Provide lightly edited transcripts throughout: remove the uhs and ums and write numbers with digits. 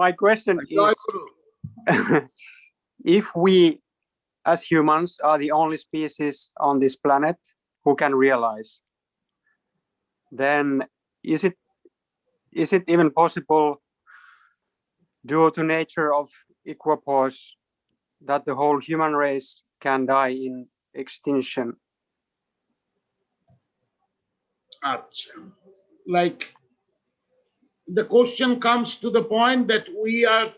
My question is, if we as humans are the only species on this planet who can realize, then is it even possible, due to nature of equipoise, that the whole human race can die in extinction? Like, the question comes to the point that we are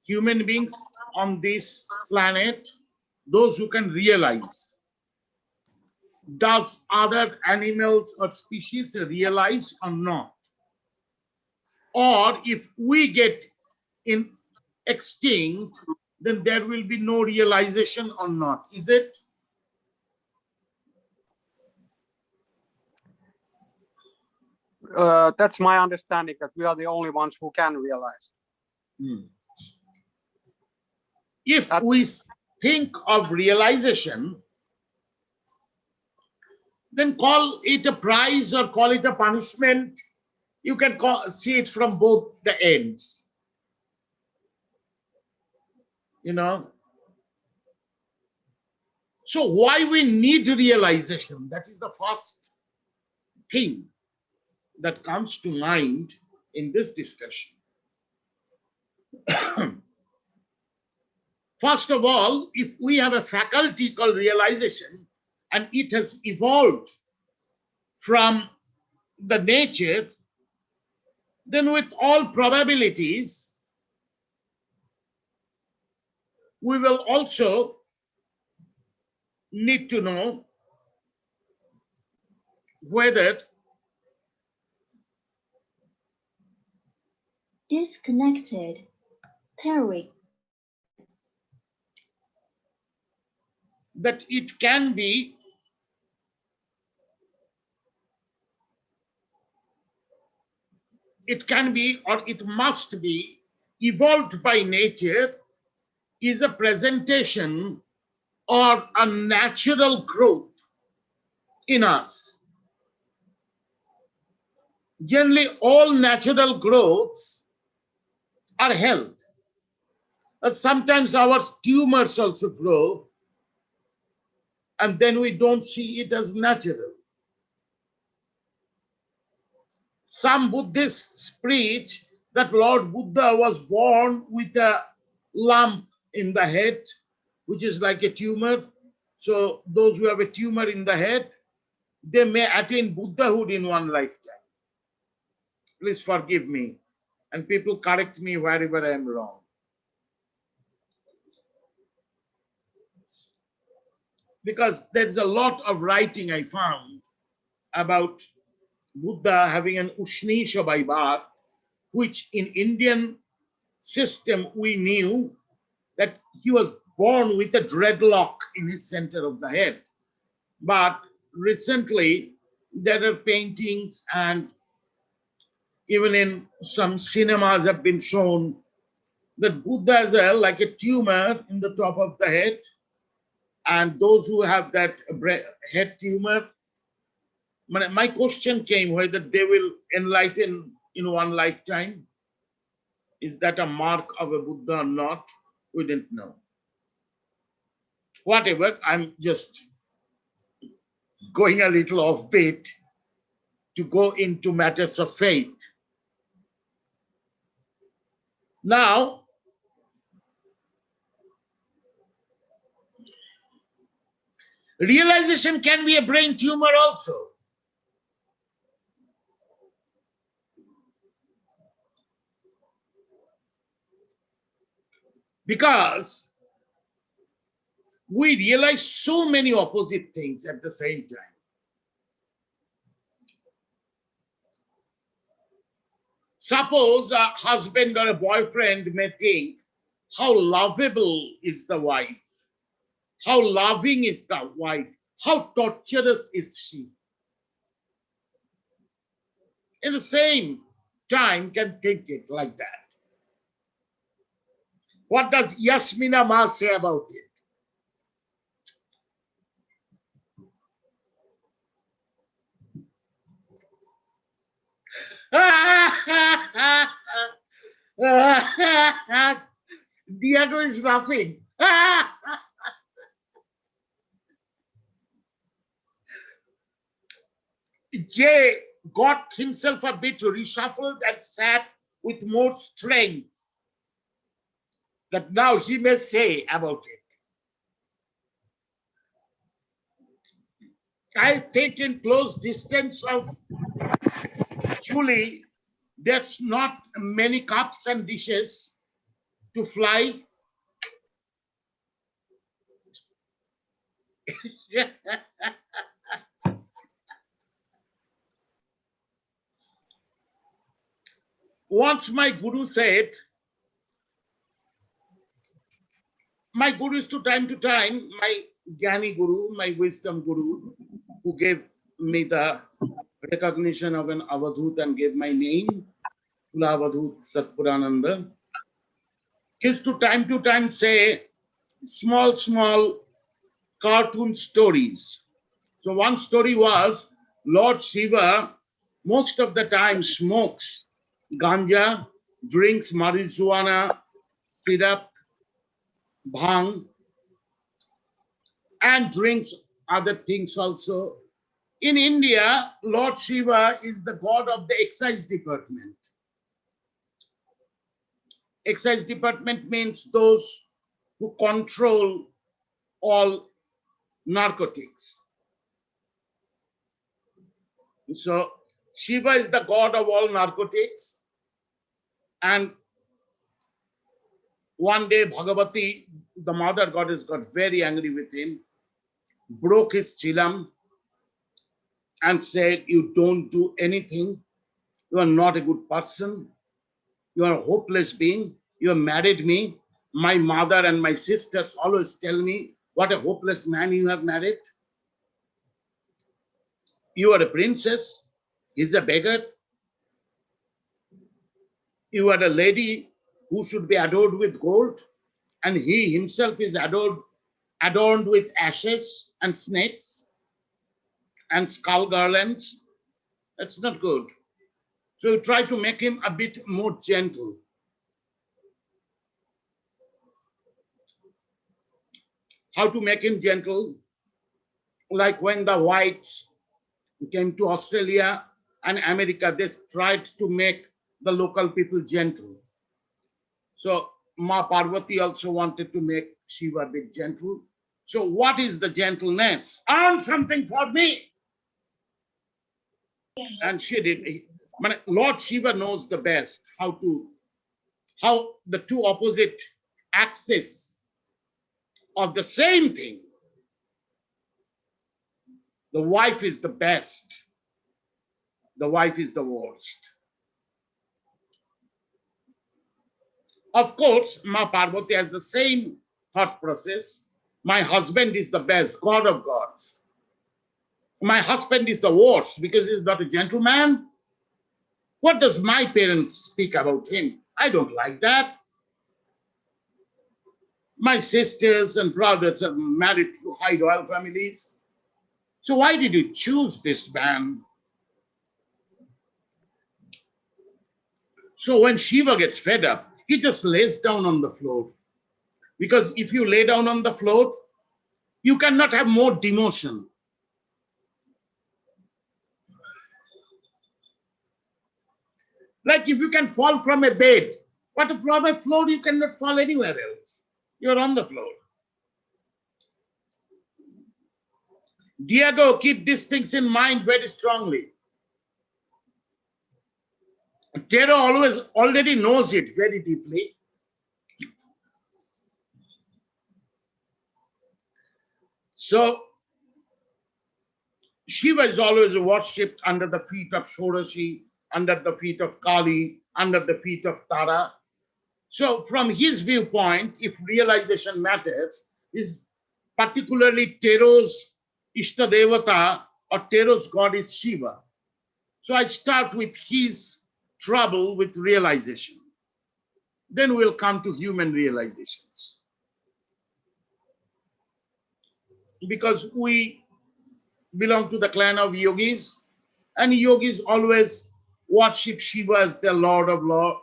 human beings on this planet, those who can realize. Does other animals or species realize or not? Or if we get extinct, then there will be no realization or not, is it? That's my understanding, that we are the only ones who can realize. If we think of realization, then call it a prize or call it a punishment. You can see it from both the ends. You know? So why we need realization? That is the first thing that comes to mind in this discussion. First of all, if we have a faculty called realization and it has evolved from the nature, then with all probabilities, we will also need to know whether disconnected theory that it can be or it must be evolved by nature is a presentation or a natural growth in us. Generally, all natural growths are health. Sometimes our tumors also grow, and then we don't see it as natural. Some Buddhists preach that Lord Buddha was born with a lump in the head, which is like a tumor. So those who have a tumor in the head, they may attain Buddhahood in one lifetime. Please forgive me, and people correct me wherever I am wrong. Because there's a lot of writing I found about Buddha having an Ushnisha by birth, which in Indian system we knew that he was born with a dreadlock in his center of the head. But recently there are paintings, and even in some cinemas have been shown that Buddha has like a tumor in the top of the head, and those who have that head tumor, my question came whether they will enlighten in one lifetime. Is that a mark of a Buddha or not? We didn't know. Whatever, I'm just going a little offbeat to go into matters of faith. Now, realization can be a brain tumor also. Because we realize so many opposite things at the same time. Suppose a husband or a boyfriend may think, how lovable is the wife? How loving is the wife? How torturous is she? In the same time can think it like that. What does Yasmina Ma say about it? Diego is laughing. Jay got himself a bit reshuffled and sat with more strength that now he may say about it. I've taken close distance of Julie. There's not many cups and dishes to fly. Once my guru said, my guru is to time, my Jnani guru, my wisdom guru, who gave me the recognition of an Avadhut and gave my name, Kulavadhuta Satpurananda, used to time say small cartoon stories. So one story was Lord Shiva most of the time smokes ganja, drinks marijuana, syrup, bhang, and drinks other things also. In India, Lord Shiva is the god of the excise department. Excise department means those who control all narcotics. So Shiva is the god of all narcotics. And one day Bhagavati, the mother goddess, got very angry with him, broke his chilam and said, you don't do anything. You are not a good person. You are a hopeless being. You have married me. My mother and my sisters always tell me what a hopeless man you have married. You are a princess. He's a beggar. You are a lady who should be adored with gold, and he himself is adorned with ashes and snakes and skull garlands. That's not good. So you try to make him a bit more gentle. How to make him gentle? Like when the whites came to Australia and America, they tried to make the local people gentle. So Ma Parvati also wanted to make Shiva a bit gentle. So what is the gentleness? Earn something for me. And she did. Lord Shiva knows the best how the two opposite axes of the same thing. The wife is the best. The wife is the worst. Of course, Ma Parvati has the same thought process. My husband is the best, God of gods. My husband is the worst because he's not a gentleman. What does my parents speak about him? I don't like that. My sisters and brothers are married to high royal families. So why did you choose this man? So when Shiva gets fed up, he just lays down on the floor. Because if you lay down on the floor, you cannot have more demotion. Like if you can fall from a bed, but from a floor you cannot fall anywhere else. You're on the floor. Diego, keep these things in mind very strongly. Tero already knows it very deeply. So Shiva is always worshipped under the feet of Shodashi, under the feet of Kali, under the feet of Tara. So from his viewpoint, if realization matters, is particularly Tero's Ishtadevata or Tero's god is Shiva. So I start with his trouble with realization. Then we'll come to human realizations. Because we belong to the clan of yogis, and yogis always worship Shiva as the Lord of Lords,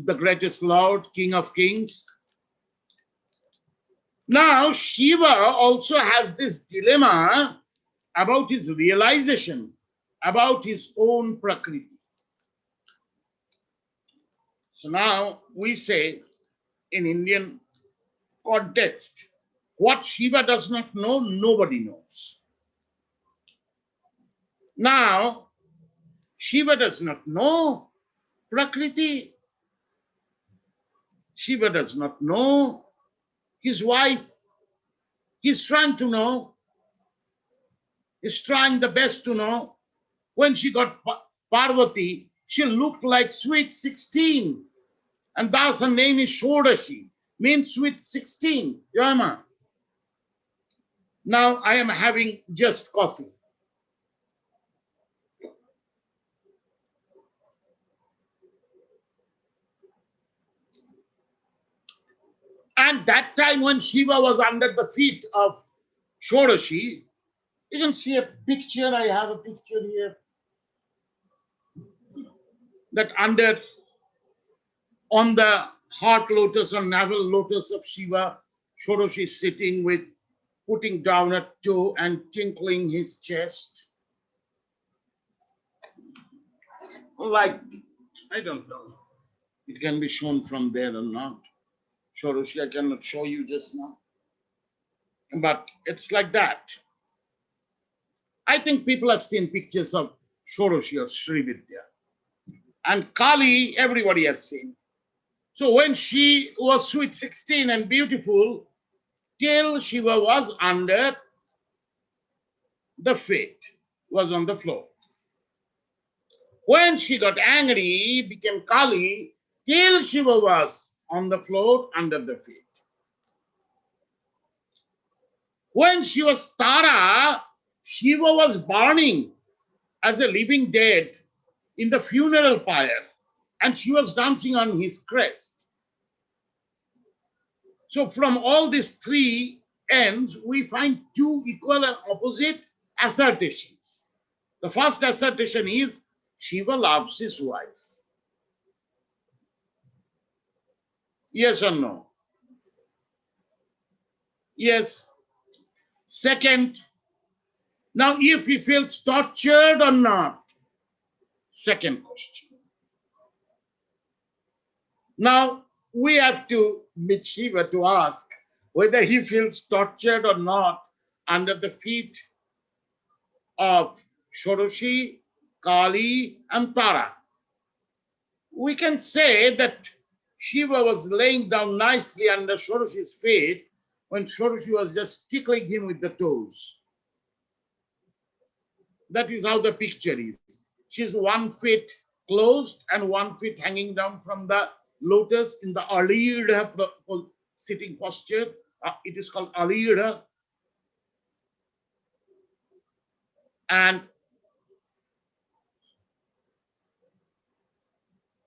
the greatest Lord, King of Kings. Now, Shiva also has this dilemma about his realization, about his own Prakriti. So now we say in Indian context, what Shiva does not know, nobody knows. Now, Shiva does not know Prakriti. Shiva does not know his wife. He's trying to know. He's trying the best to know. When she got Parvati, she looked like sweet 16. And thus her name is Shodashi, means sweet 16. Yama. Now I am having just coffee. And that time when Shiva was under the feet of Shodashi, you can see a picture. I have a picture here. That under, on the heart lotus or navel lotus of Shiva, Shodashi is sitting with, putting down a toe and tinkling his chest. Like, I don't know. It can be shown from there or not. Shodashi, I cannot show you just now. But it's like that. I think people have seen pictures of Shodashi or Srividya. And Kali, everybody has seen. So when she was sweet 16 and beautiful, till Shiva was under the feet, was on the floor. When she got angry, became Kali, till Shiva was on the floor under the feet. When she was Tara, Shiva was burning as a living dead in the funeral pyre, and she was dancing on his crest. So from all these three ends, we find two equal and opposite assertions. The first assertion is Shiva loves his wife. Yes or no? Yes. Second, now if he feels tortured or not? Second question. Now we have to meet Shiva to ask whether he feels tortured or not under the feet of Shodashi, Kali, and Tara. We can say that Shiva was laying down nicely under Shodashi's feet when Shodashi was just tickling him with the toes. That is how the picture is. She's 1 foot closed and 1 foot hanging down from the lotus in the Aliyudha sitting posture. It is called Aliyudha. And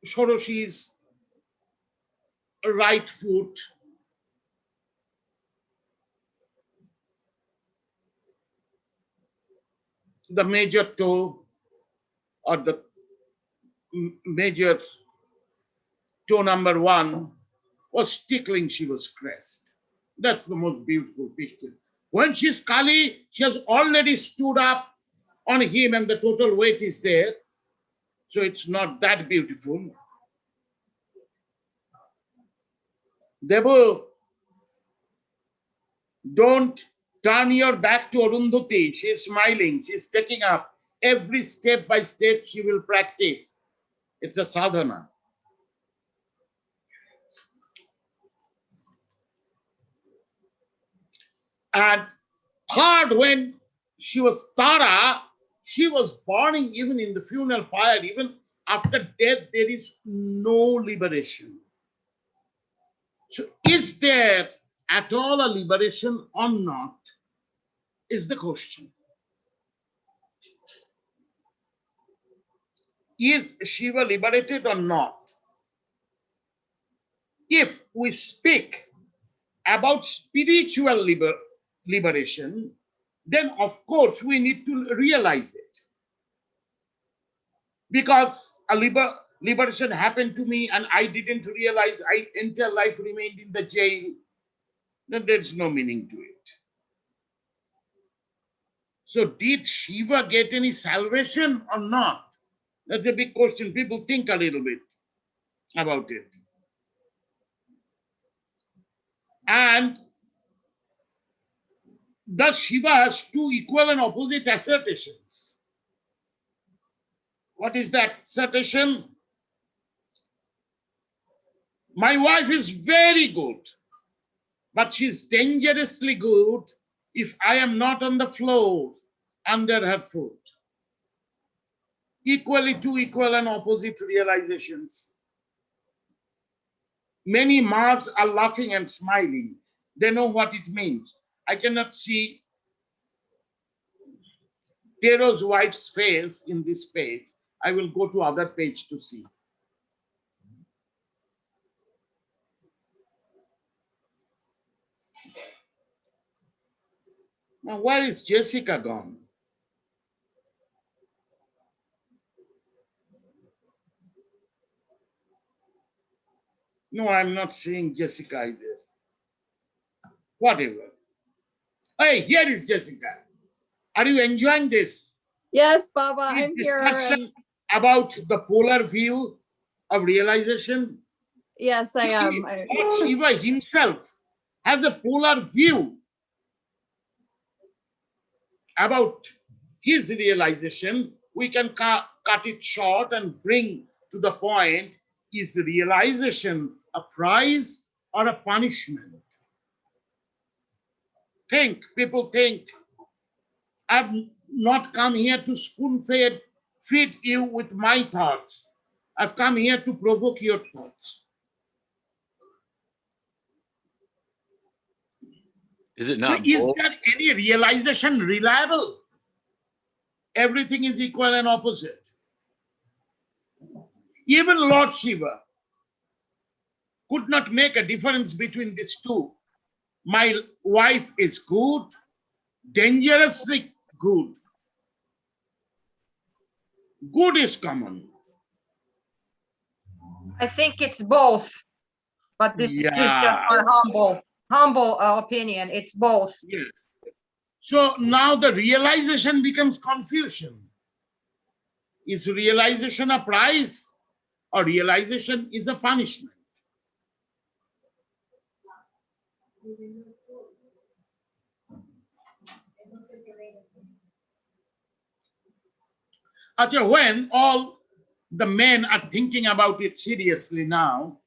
Shodashi's right foot the major toe or the major toe number 1 was tickling Shiva's crest. That's the most beautiful picture. When she's Kali, she has already stood up on him and the total weight is there. So it's not that beautiful. Devu, don't turn your back to Arundhati. She's smiling. She's taking up. Every step by step she will practice. It's a sadhana. And third, when she was Tara, she was burning even in the funeral pyre. Even after death, there is no liberation. So is there at all a liberation or not, is the question. Is Shiva liberated or not? If we speak about spiritual liberation, then of course we need to realize it. Because a liberation happened to me and I didn't realize, I entire life remained in the jail. then there's no meaning to it. So did Shiva get any salvation or not? That's a big question. People think a little bit about it. And thus Shiva has two equal and opposite assertions. What is that assertion? My wife is very good, but she's dangerously good if I am not on the floor under her foot. Equally two equal and opposite realizations. Many Mars are laughing and smiling. They know what it means. I cannot see Tero's wife's face in this page. I will go to other page to see. Now, where is Jessica gone? No, I'm not seeing Jessica either. Whatever. Hey, here is Jessica. Are you enjoying this? Yes, Baba, I'm here. Discussion about the polar view of realization? Yes, I am. Lord Shiva himself has a polar view about his realization. We can cut it short and bring to the point, is realization a prize or a punishment? Think, people think. I've not come here to feed you with my thoughts. I've come here to provoke your thoughts. Is it not? So is there any realization reliable? Everything is equal and opposite. Even Lord Shiva could not make a difference between these two. My wife is good, dangerously good. Good is common. I think it's both, but this is just my humble opinion. It's both. Yes. So now the realization becomes confusion. Is realization a prize or realization is a punishment? When all the men are thinking about it seriously now,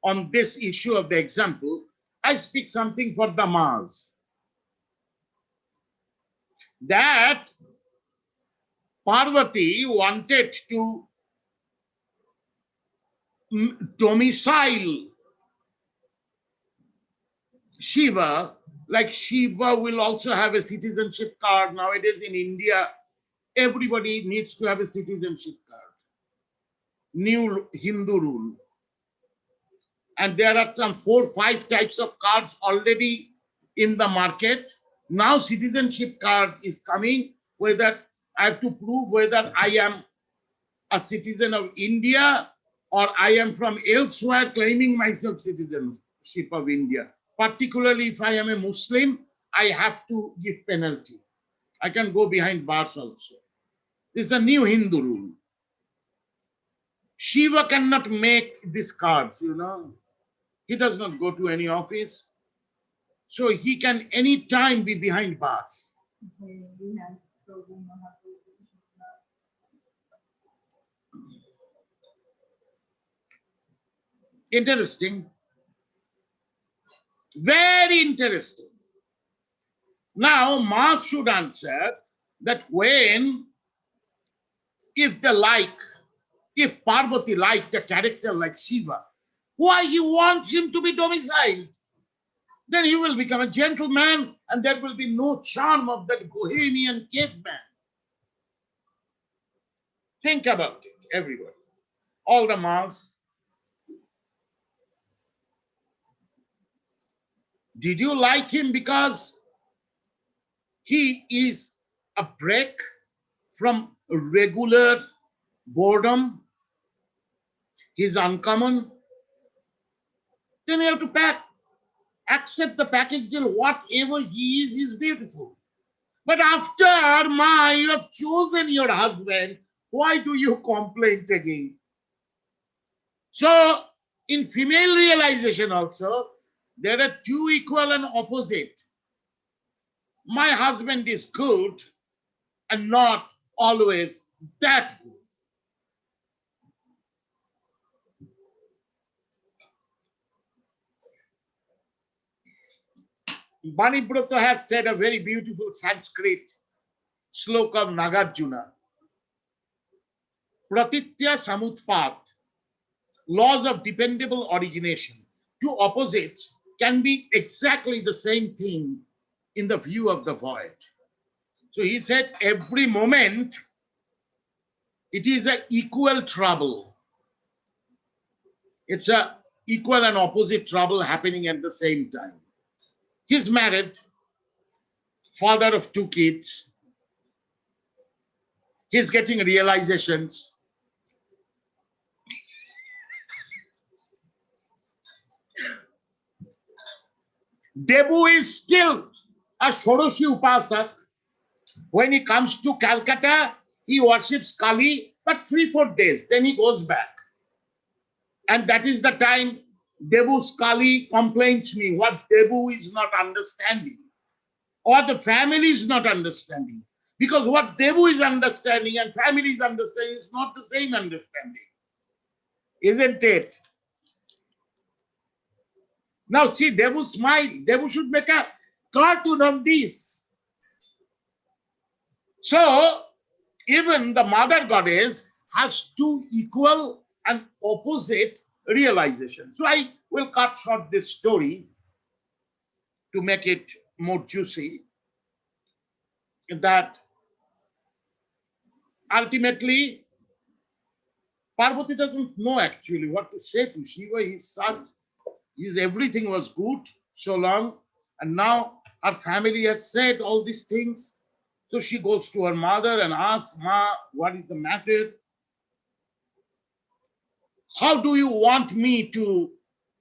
on this issue of the example, I speak something for the Mars. That Parvati wanted to domicile Shiva, like Shiva will also have a citizenship card. Nowadays in India, everybody needs to have a citizenship card. New Hindu rule. And there are some 4 or 5 types of cards already in the market. Now citizenship card is coming, whether I have to prove whether I am a citizen of India or I am from elsewhere claiming myself citizenship of India. Particularly if I am a Muslim, I have to give penalty. I can go behind bars also. This is a new Hindu rule. Shiva cannot make these cards, you know. He does not go to any office. So he can anytime be behind bars. Interesting. Very interesting. Now, Mars should answer that if Parvati liked a character like Shiva, why he wants him to be domiciled? Then he will become a gentleman and there will be no charm of that bohemian caveman. Think about it, everybody. All the Mars. Did you like him because he is a break from regular boredom? He's uncommon. Then you have to pack accept the package deal. Whatever he is, he's beautiful. But after, Ma, you have chosen your husband, why do you complain again? So, in female realization also, there are two equal and opposite. My husband is good and not always that good. Banibrata has said a very beautiful Sanskrit sloka of Nagarjuna. Pratitya samutpat, laws of dependable origination. Two opposites can be exactly the same thing in the view of the void. So he said every moment it is an equal trouble. It's an equal and opposite trouble happening at the same time. He's married, father of 2 kids. He's getting realizations. Debu is still a Shoroshi Upasak. When he comes to Calcutta, he worships Kali, but 3-4 days, then he goes back. And that is the time Debu's Kali complains me what Debu is not understanding, or the family is not understanding. Because what Debu is understanding and family is understanding is not the same understanding. Isn't it? Now see, Debu smile. Debu should make a cartoon of this. So, even the mother goddess has two equal and opposite realizations. So I will cut short this story to make it more juicy, that ultimately Parvati doesn't know actually what to say to Shiva. His everything was good so long, and now her family has said all these things. So she goes to her mother and asks, Ma, what is the matter? How do you want me to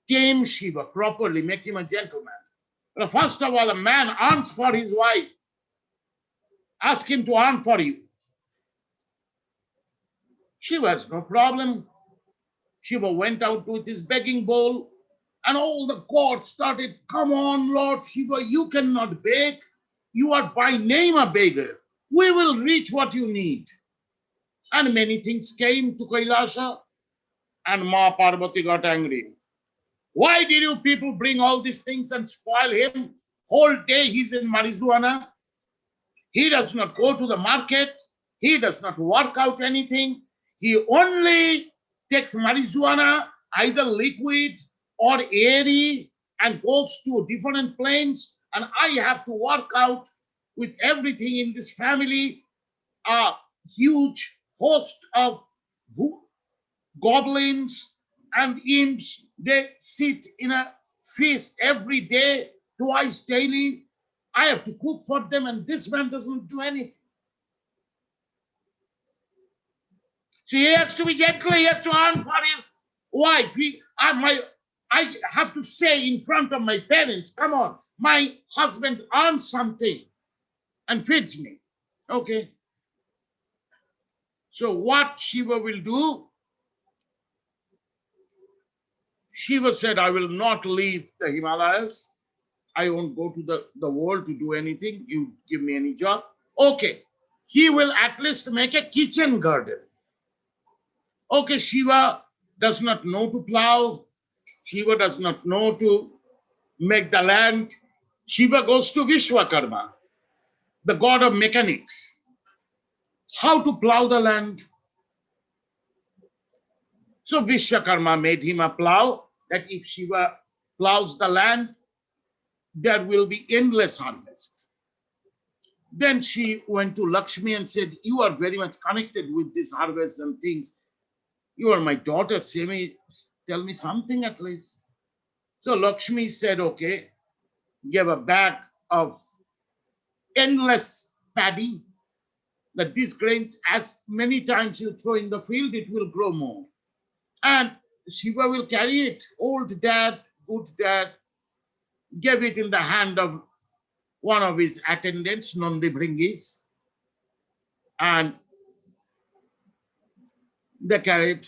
tame Shiva properly, make him a gentleman? Well, first of all, a man earns for his wife. Ask him to earn for you. Shiva has no problem. Shiva went out with his begging bowl, and all the gods started, come on, Lord Shiva, you cannot beg. You are by name a beggar. We will reach what you need. And many things came to Kailasa, and Ma Parvati got angry. Why did you people bring all these things and spoil him? Whole day he's in marijuana. He does not go to the market. He does not work out anything. He only takes marijuana, either liquid or airy, and goes to different planes. And I have to work out with everything in this family. A huge host of goblins and imps. They sit in a feast every day, twice daily. I have to cook for them, and this man doesn't do anything. So he has to be gentle, he has to earn for his wife. I have to say in front of my parents, come on, my husband earns something and feeds me. Okay. So what Shiva will do? Shiva said, I will not leave the Himalayas. I won't go to the world to do anything. You give me any job. Okay. He will at least make a kitchen garden. Okay, Shiva does not know to plow. Shiva does not know to make the land. Shiva goes to Vishwakarma, the god of mechanics. How to plow the land? So Vishwakarma made him a plow, that if Shiva plows the land, there will be endless harvest. Then she went to Lakshmi and said, you are very much connected with this harvest and things. You are my daughter, tell me something at least. So Lakshmi said, okay, give a bag of endless paddy, that these grains, as many times you throw in the field, it will grow more. And Shiva will carry it. Old dad, good dad. gave it in the hand of one of his attendants, Nandi Bringis, and they carried.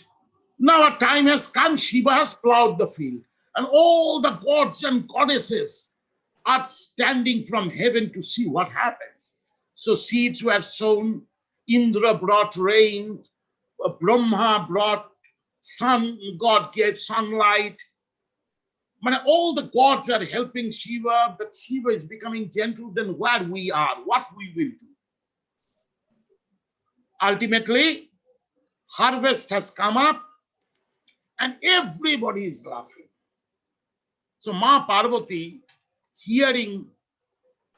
Now a time has come, Shiva has plowed the field, and all the gods and goddesses are standing from heaven to see what happens. So seeds were sown, Indra brought rain, Brahma brought sun, God gave sunlight. But all the gods are helping Shiva, but Shiva is becoming gentle than where we are, what we will do. Ultimately, harvest has come up and everybody is laughing. So Ma Parvati, hearing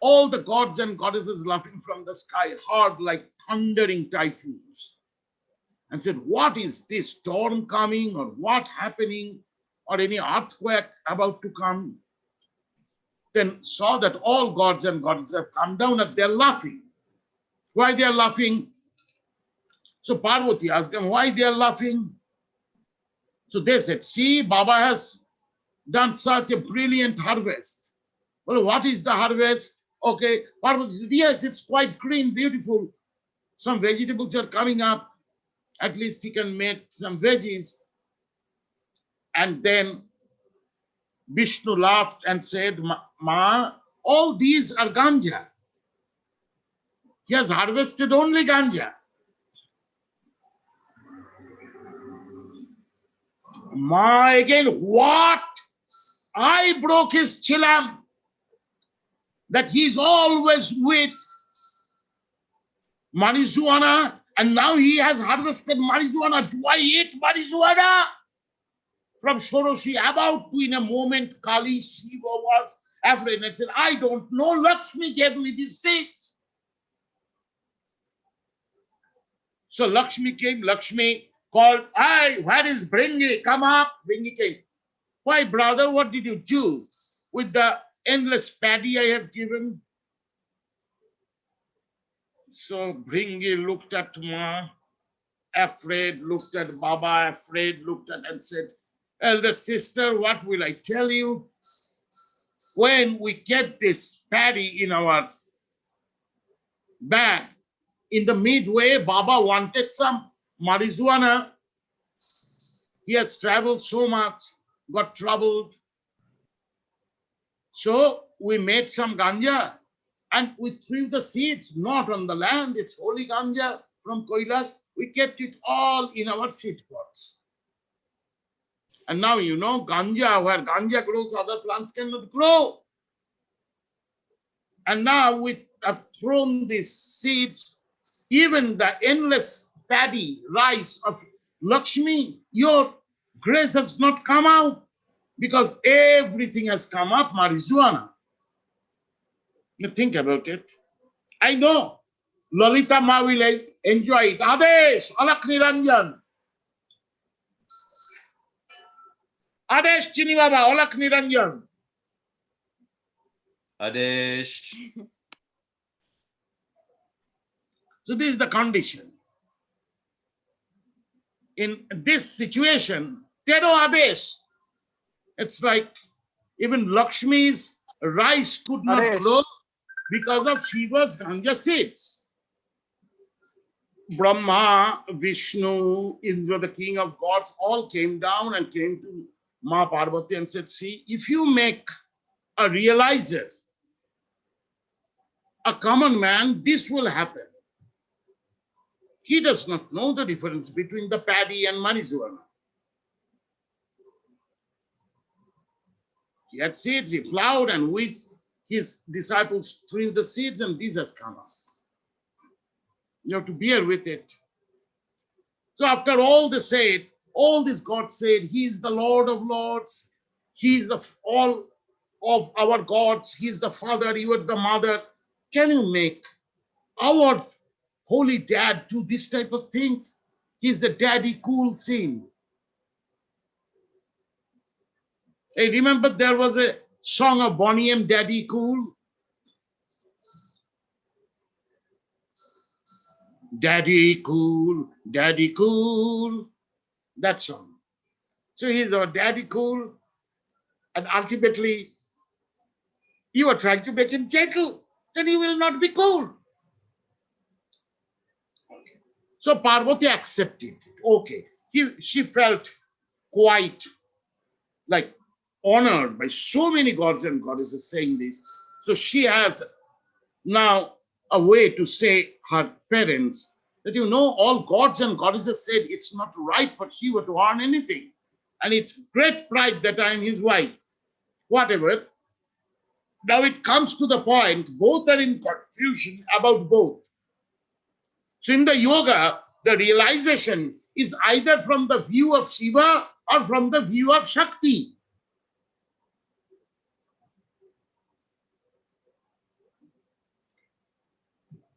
all the gods and goddesses laughing from the sky, heard like thundering typhoons, and said, what is this storm coming, or what happening, or any earthquake about to come? Then saw that all gods and goddesses have come down and they're laughing. Why they are laughing? So Parvati asked them why they are laughing. So they said, see, Baba has done such a brilliant harvest. Well, what is the harvest? Okay, Parvati said, yes, it's quite green, beautiful. Some vegetables are coming up. At least he can make some veggies. And then Vishnu laughed and said, Ma, all these are ganja. He has harvested only ganja. Ma again, what? I broke his chilam, that he's always with marijuana, and now he has harvested marijuana. Do I eat marijuana? From Shoroshi, about to in a moment, Kali Shiva was afraid and said, I don't know, Lakshmi gave me these seeds. So Lakshmi came, Lakshmi called, hey, where is Bringi? Come up. Bringi came. Why, brother, what did you do with the endless paddy I have given? So Bringi looked at Ma, afraid, looked at Baba, afraid, looked at and said, elder sister, what will I tell you? When we get this paddy in our bag, in the midway, Baba wanted some marijuana. He has traveled so much, got troubled. So we made some ganja and we threw the seeds, not on the land, it's holy ganja from Kailash. We kept it all in our seed pots. And now you know ganja, where ganja grows, other plants cannot grow. And now we have thrown these seeds, even the endless paddy, rice of Lakshmi, your grace has not come out because everything has come up, marijuana. You think about it. I know Lalita Ma will enjoy it. Adesh, Alak Niranjan. Adesh Chini Baba, Alak Niranjan. Adesh. So this is the condition. In this situation, Tero Adesh, it's like even Lakshmi's rice could not Adesh. grow because of Shiva's ganja seeds. Brahma, Vishnu, Indra, the king of gods, all came down and came to Ma Parvati and said, see, if you make a realizer, a common man, this will happen. He does not know the difference between the paddy and marijuana. He had seeds, he plowed, and with his disciples threw the seeds, and this has come up. You have to bear with it. So after all they said, all this God said, he is the Lord of Lords, he is the all of our gods, he is the Father, you are the Mother. Can you make our holy dad do this type of things? He's the daddy cool scene. Hey, remember there was a song of Bonnie M. Daddy Cool? Daddy cool, that song. So he's our daddy cool, and ultimately You are trying to make him gentle, then he will not be cold. So Parvati accepted it. Okay. She felt quite like honored by so many gods and goddesses saying this. So she has now a way to say her parents that, you know, all gods and goddesses said it's not right for Shiva to earn anything. And it's great pride that I am his wife. Whatever. Now it comes to the point, both are in confusion about both. So in the yoga, the realization is either from the view of Shiva or from the view of Shakti.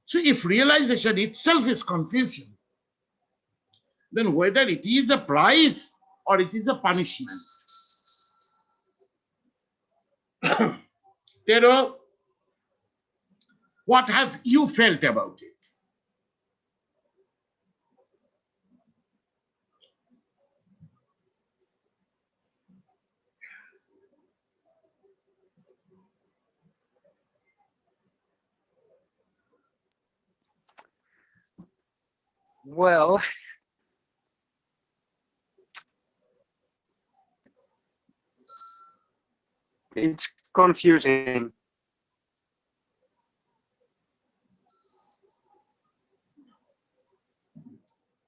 So if realization itself is confusion, then whether it is a prize or it is a punishment. Tero, what have you felt about it? Well, it's confusing.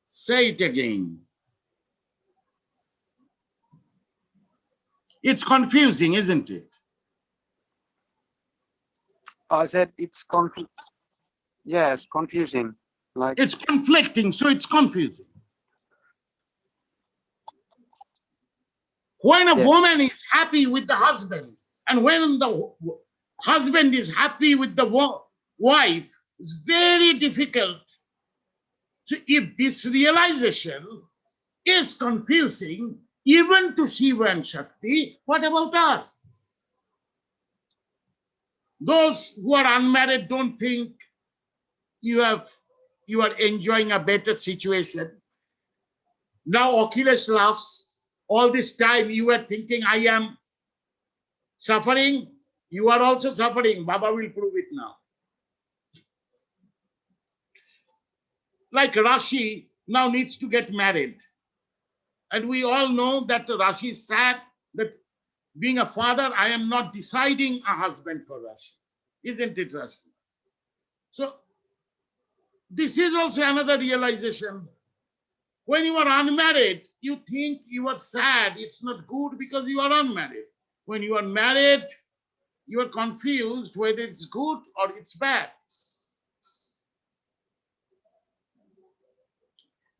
Say it again. It's confusing, isn't it? I said it's yes, confusing. Like It's conflicting, so it's confusing. When a Yes. woman is happy with the husband, and when the husband is happy with the wife, it's very difficult. So if this realization is confusing, even to Shiva and Shakti, what about us? Those who are unmarried don't think you are enjoying a better situation. Now Akhilesh laughs. All this time you were thinking I am suffering. You are also suffering. Baba will prove it now. Like Rashi now needs to get married. And we all know that Rashi is sad that being a father, I am not deciding a husband for Rashi. Isn't it, Rashi? So this is also another realization. When you are unmarried, you think you are sad. It's not good because you are unmarried. When you are married, you are confused whether it's good or it's bad.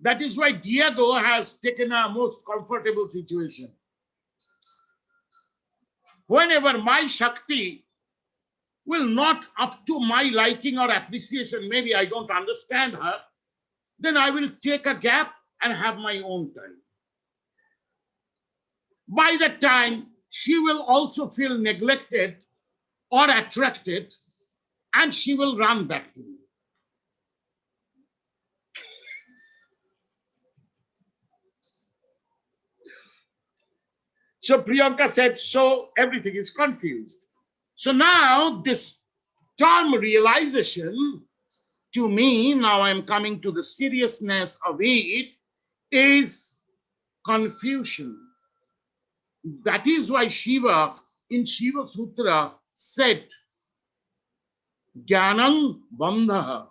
That is why Diego has taken a most comfortable situation. Whenever my Shakti will not up to my liking or appreciation, maybe I don't understand her, then I will take a gap and have my own time. By that time, she will also feel neglected or attracted, and she will run back to me. So Priyanka said, so everything is confused. So now this term realization, to me, now I'm coming to the seriousness of it, is confusion. That is why Shiva, in Shiva Sutra, said, Jnanam bandhaha.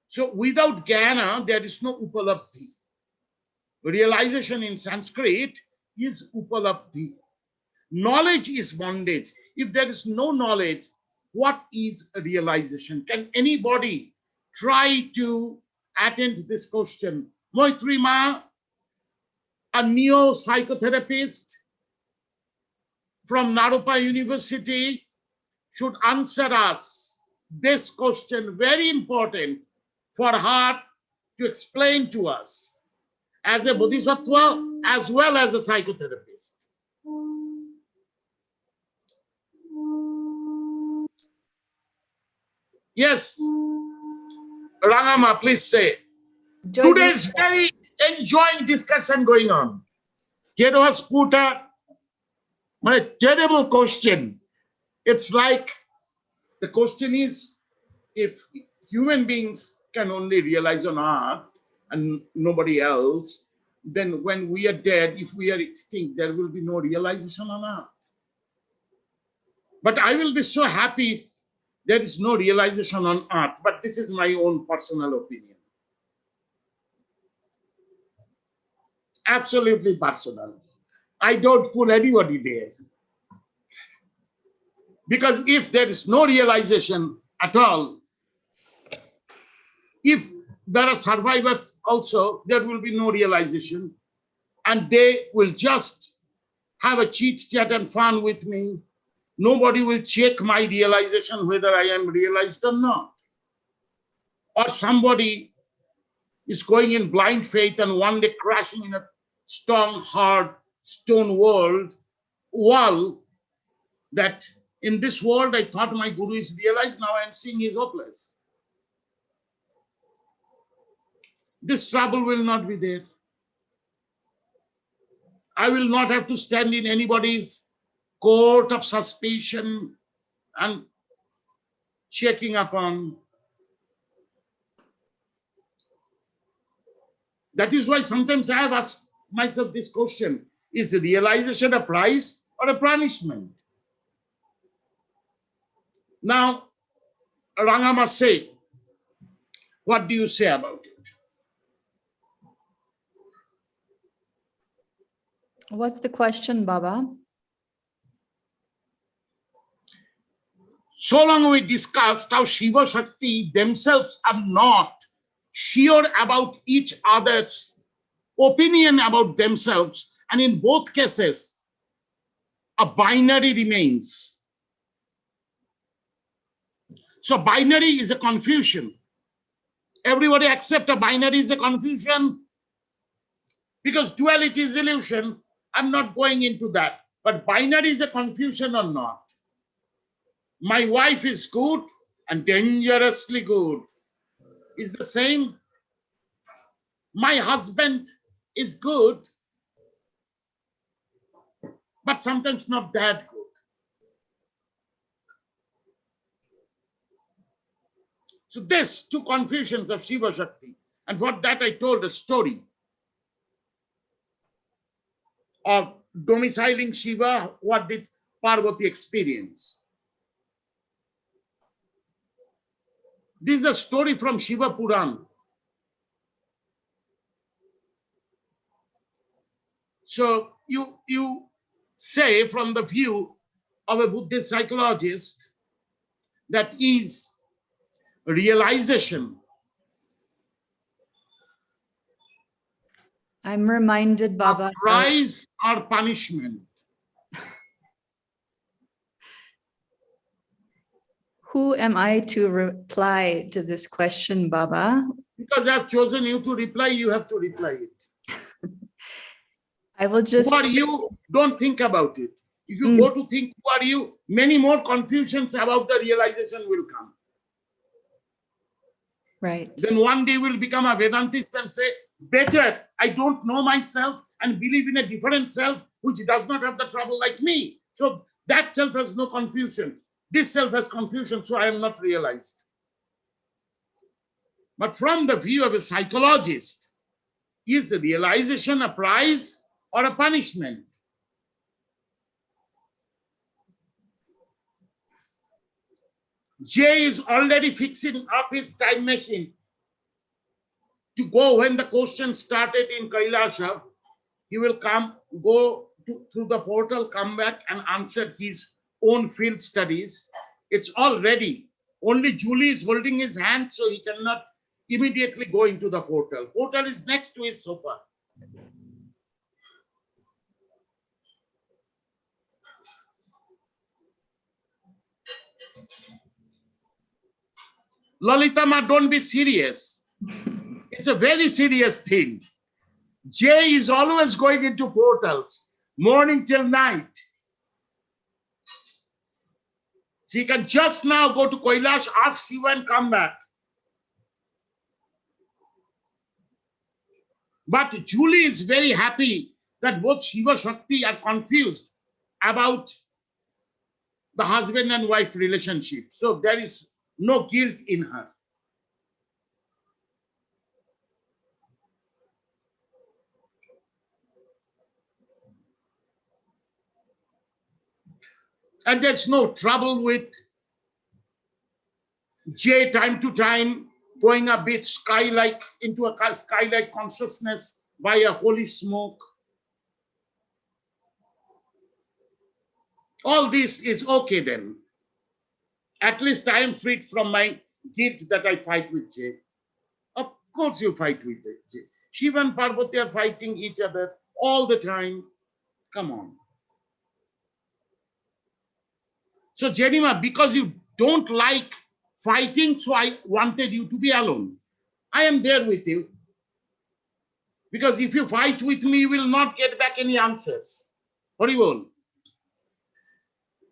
So without jnana, there is no upalabdhi. Realization in Sanskrit is upalabdhi. Knowledge is bondage. If there is no knowledge, what is a realization? Can anybody try to attend this question? Maitreya, a neo-psychotherapist from Naropa University, should answer us this question, very important for her to explain to us as a bodhisattva as well as a psychotherapist. Yes, Rangama, please say. Today is very enjoying discussion going on. Jero has put a terrible question. It's like the question is, if human beings can only realize on earth and nobody else, then when we are dead, if we are extinct, there will be no realization on earth. But I will be so happy if there is no realization on earth. But this is my own personal opinion. Absolutely personal. I don't pull anybody there. Because if there is no realization at all, if there are survivors also, there will be no realization. And they will just have a chit chat and fun with me. Nobody will check my realization whether I am realized or not. Or somebody is going in blind faith and one day crashing in a strong, hard, stone wall that in this world I thought my guru is realized, now I am seeing he is hopeless. This trouble will not be there. I will not have to stand in anybody's court of suspicion and checking upon. That is why sometimes I have asked myself this question: is the realization a prize or a punishment? Now, Ranga must say, what do you say about it? What's the question, Baba? So long we discussed how Shiva Shakti themselves are not sure about each other's opinion about themselves, and in both cases, a binary remains. So binary is a confusion. Everybody accept a binary is a confusion because duality is illusion. I'm not going into that. But binary is a confusion or not. My wife is good and dangerously good is the same. My husband is good, but sometimes not that good. So this two confusions of Shiva Shakti. And for that I told a story of domiciling Shiva. What did Parvati experience? This is a story from Shiva Puran. So you say from the view of a Buddhist psychologist that is realization. I'm reminded, Baba. A prize or punishment? Who am I to reply to this question, Baba? Because I've chosen you to reply, you have to reply it. I will just... Who are you? Don't think about it. If you go to think, who are you? Many more confusions about the realization will come. Right. Then one day we'll become a Vedantist and say, better, I don't know myself and believe in a different self which does not have the trouble like me. So that self has no confusion. This self has confusion, so I am not realized. But from the view of a psychologist, is the realization a prize or a punishment? Jay is already fixing up his time machine to go when the question started in Kailasha. He will come, go through the portal, come back and answer his own field studies. It's all ready. Only Julie is holding his hand, so he cannot immediately go into the portal. Portal is next to his sofa. Lalita Ma, don't be serious. It's a very serious thing. Jay is always going into portals, morning till night. She can just now go to Kailash, ask Shiva and come back. But Julie is very happy that both Shiva Shakti are confused about the husband and wife relationship. So there is no guilt in her. And there's no trouble with J time to time going a bit sky-like into a sky-like consciousness by a holy smoke. All this is okay then. At least I am freed from my guilt that I fight with J. Of course you fight with J. Shiva and Parvati are fighting each other all the time. Come on. So Jenima, because you don't like fighting, so I wanted you to be alone. I am there with you. Because if you fight with me, you will not get back any answers. What do you want?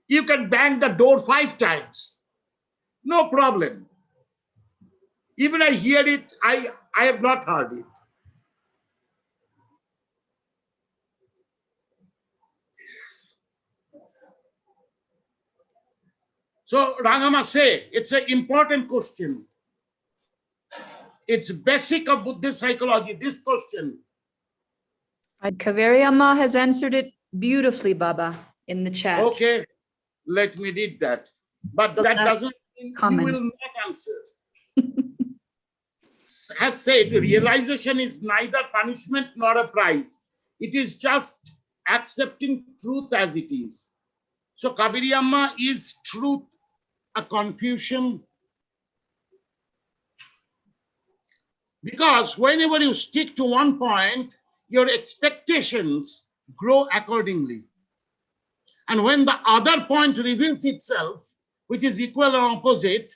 You can bang the door 5 times. No problem. Even I hear it, I have not heard it. So Rangama say, it's an important question. It's basic of Buddhist psychology, this question. Kaveri Amma has answered it beautifully, Baba, in the chat. Okay, let me read that. But The that last doesn't mean comment. you will not answer. Has said, realization is neither punishment nor a prize. It is just accepting truth as it is. So Kaveri Amma, is truth a confusion? Because whenever you stick to one point, your expectations grow accordingly. And when the other point reveals itself, which is equal or opposite,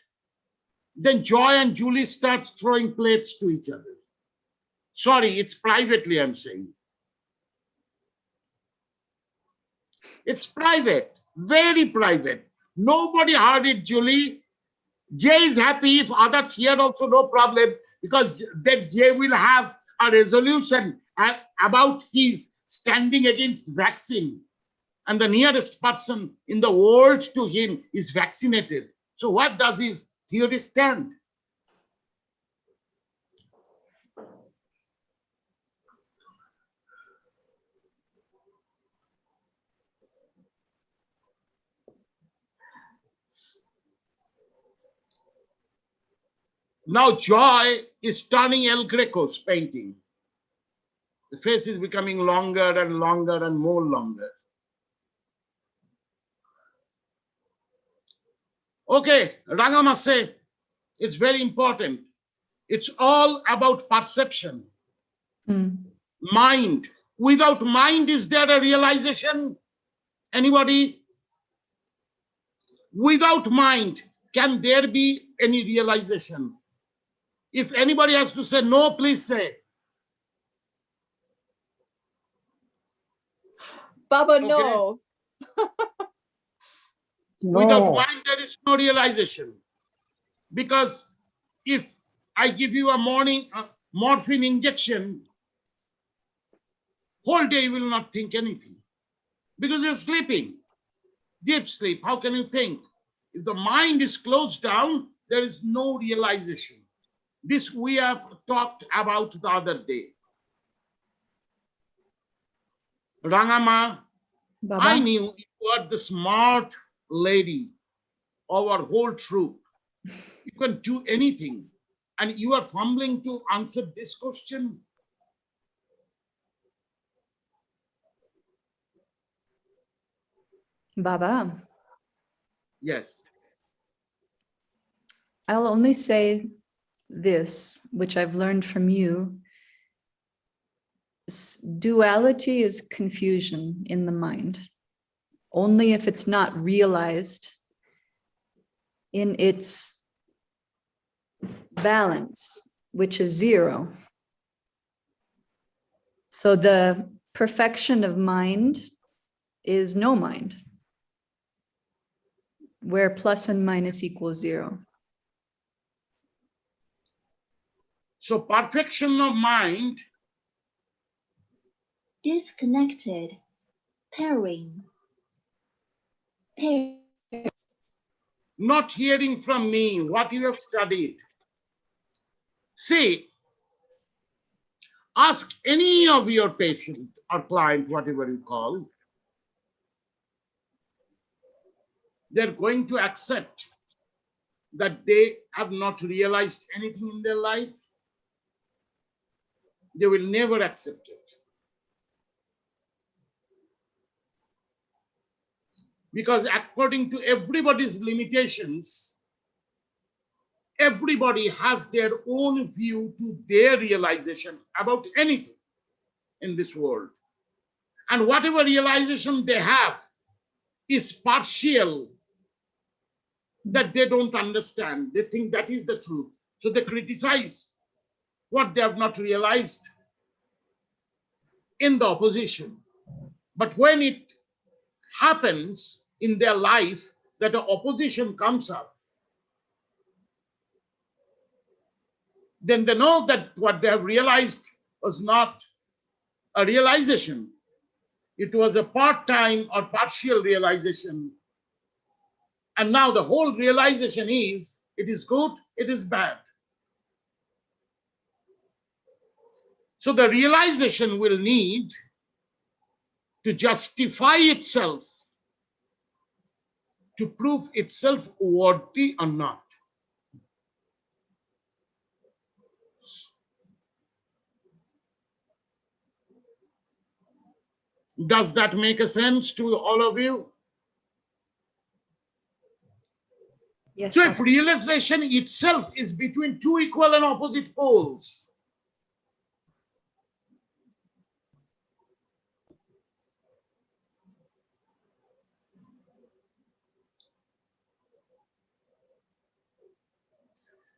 then Joy and Julie starts throwing plates to each other. Sorry, it's privately I'm saying. It's private, very private. Nobody heard it, Julie. Jay is happy. If others hear also, no problem, because then Jay will have a resolution about his standing against vaccine. And the nearest person in the world to him is vaccinated. So what does his theory stand? Now Joy is turning El Greco's painting. The face is becoming longer and longer and more longer. Okay, Ranga must say, it's very important. It's all about perception. Mind. Without mind, is there a realization? Anybody? Without mind, can there be any realization? If anybody has to say no, please say. Baba, Okay. no. Without mind, there is no realization. Because if I give you a morning morphine injection, whole day you will not think anything. Because you're sleeping. Deep sleep, how can you think? If the mind is closed down, there is no realization. This we have talked about the other day. Rangama, Baba. I knew you were the smart lady of our whole troop. You can do anything. And you are fumbling to answer this question. Baba, Yes. I'll only say this, which I've learned from you. Duality is confusion in the mind. Only if it's not realized in its balance, which is 0. So the perfection of mind is no mind, where plus and minus equals 0. So perfection of mind Disconnected. Pairing. Pair. not hearing from me what you have studied. See, ask any of your patient or client, whatever you call, they're going to accept that they have not realized anything in their life. They will never accept it. Because according to everybody's limitations, everybody has their own view to their realization about anything in this world. And whatever realization they have is partial, that they don't understand. They think that is the truth. So they criticize what they have not realized in the opposition. But when it happens in their life that the opposition comes up, then they know that what they have realized was not a realization. It was a part-time or partial realization. And now the whole realization is, it is good, it is bad. So the realization will need to justify itself, to prove itself worthy or not. Does that make a sense to all of you? Yes. So if realization itself is between two equal and opposite poles,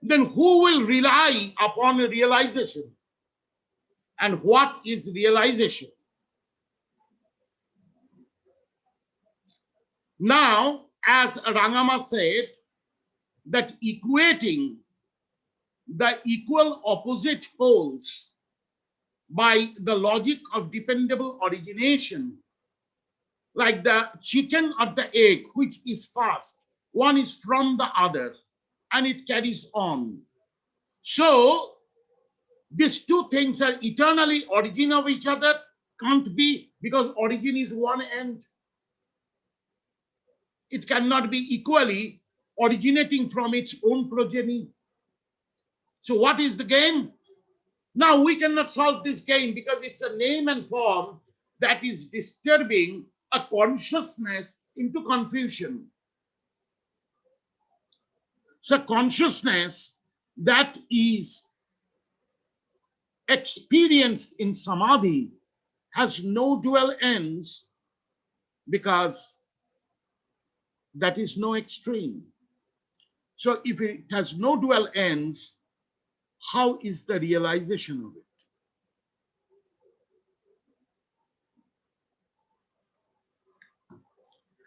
then who will rely upon a realization? And what is realization? Now, as Rangama said, that equating the equal opposite poles by the logic of dependable origination, like the chicken or the egg, which is first, one is from the other, and it carries on. So these two things are eternally origin of each other, can't be, because origin is one end. It cannot be equally originating from its own progeny. So what is the game? Now we cannot solve this game because it's a name and form that is disturbing a consciousness into confusion. So consciousness that is experienced in samadhi has no dual ends, because that is no extreme. So if it has no dual ends, how is the realization of it?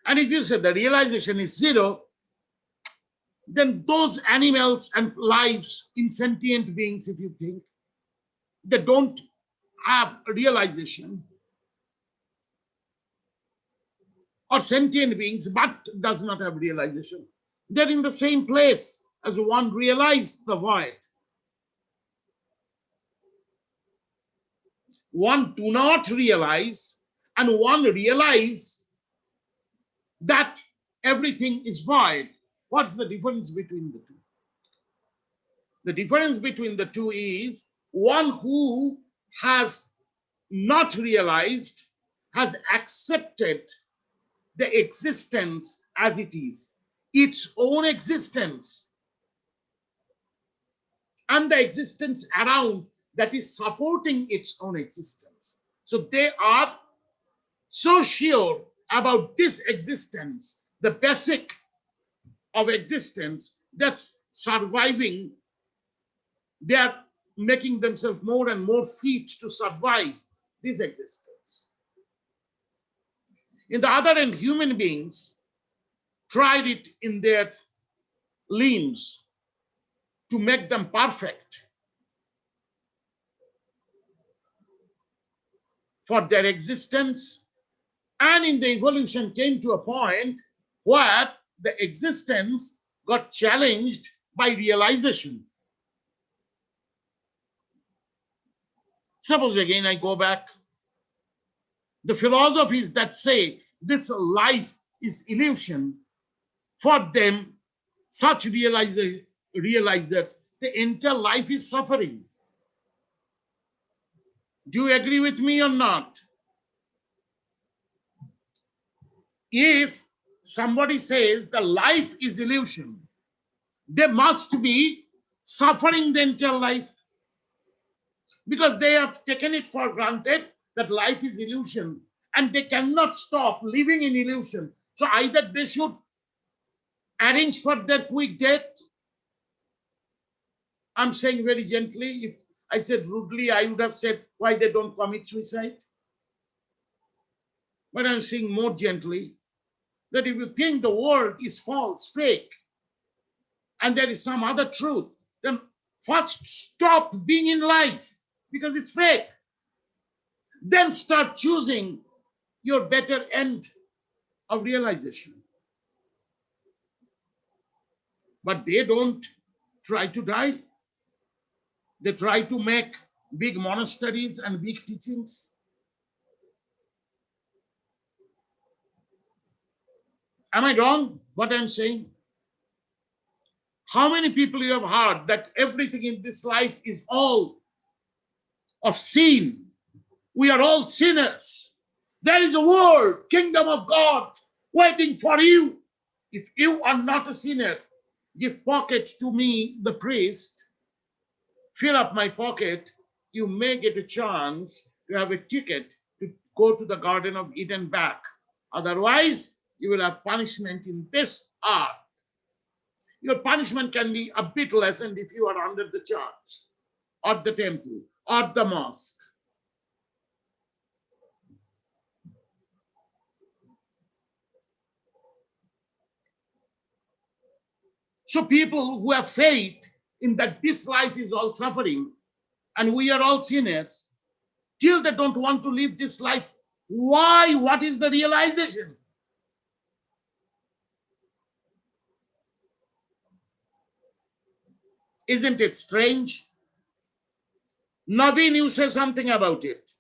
And if you say the realization is zero, then those animals and lives, insentient beings, if you think, they don't have a realization, or sentient beings but does not have realization, they're in the same place as one realized the void. One do not realize, and one realize that everything is void. What's the difference between the two? The difference between the two is one who has not realized has accepted the existence as it is, its own existence, and the existence around that is supporting its own existence. So they are so sure about this existence, the basic of existence, that's surviving. They are making themselves more and more fit to survive this existence. In the other end, human beings tried it in their limbs to make them perfect for their existence, and in the evolution came to a point where the existence got challenged by realization. Suppose again I go back. The philosophies that say this life is illusion, for them, such realizers, the entire life is suffering. Do you agree with me or not? If somebody says the life is illusion, they must be suffering the entire life, because they have taken it for granted that life is illusion and they cannot stop living in illusion. So either they should arrange for their quick death. I'm saying very gently. If I said rudely, I would have said why they don't commit suicide. But I'm saying more gently that if you think the world is false, fake, and there is some other truth, then first stop being in life because it's fake. Then start choosing your better end of realization. But they don't try to die. They try to make big monasteries and big teachings. Am I wrong what I'm saying? How many people you have heard that everything in this life is all of sin? We are all sinners. There is a world, kingdom of God, waiting for you. If you are not a sinner, give pocket to me, the priest, fill up my pocket, you may get a chance to have a ticket to go to the Garden of Eden back. Otherwise, you will have punishment in this earth. Your punishment can be a bit lessened if you are under the church, or the temple, or the mosque. So people who have faith in that this life is all suffering and we are all sinners, till they don't want to live this life, why? What is the realization? Isn't it strange? Naveen, you say something about it.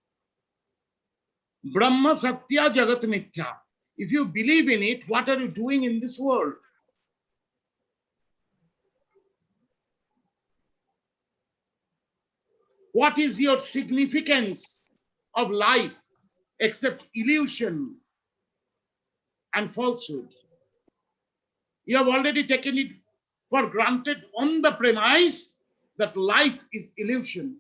Brahma Satya Jagat Mithya. If you believe in it, what are you doing in this world? What is your significance of life except illusion and falsehood? You have already taken it for granted on the premise that life is illusion.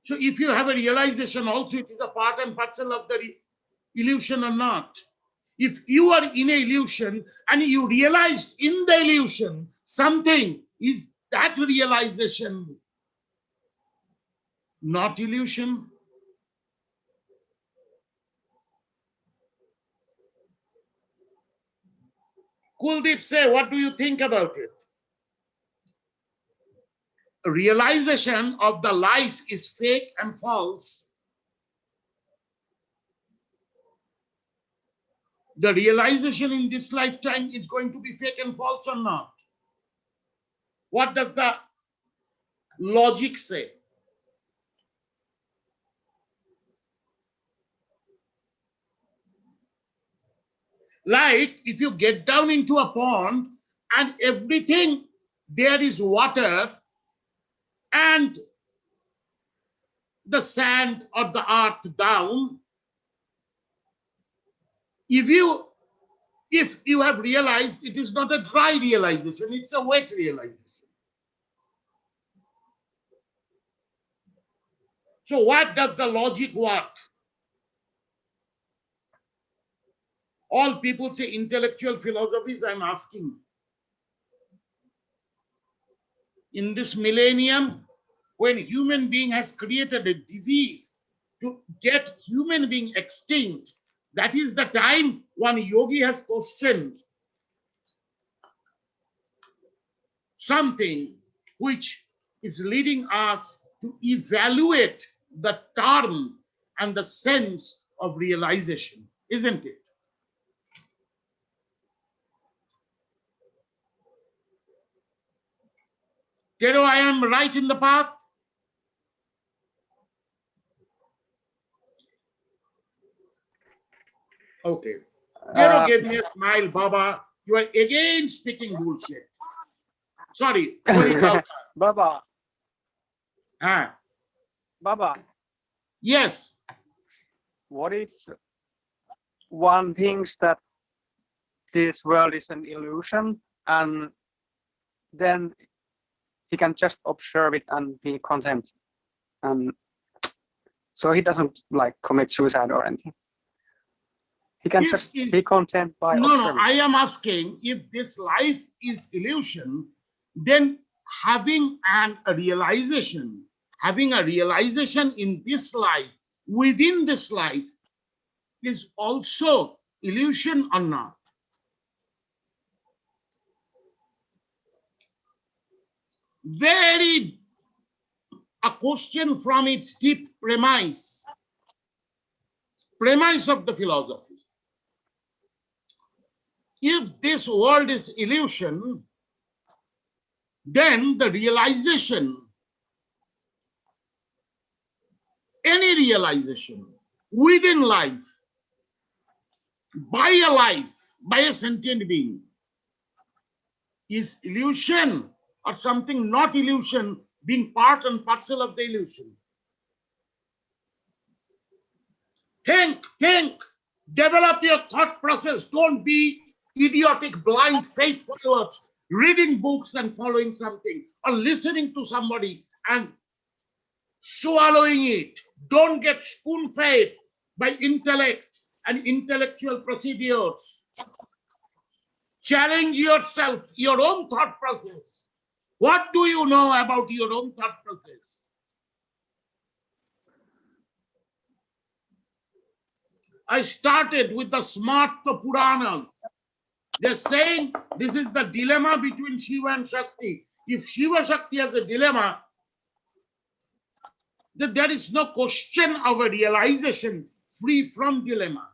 So if you have a realization also, it is a part and parcel of the illusion or not. If you are in a illusion and you realized in the illusion something, is that realization not illusion? Kuldeep, say, what do you think about it? Realization of the life is fake and false. The realization in this lifetime is going to be fake and false or not? What does the logic say? Like if you get down into a pond and everything there is water and the sand or the earth down, if you have realized, it is not a dry realization, it's a wet realization. So what does the logic work? All people say intellectual philosophies, I'm asking. In this millennium, when human being has created a disease to get human being extinct, that is the time one yogi has questioned something which is leading us to evaluate the term and the sense of realization, isn't it? Tero, I am right in the path? Okay. Tero gave me a smile. Baba, you are again speaking bullshit. Sorry. Baba, Ah, Baba, yes. what if one thinks that this world is an illusion, and then he can just observe it and be content, and so he doesn't like commit suicide or anything? He can just be content by observing. No, I am asking, if this life is illusion, then having a realization in this life, within this life, is also illusion or not? Very a question from its deep premise of the philosophy. If this world is illusion, then the realization, any realization within life, by a sentient being, is illusion or something not illusion, being part and parcel of the illusion. Think, develop your thought process. Don't be idiotic, blind faith followers, reading books and following something, or listening to somebody and swallowing it. Don't get spoon-fed by intellect and intellectual procedures. Challenge yourself, your own thought process. What do you know about your own thought process? I started with the smart Puranas. They're saying this is the dilemma between Shiva and Shakti. If Shiva Shakti has a dilemma, then there is no question of a realization free from dilemma.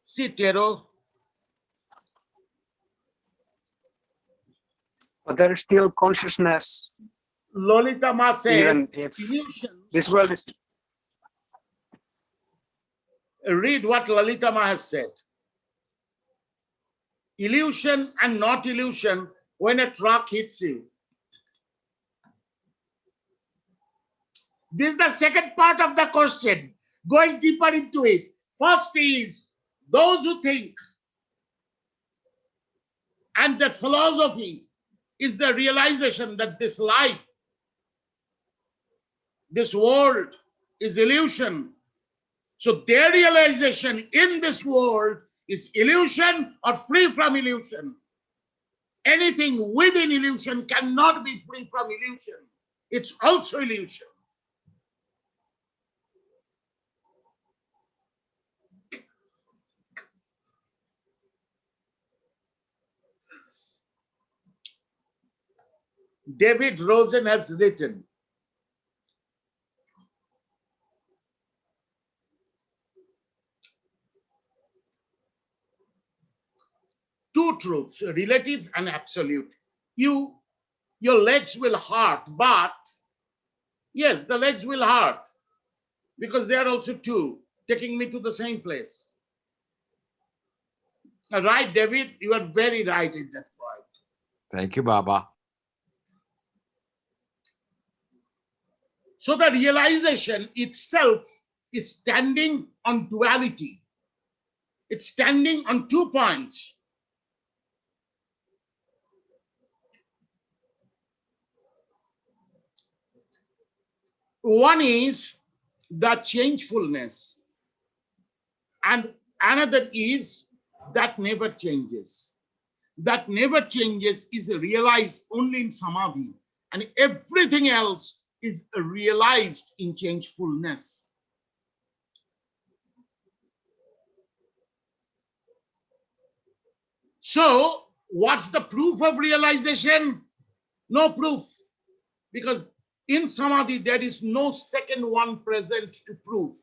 See, Tero, But there is still consciousness, Lolita Ma says, even if illusion. this world is. Read what Lalita Ma has said. Illusion and not illusion when a truck hits you. This is the second part of the question. Going deeper into it. First is those who think, and that philosophy is the realization that this life, this world is illusion. So their realization in this world is illusion or free from illusion. Anything within illusion cannot be free from illusion. It's also illusion. David Rosen has written, two truths, relative and absolute. Your legs will hurt, but yes, the legs will hurt because they are also two, taking me to the same place. Right, David? You are very right in that point. Thank you, Baba. So the realization itself is standing on duality. It's standing on 2 points. One is the changefulness, and another is that never changes. That never changes is realized only in samadhi, and everything else is realized in changefulness. So What's the proof of realization? No proof. Because in Samadhi, there is no second one present to prove.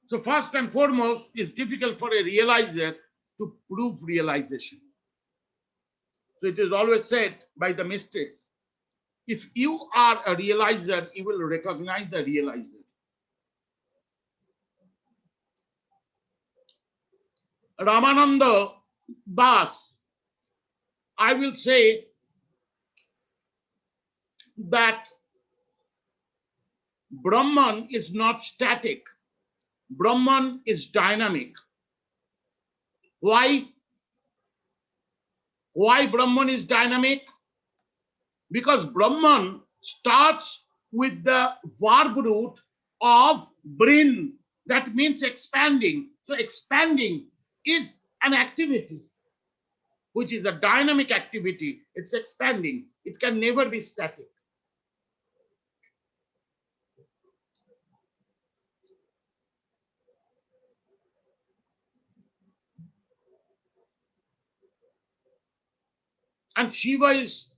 So first and foremost, it's difficult for a realizer to prove realization. So it is always said by the mystics, if you are a realizer, you will recognize the realizer. Ramananda Das, I will say that Brahman is not static. Brahman is dynamic. Why? Why Brahman is dynamic? Because Brahman starts with the verb root of brin. That means expanding. So expanding is an activity, which is a dynamic activity. It's expanding. It can never be static. And Shiva is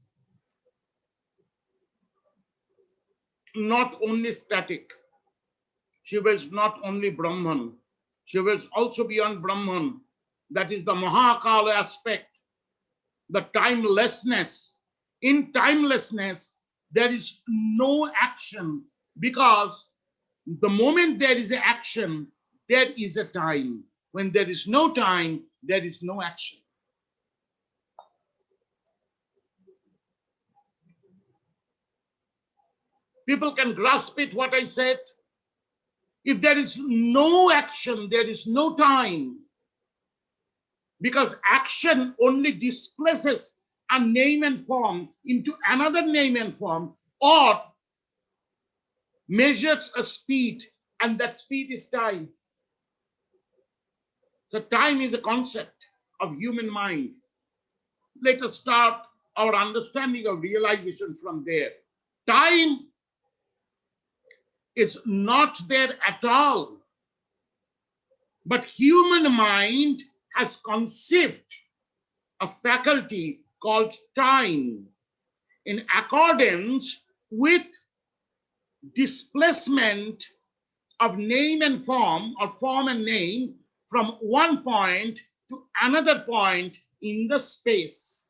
not only static. Shiva is not only Brahman. Shiva is also beyond Brahman. That is the Mahakala aspect, the timelessness. In timelessness, there is no action, because the moment there is an action, there is a time. When there is no time, there is no action. People can grasp it, what I said. If there is no action, there is no time. Because action only displaces a name and form into another name and form, or measures a speed, and that speed is time. So time is a concept of human mind. Let us start our understanding of realization from there. Time is not there at all. But human mind has conceived a faculty called time in accordance with displacement of name and form, or form and name, from one point to another point in the space.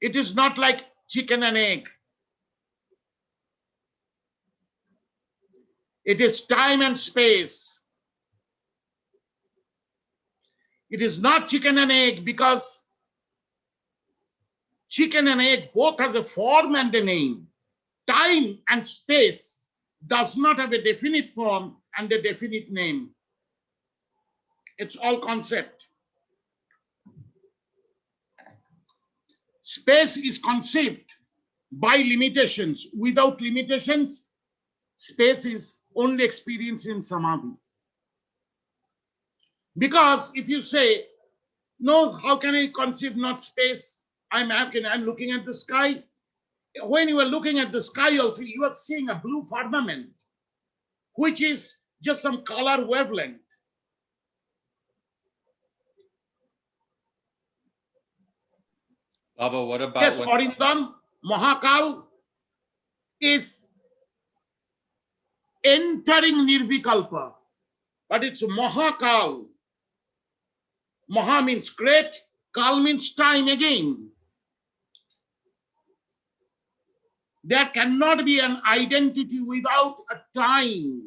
It is not like chicken and egg. It is time and space. It is not chicken and egg because chicken and egg both has a form and a name. Time and space does not have a definite form and a definite name. It's all concept. Space is conceived by limitations. Without limitations, space is only experienced in Samadhi. Because if you say, no, how can I conceive not space? I'm looking at the sky. When you are looking at the sky also, you are seeing a blue firmament, which is just some color wavelength. Baba, what about Yes, Arindam, Mahakal is entering Nirvikalpa, but it's Mahakal. Maha means great, Kal means time again. There cannot be an identity without a time.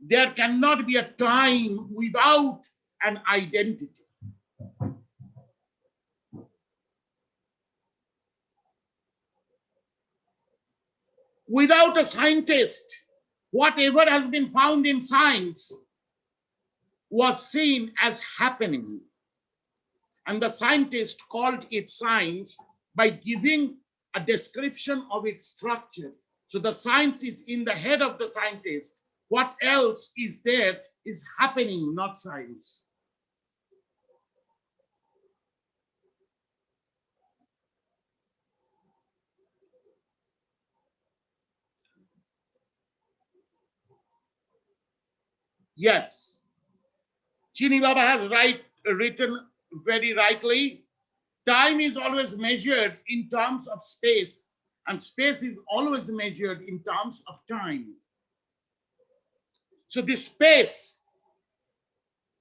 There cannot be a time without an identity. Without a scientist, whatever has been found in science was seen as happening. And the scientist called it science by giving a description of its structure. So the science is in the head of the scientist. What else is there is happening, not science. Yes. Chini Baba has written very rightly, time is always measured in terms of space, and space is always measured in terms of time. So this space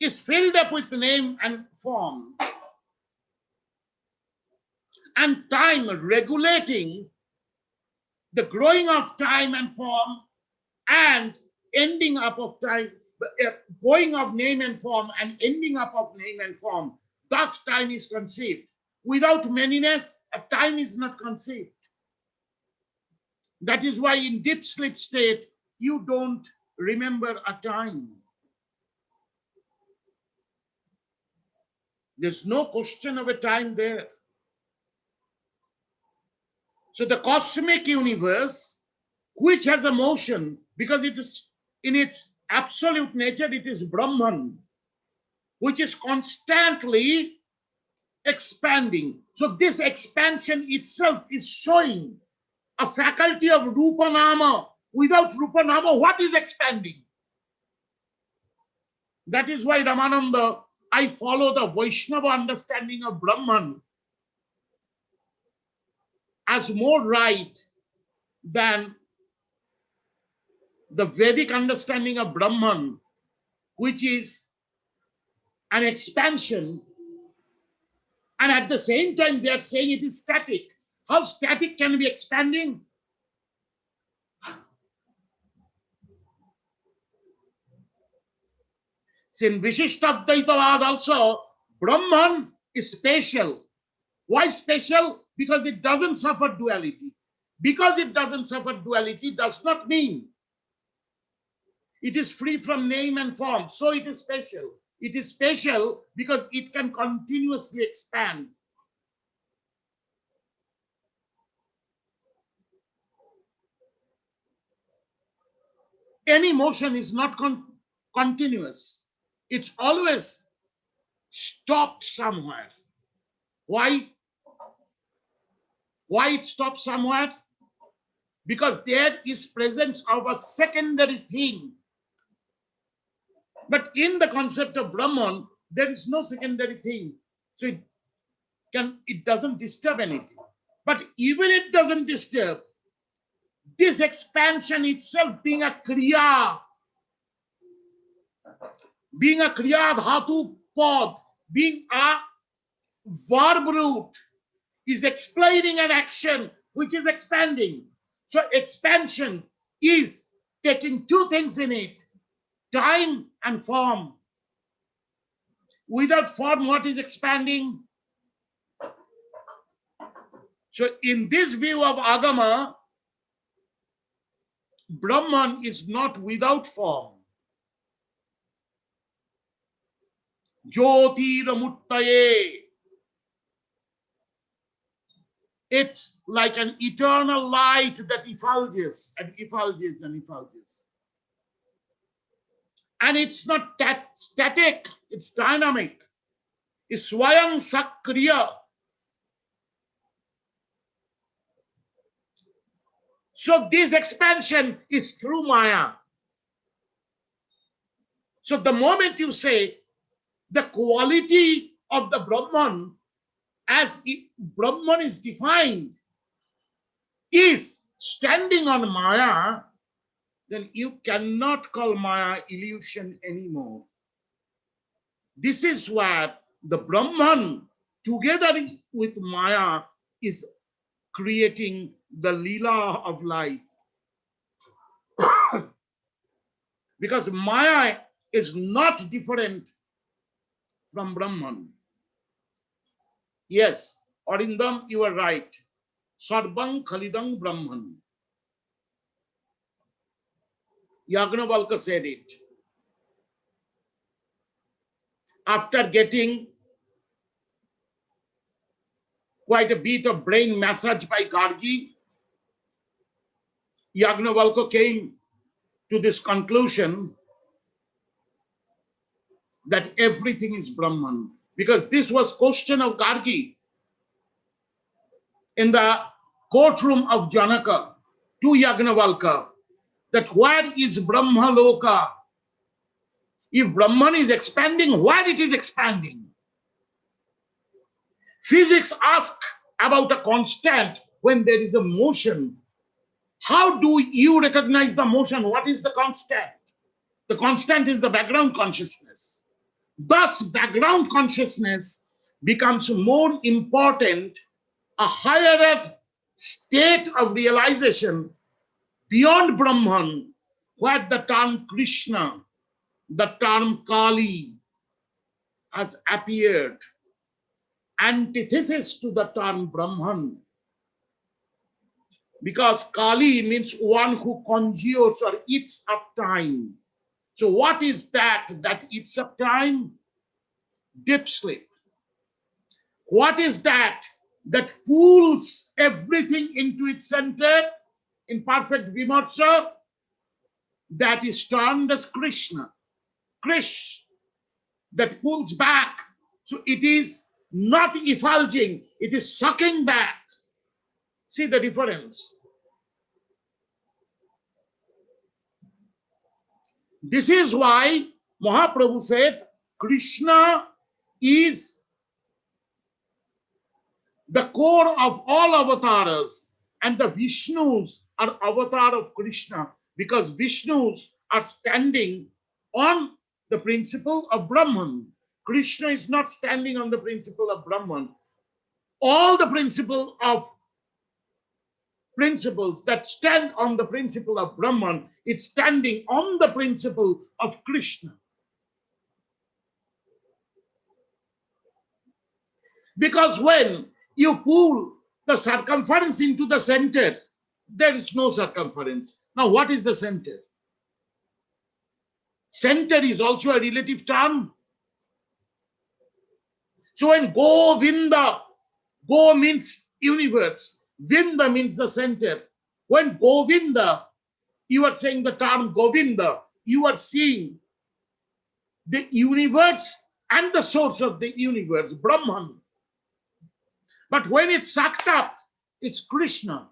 is filled up with name and form, and time regulating the growing of time and form and ending up of time, going of name and form and ending up of name and form. Thus time is conceived. Without manyness, a time is not conceived. That is why in deep sleep state, you don't remember a time. There's no question of a time there. So the cosmic universe, which has a motion, because it is in its absolute nature, it is Brahman, which is constantly expanding. So this expansion itself is showing a faculty of Rupa Nama. Without Rupa Nama, what is expanding? That is why Ramananda, I follow the Vaishnava understanding of Brahman as more right than the Vedic understanding of Brahman, which is an expansion, and at the same time they are saying it is static. How static can be expanding? So in Vishishtadvaitavad also, Brahman is special. Why special? Because it doesn't suffer duality. Because it doesn't suffer duality does not mean it is free from name and form. So it is special. It is special because it can continuously expand. Any motion is not continuous. It's always stopped somewhere. Why? Why it stops somewhere? Because there is presence of a secondary thing. But in the concept of Brahman, there is no secondary thing. So it doesn't disturb anything. But even it doesn't disturb, this expansion itself being a kriya, dhatu pod, being a verb root, is explaining an action which is expanding. So expansion is taking two things in it, time and form. Without form, what is expanding? So in this view of Agama, Brahman is not without form. Jyotirmuttaye. It's like an eternal light that effulges and effulges and effulges. And it's not static, it's dynamic. It's Swayam Sakriya. So this expansion is through Maya. So the moment you say the quality of the Brahman, as Brahman is defined, is standing on Maya, then you cannot call Maya illusion anymore. This is where the Brahman, together with Maya, is creating the Leela of life. Because Maya is not different from Brahman. Yes, Arindam, you are right. Sarvang Khalidang Brahman. Yagnavalkya said it. After getting quite a bit of brain massage by Gargi, Yagnavalkya came to this conclusion that everything is Brahman. Because this was question of Gargi in the courtroom of Janaka to Yagnavalkya, that where is Brahma Loka? If Brahman is expanding, where it is expanding? Physics asks about a constant when there is a motion. How do you recognize the motion? What is the constant? The constant is the background consciousness. Thus, background consciousness becomes more important, a higher state of realization beyond Brahman, where the term Krishna, the term Kali has appeared, antithesis to the term Brahman. Because Kali means one who conjures or eats up time. So what is that eats up time? Deep sleep. What is that pulls everything into its center in perfect vimarsha? That is termed as Krishna. Krish, that pulls back. So it is not effulging, it is sucking back. See the difference. This is why Mahaprabhu said Krishna is the core of all avatars, and the Vishnus are avatar of Krishna, because Vishnus are standing on the principle of Brahman. Krishna is not standing on the principle of Brahman. All the principles that stand on the principle of Brahman, it's standing on the principle of Krishna. Because when you pull the circumference into the center, there is no circumference. Now, what is the center? Center is also a relative term. So when Govinda, Go means universe, Vinda means the center. When Govinda, you are saying the term Govinda, you are seeing the universe and the source of the universe, Brahman. But when it's sucked up, it's Krishna.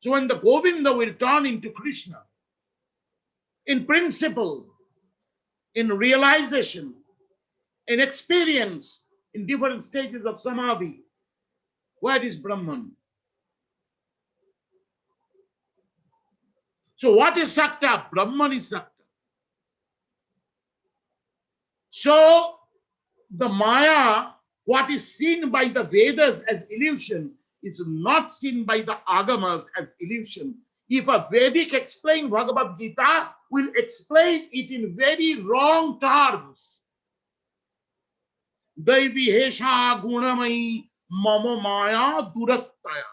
So when the Govinda will turn into Krishna, in principle, in realization, in experience, in different stages of samadhi, where is Brahman? So what is sucked up? Brahman is sucked up. So the Maya, what is seen by the Vedas as illusion, is not seen by the Agamas as illusion. If a Vedic explain Bhagavad Gita, will explain it in very wrong terms. Daivi hesha gunamai mama maya durattaya.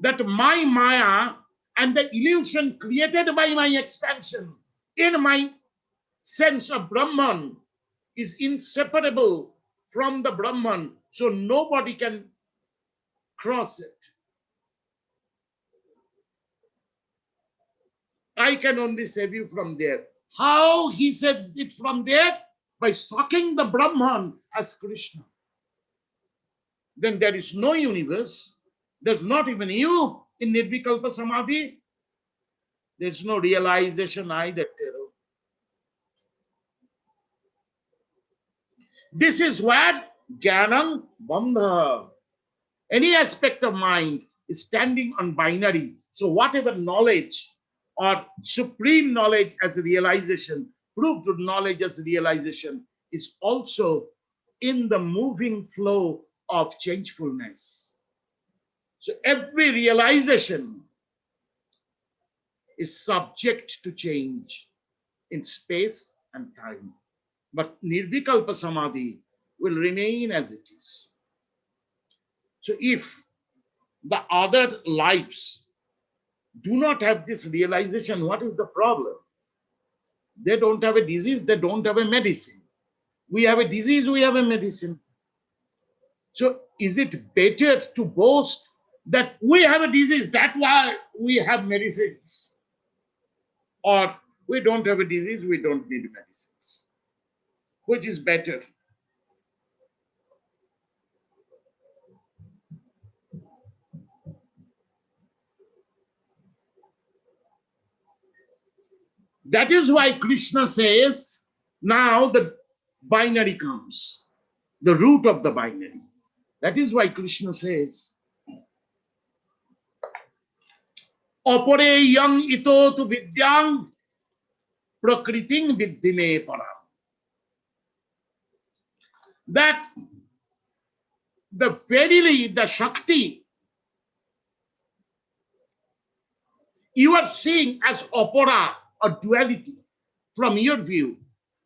That my Maya and the illusion created by my expansion in my sense of Brahman is inseparable from the Brahman, so nobody can cross it. I can only save you from there. How he saves it from there? By sucking the Brahman as Krishna. Then there is no universe. There's not even you in Nirvikalpa Samadhi. There's no realization either. This is where Jnanam Bandha. Any aspect of mind is standing on binary. So whatever knowledge or supreme knowledge as a realization, proved knowledge as a realization, is also in the moving flow of changefulness. So every realization is subject to change in space and time. But Nirvikalpa Samadhi will remain as it is. So if the other lives do not have this realization, what is the problem? They don't have a disease, they don't have a medicine. We have a disease, we have a medicine. So is it better to boast that we have a disease, that's why we have medicines? Or we don't have a disease, we don't need medicines? Which is better? That is why Krishna says, now the binary comes, the root of the binary. That is why Krishna says, Opore yang ito tu vidyang prakriting viddhime param. That verily the Shakti you are seeing as opora or duality from your view.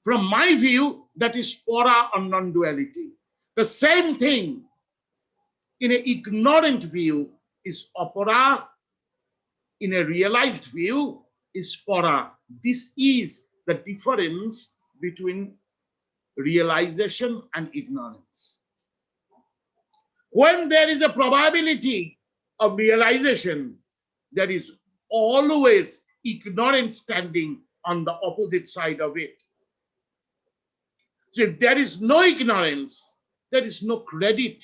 From my view, that is pora or non-duality. The same thing in an ignorant view is opora, in a realized view is pora. This is the difference between realization and ignorance. When there is a probability of realization, there is always ignorance standing on the opposite side of it. So if there is no ignorance, there is no credit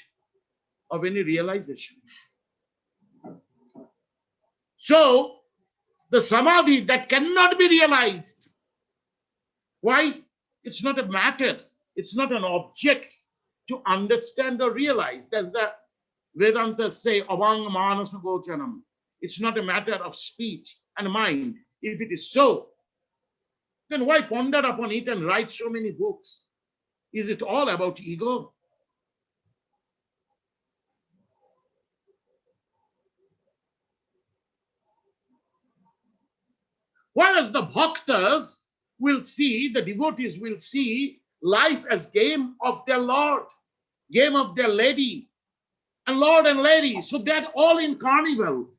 of any realization. So the samadhi that cannot be realized, why? It's not a matter, it's not an object to understand or realize. As the Vedantas say, avang manasa gochanam. It's not a matter of speech and mind. If it is so, then why ponder upon it and write so many books? Is it all about ego? Whereas the bhaktas will see, the devotees will see life as game of their Lord, game of their lady, and Lord and lady. So they're all in carnival.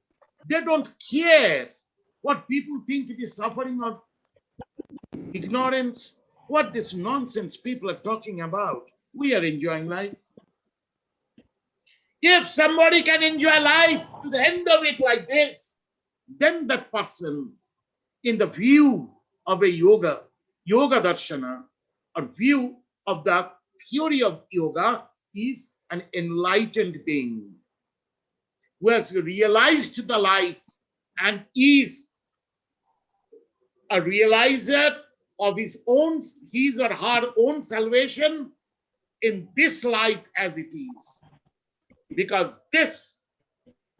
They don't care what people think it is suffering or ignorance. What this nonsense people are talking about. We are enjoying life. If somebody can enjoy life to the end of it like this, then that person, in the view of a yoga darshana, or view of the theory of yoga, is an enlightened being who has realized the life and is a realizer of his or her own salvation in this life as it is. Because this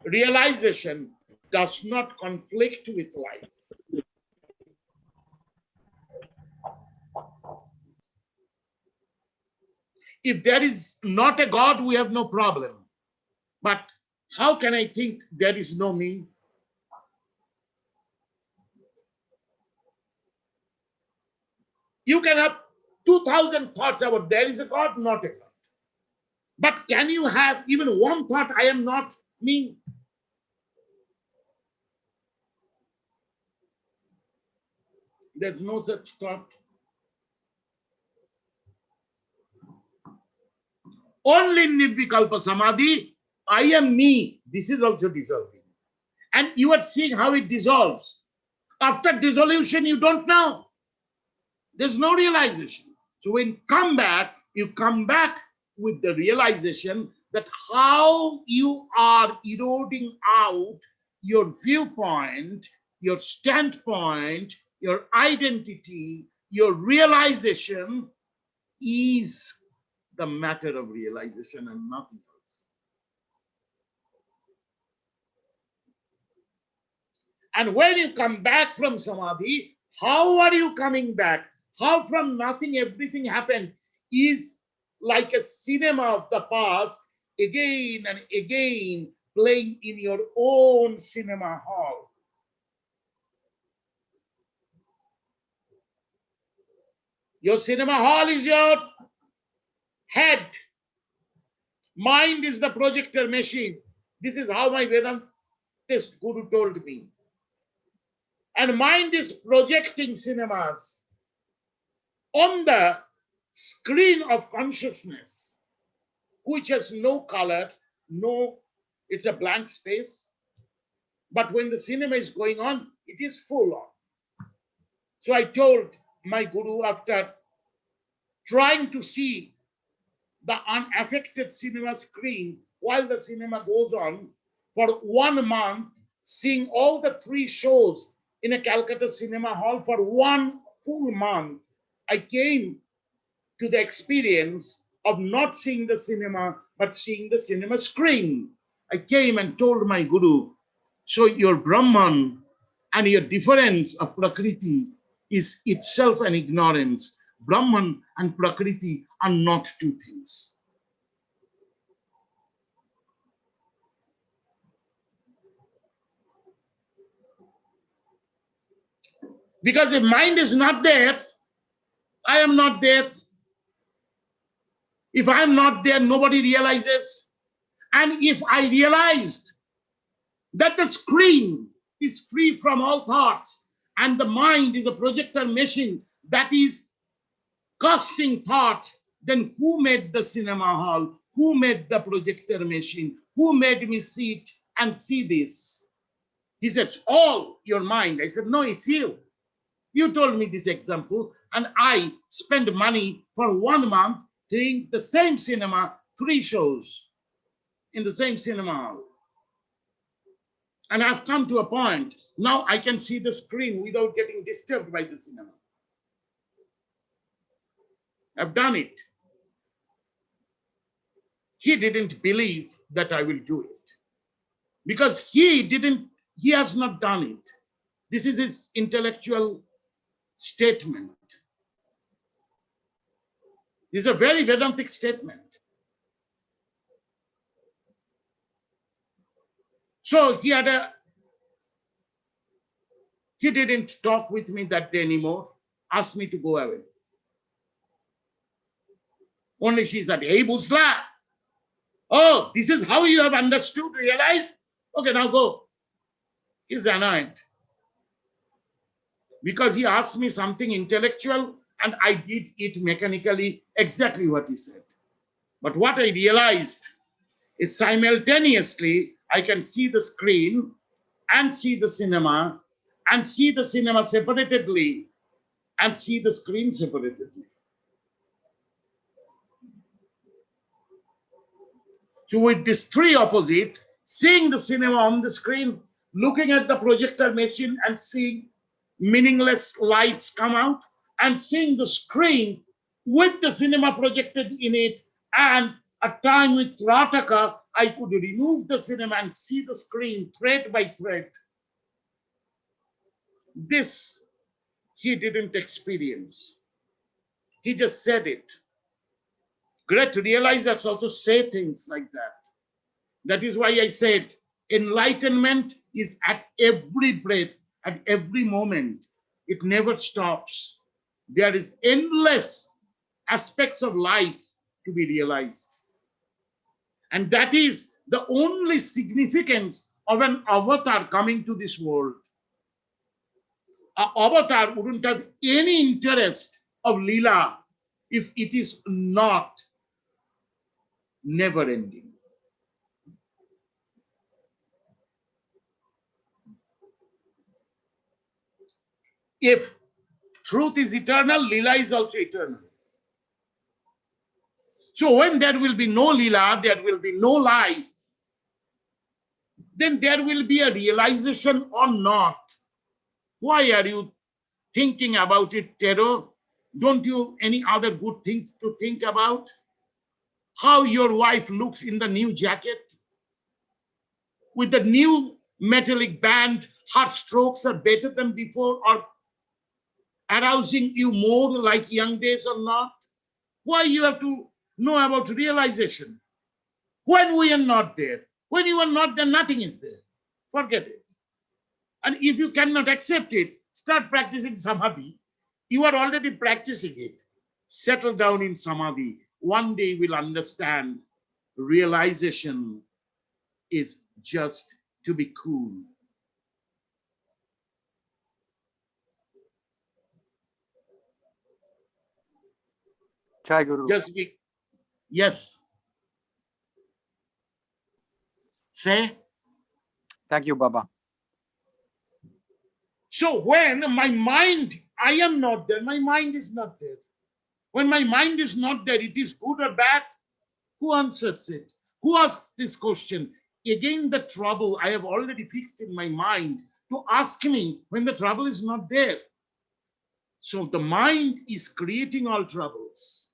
realization does not conflict with life. If there is not a God, we have no problem. But how can I think there is no me? You can have 2,000 thoughts about there is a God, not a God. But can you have even one thought, I am not me? There's no such thought. Only in Nirvikalpa Samadhi, I am me. This is also dissolving. And you are seeing how it dissolves. After dissolution, you don't know. There's no realization. So when you come back with the realization that how you are eroding out your viewpoint, your standpoint, your identity, your realization is the matter of realization and nothing else. And when you come back from samadhi, how are you coming back? How from nothing everything happened is like a cinema of the past, again and again playing in your own cinema hall. Your cinema hall is your head. Mind is the projector machine. This is how my Vedantist guru told me. And mind is projecting cinemas on the screen of consciousness, which has no color, it's a blank space. But when the cinema is going on, it is full on. So I told my guru, after trying to see the unaffected cinema screen while the cinema goes on for 1 month, seeing all the 3 shows in a Calcutta cinema hall for 1 full month. I came to the experience of not seeing the cinema, but seeing the cinema screen. I came and told my Guru, so your Brahman and your difference of Prakriti is itself an ignorance. Brahman and Prakriti are not two things. Because if mind is not there, I am not there. If I am not there, nobody realizes. And if I realized that the screen is free from all thoughts and the mind is a projector machine that is casting thought, then who made the cinema hall? Who made the projector machine? Who made me sit and see this? He said, it's all your mind. I said, no, it's you. You told me this example, and I spent money for 1 month doing the same cinema, 3 shows in the same cinema hall. And I've come to a point, now I can see the screen without getting disturbed by the cinema. I've done it. He didn't believe that I will do it because he has not done it. This is his intellectual statement. This is a very Vedantic statement. So he didn't talk with me that day anymore, asked me to go away. Only she said, hey, Busla, oh, this is how you have understood, realized? Okay, now go. He's annoyed. Because he asked me something intellectual and I did it mechanically, exactly what he said. But what I realized is simultaneously, I can see the screen and see the cinema separatedly and see the screen separatedly. So with these 3 opposite, seeing the cinema on the screen, looking at the projector machine and seeing meaningless lights come out, and seeing the screen with the cinema projected in it, and a time with Rataka, I could remove the cinema and see the screen thread by thread. This he didn't experience. He just said it. Great realizers also say things like that. That is why I said enlightenment is at every breath, at every moment. It never stops. There is endless aspects of life to be realized. And that is the only significance of an avatar coming to this world. An avatar wouldn't have any interest of Leela if it is not never ending. If truth is eternal, Leela is also eternal. So when there will be no Leela, there will be no life, then there will be a realization or not. Why are you thinking about it, Tero? Don't you any other good things to think about? How your wife looks in the new jacket? With the new metallic band, her strokes are better than before or arousing you more like young days or not? Why you have to know about realization? When we are not there, when you are not there, nothing is there. Forget it. And if you cannot accept it, start practicing samadhi. You are already practicing it. Settle down in samadhi. One day you will understand realization is just to be cool. Jai Guru. Just be, yes. Say. Thank you, Baba. So when my mind, I am not there, my mind is not there. When my mind is not there, it is good or bad? Who answers it? Who asks this question? Again, the trouble I have already fixed in my mind to ask me when the trouble is not there. So the mind is creating all troubles.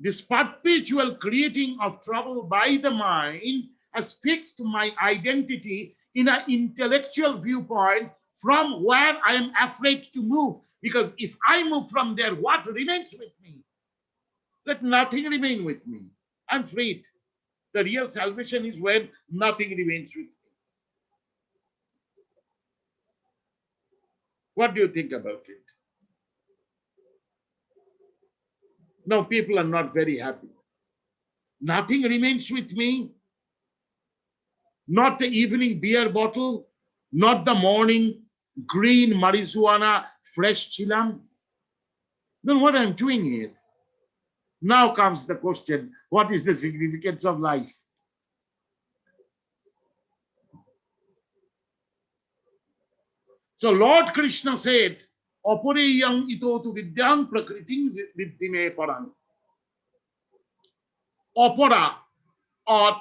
This perpetual creating of trouble by the mind has fixed my identity in an intellectual viewpoint from where I am afraid to move. Because if I move from there, what remains with me? Let nothing remain with me. I'm freed. The real salvation is when nothing remains with me. What do you think about it? Now people are not very happy. Nothing remains with me. Not the evening beer bottle, not the morning green marijuana, fresh chilam. Then what I'm doing here? Now comes the question, what is the significance of life? So Lord Krishna said, Apareyam ito tu vidyam prakritim viddhime param. Apara, or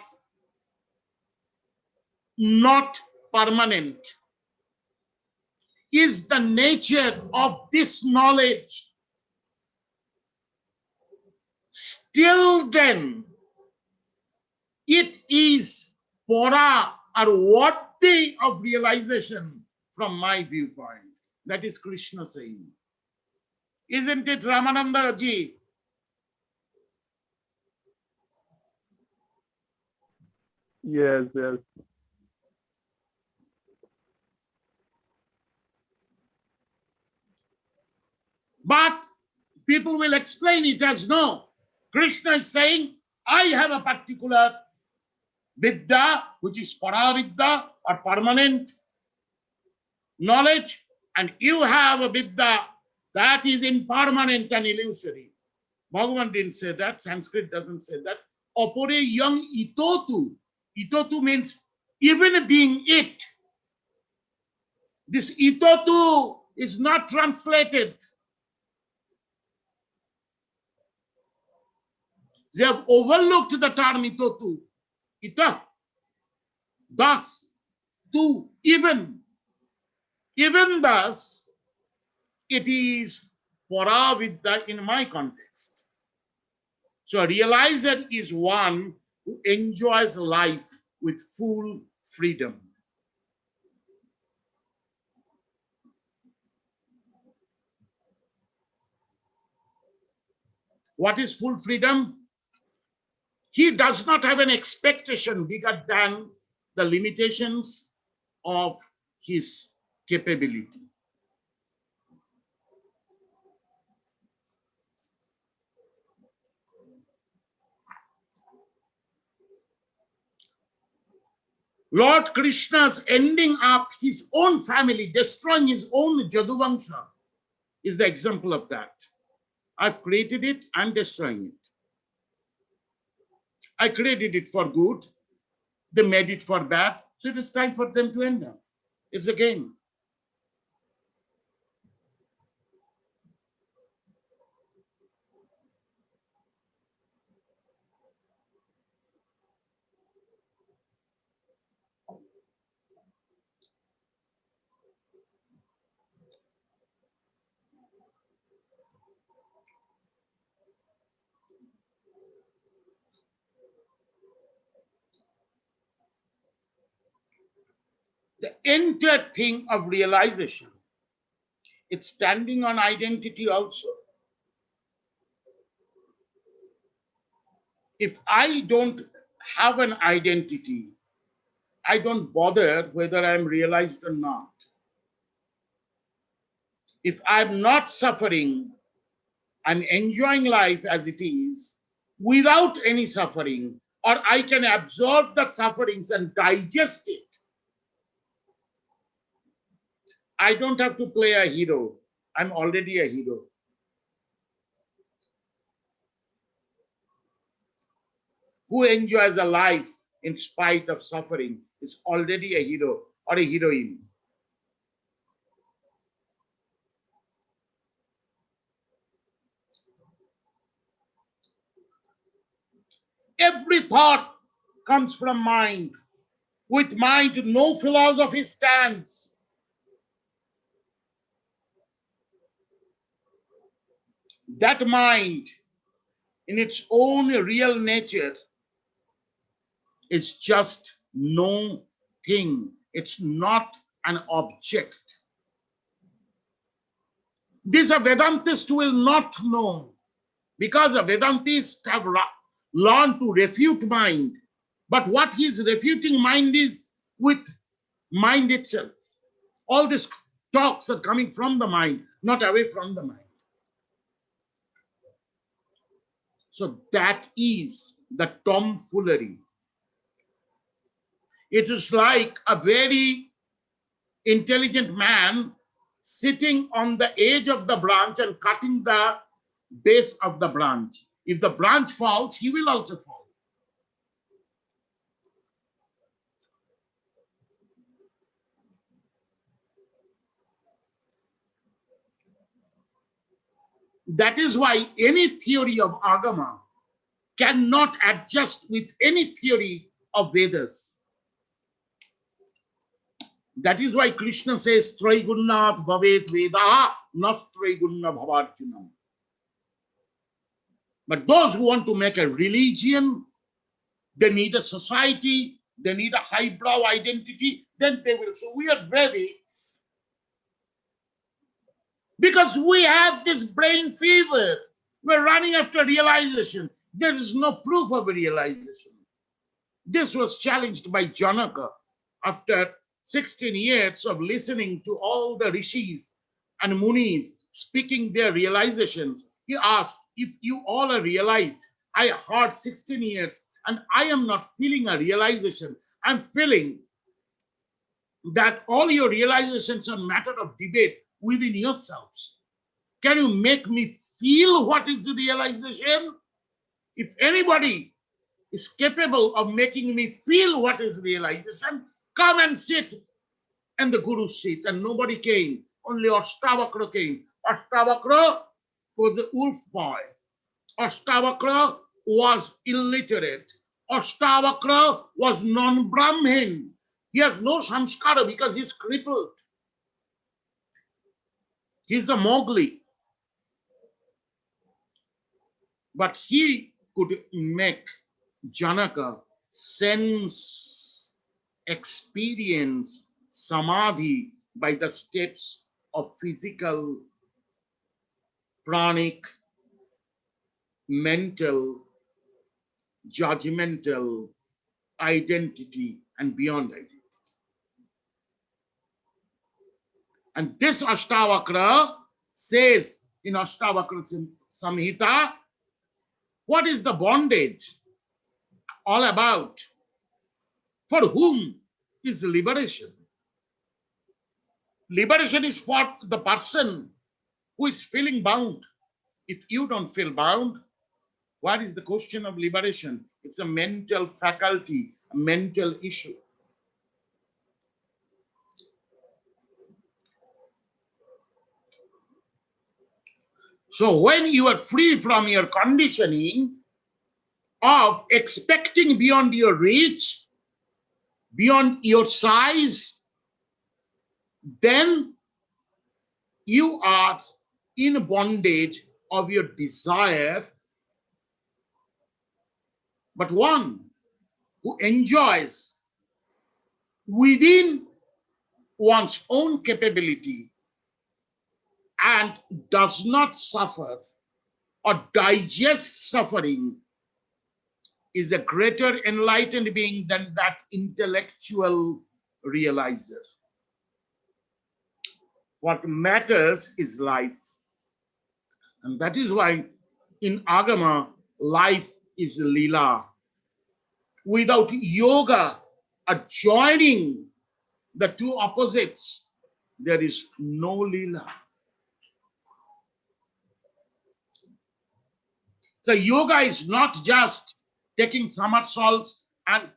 not permanent, is the nature of this knowledge. Still then, it is para or worthy of realization from my viewpoint. That is Krishna saying. Isn't it, Ramananda ji? Yes, yes. But people will explain it as no. Krishna is saying, I have a particular vidya, which is paravidya or permanent knowledge, and you have a vidya that is impermanent and illusory. Bhagavan didn't say that. Sanskrit doesn't say that. Opore yang itotu. Itotu means even being it. This itotu is not translated. They have overlooked the term itotu. Ita. Thus, to even. Even thus, it is paravidya in my context. So a realizer is one who enjoys life with full freedom. What is full freedom? He does not have an expectation bigger than the limitations of his capability. Lord Krishna's ending up his own family, destroying his own Jaduvangsha, is the example of that. I've created it, I'm destroying it. I created it for good, they made it for bad, so it is time for them to end up. It's a game. The entire thing of realization, it's standing on identity also. If I don't have an identity, I don't bother whether I'm realized or not. If I'm not suffering, I'm enjoying life as it is without any suffering, or I can absorb the sufferings and digest it. I don't have to play a hero. I'm already a hero. Who enjoys a life in spite of suffering is already a hero or a heroine. Every thought comes from mind. with mind no philosophy stands. That mind, in its own real nature, is just no thing. It's not an object. This a Vedantist will not know, because a Vedantist have learned to refute mind. But what he is refuting mind is with mind itself. All these talks are coming from the mind, not away from the mind. So that is the tomfoolery. It is like a very intelligent man sitting on the edge of the branch and cutting the base of the branch. If the branch falls, he will also fall. That is why any theory of Agama cannot adjust with any theory of Vedas. That is why Krishna says, Traigunnath bhavet vedaha nas traigunna bhavarjunam. But those who want to make a religion, they need a society, they need a highbrow identity, then they will. So we are ready, because we have this brain fever. We're running after realization. There is no proof of realization. This was challenged by Janaka after 16 years of listening to all the rishis and munis speaking their realizations. He asked, if you all are realized, I heard 16 years and I am not feeling a realization. I'm feeling that all your realizations are matter of debate within yourselves. Can you make me feel what is the realization? If anybody is capable of making me feel what is realization, come and sit in the Guru's seat. And nobody came, only Ashtavakra came. Ashtavakra was a wolf boy. Ashtavakra was illiterate. Ashtavakra was non-Brahmin. He has no samskara because he's crippled. He's a Mowgli. But he could make Janaka sense, experience samadhi by the steps of physical, pranic, mental, judgmental, identity, and beyond identity. And this Ashtavakra says in Ashtavakra Samhita, what is the bondage all about? For whom is liberation? Liberation is for the person who is feeling bound. If you don't feel bound, what is the question of liberation? It's a mental faculty, a mental issue. So when you are free from your conditioning of expecting beyond your reach, beyond your size, then you are in bondage of your desire. But one who enjoys within one's own capability and does not suffer or digest suffering is a greater enlightened being than that intellectual realizer. What matters is life. And that is why in Agama, life is lila. Without yoga adjoining the two opposites, there is no lila. So yoga is not just taking somersaults and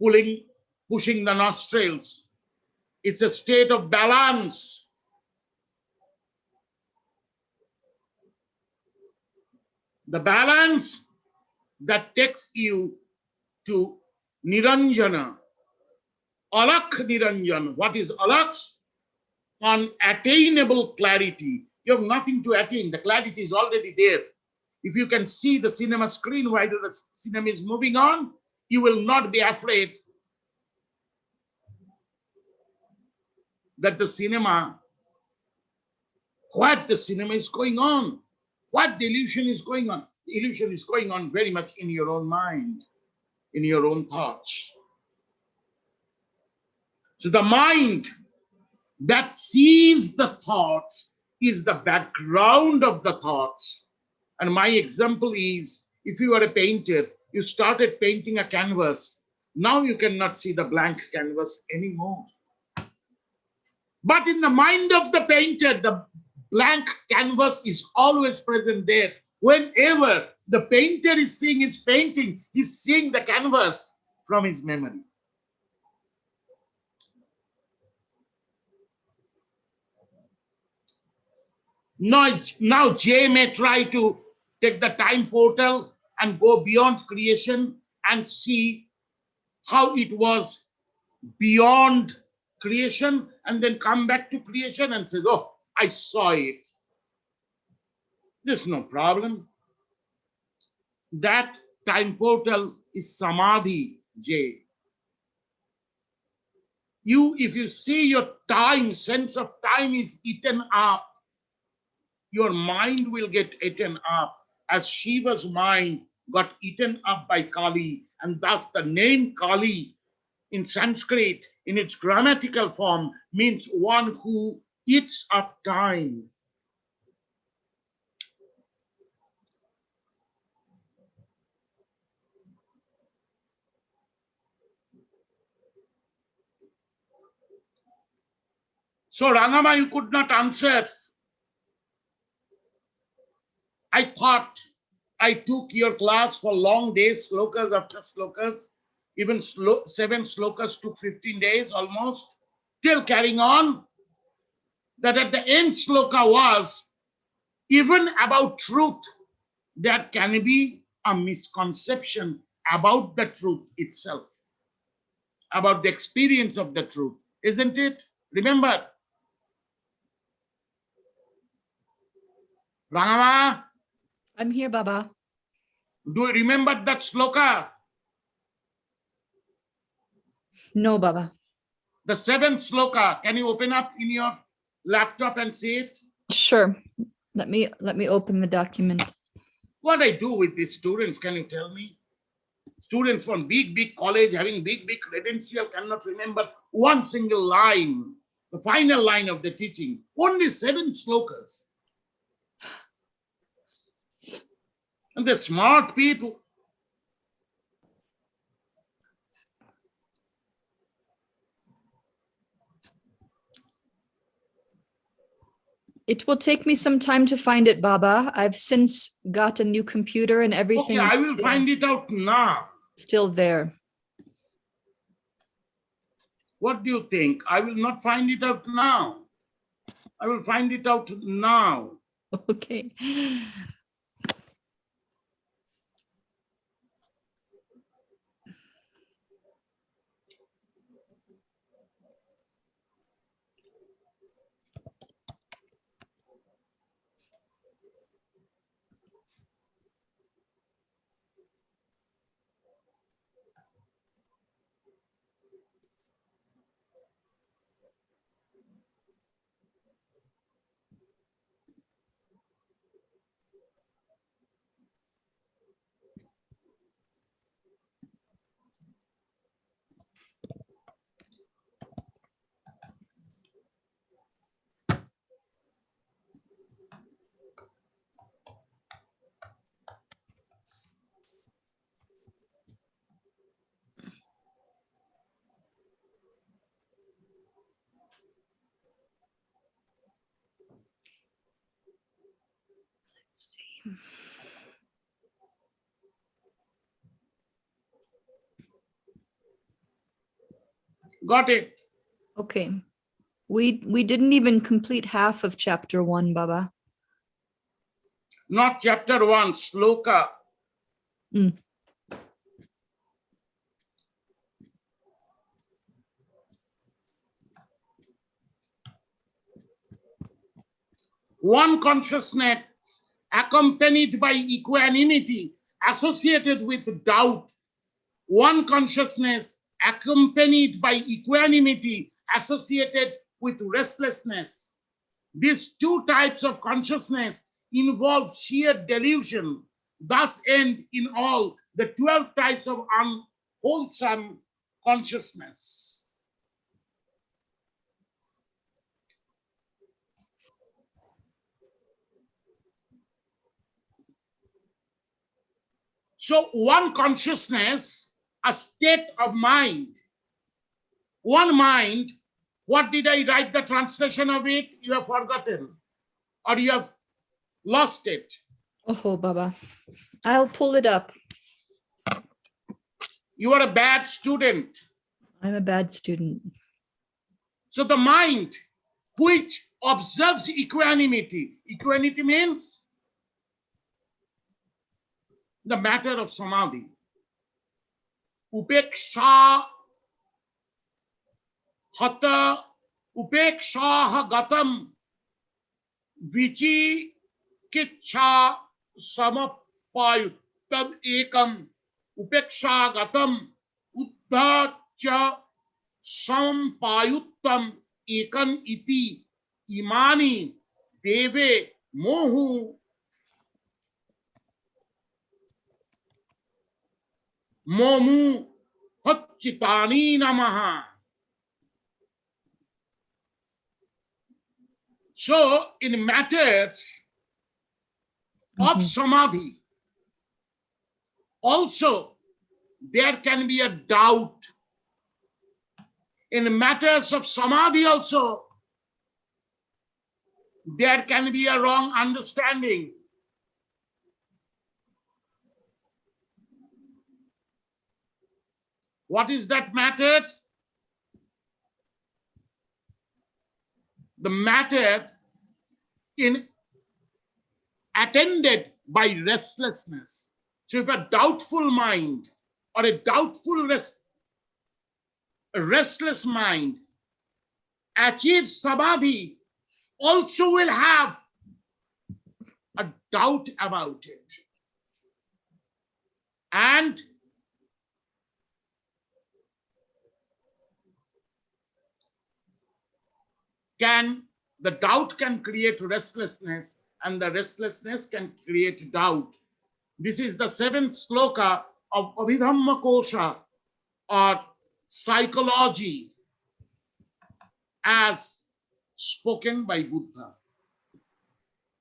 pushing the nostrils. It's a state of balance. The balance that takes you to Niranjana, alak niranjan. What is alaks? Unattainable clarity. You have nothing to attain. The clarity is already there. If you can see the cinema screen while the cinema is moving on, you will not be afraid that the cinema, what the cinema is going on, what the illusion is going on. The illusion is going on very much in your own mind, in your own thoughts. So the mind that sees the thoughts is the background of the thoughts. And my example is, if you are a painter, you started painting a canvas. Now you cannot see the blank canvas anymore. But in the mind of the painter, the blank canvas is always present there. Whenever the painter is seeing his painting, he's seeing the canvas from his memory. Now Jay may try to take the time portal and go beyond creation and see how it was beyond creation, and then come back to creation and say, oh, I saw it. There's no problem. That time portal is samadhi, Jay. If you see your time, sense of time is eaten up, your mind will get eaten up, as Shiva's mind got eaten up by Kali, and thus the name Kali in Sanskrit, in its grammatical form, means one who eats up time. So Rangama, you could not answer. I thought I took your class for long days, slokas after slokas. Even 7 slokas took 15 days almost, till carrying on. That at the end sloka was, even about truth, there can be a misconception about the truth itself, about the experience of the truth, isn't it? Remember? Rangama, I'm here, Baba. do you remember that sloka? No, Baba. The 7th sloka, can you open up in your laptop and see it? Sure. Let me open the document. What I do with these students, can you tell me? Students from big college having big credential cannot remember one single line, the final line of the teaching. Only 7 slokas. And they're smart people. It will take me some time to find it, Baba. I've since got a new computer and everything. Okay, I will find it out now. Still there. What do you think? I will not find it out now. I will find it out now. Okay. Got it. Okay. We didn't even complete half of chapter 1, Baba. Not chapter 1, sloka. one consciousness accompanied by equanimity associated with doubt, one consciousness accompanied by equanimity associated with restlessness. These two types of consciousness involve sheer delusion, thus end in all the 12 types of unwholesome consciousness. So one consciousness, a state of mind, one mind. What did I write the translation of it? You have forgotten or you have lost it. Oh, Baba. I'll pull it up. You are a bad student. I'm a bad student. So the mind which observes equanimity. Equanimity means the matter of samadhi. Upeksha hata upeksha gatam vichi kitcha samapayuttam ekam upeksha gatam uddhacha sampayuttam ekam iti imani deve mohu momu hachitani namaha. So in matters of samadhi, also there can be a doubt. In matters of samadhi also, there can be a wrong understanding. What is that matter? The matter in attended by restlessness. So if a doubtful mind or a doubtful restless mind achieves samadhi, also will have a doubt about it. And the doubt can create restlessness, and the restlessness can create doubt. This is the 7th sloka of Abhidhamma Kosha, or psychology, as spoken by Buddha.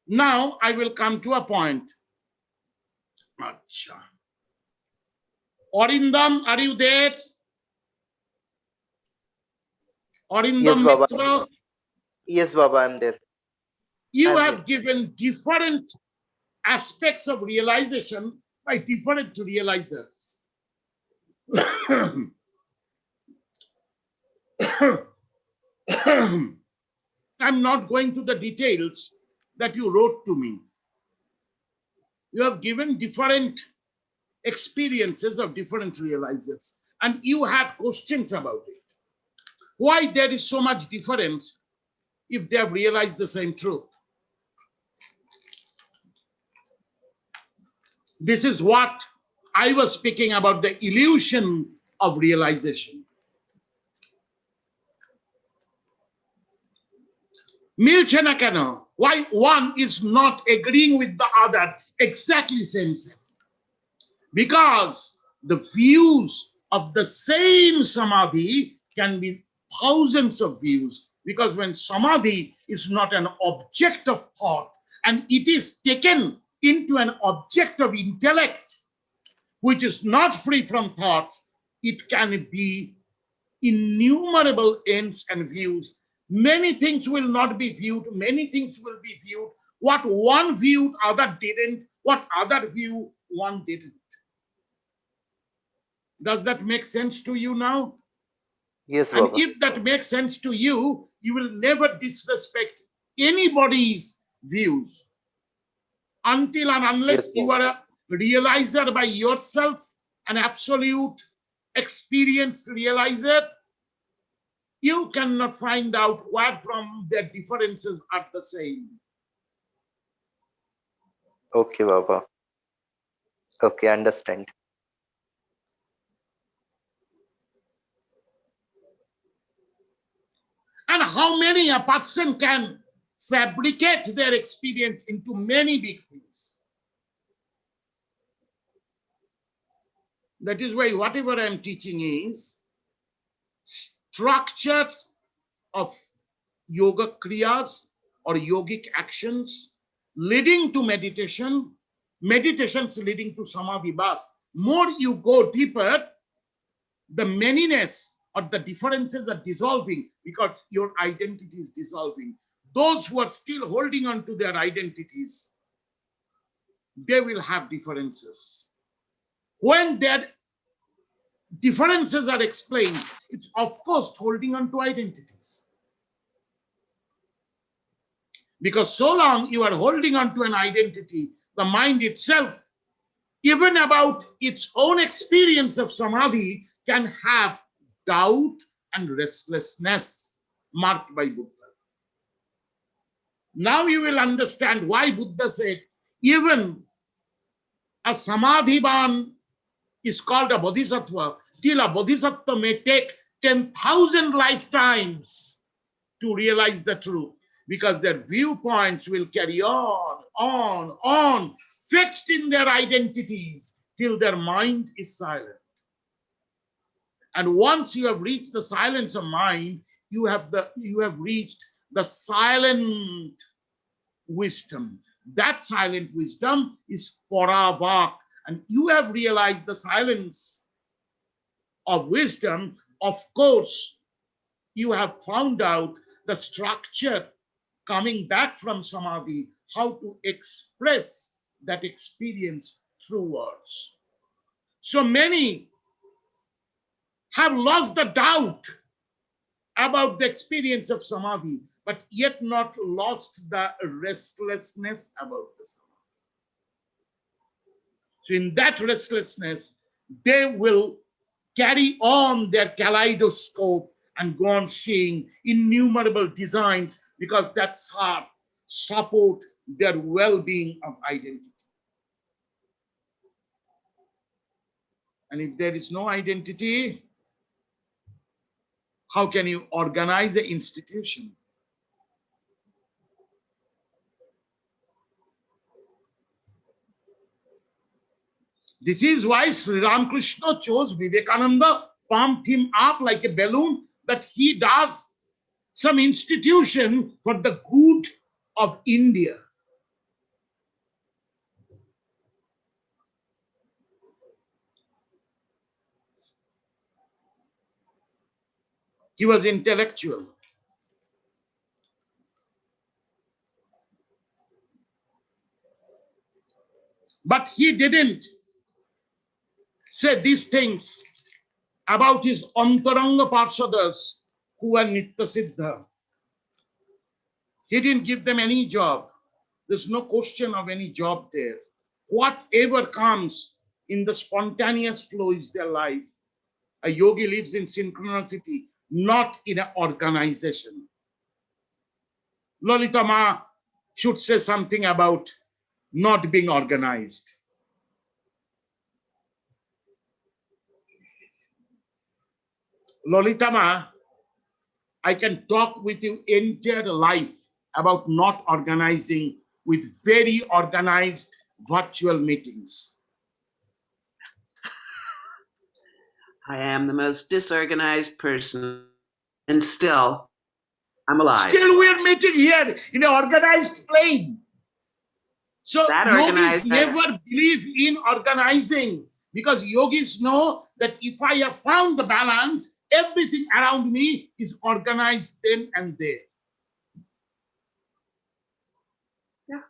Now I will come to a point. Acha. Arindam, are you there? Arindam, Yes, Baba. Mitra? Yes, Baba, I'm there. You I'm have there. given different aspects of realization by different realizers. I'm not going to the details that you wrote to me. You have given different experiences of different realizers, and you had questions about it. Why there is so much difference if they have realized the same truth? This is what I was speaking about, the illusion of realization. Milche na keno? Why one is not agreeing with the other exactly same? Because the views of the same samadhi can be thousands of views. Because when samadhi is not an object of thought and it is taken into an object of intellect, which is not free from thoughts, it can be innumerable ends and views. Many things will not be viewed, many things will be viewed. What one viewed, other didn't. What other view, one didn't. Does that make sense to you now? Yes, And Baba. if that makes sense to you, you will never disrespect anybody's views. Until and unless Yes, you Baba. are a realizer by yourself, an absolute experienced realizer, you cannot find out where from their differences are the same. Okay, Baba. Okay, understand. And how many a person can fabricate their experience into many big things. That is why whatever I am teaching is structure of yoga kriyas or yogic actions leading to meditation, meditations leading to samadhi bhas. More you go deeper, the manyness or the differences are dissolving because your identity is dissolving. Those who are still holding on to their identities, they will have differences. When their differences are explained, it's of course holding on to identities. Because so long you are holding on to an identity, the mind itself, even about its own experience of samadhi, can have doubt and restlessness marked by Buddha. Now you will understand why Buddha said even a samadhiban is called a bodhisattva. Till a bodhisattva may take 10,000 lifetimes to realize the truth, because their viewpoints will carry on, fixed in their identities till their mind is silent. And once you have reached the silence of mind, you have reached the silent wisdom. That silent wisdom is Paravak. And you have realized the silence of wisdom. Of course, you have found out the structure coming back from samadhi, how to express that experience through words. So many have lost the doubt about the experience of samadhi, but yet not lost the restlessness about the samadhi. So in that restlessness, they will carry on their kaleidoscope and go on seeing innumerable designs, because that's how support their well-being of identity. And if there is no identity, how can you organize the institution? This is why Sri Ramakrishna chose Vivekananda, pumped him up like a balloon, that he does some institution for the good of India. He was intellectual. But he didn't say these things about his antaranga parshadas who are nitya siddha. He didn't give them any job. There's no question of any job there. Whatever comes in the spontaneous flow is their life. A yogi lives in synchronicity, not in an organization. Lalita Ma should say something about not being organized. Lalita Ma, I can talk with you entire life about not organizing with very organized virtual meetings. I am the most disorganized person, and still, I'm alive. Still, we're meeting here in an organized plane. So That yogis organized- never believe in organizing, because yogis know that if I have found the balance, everything around me is organized then and there. Yeah.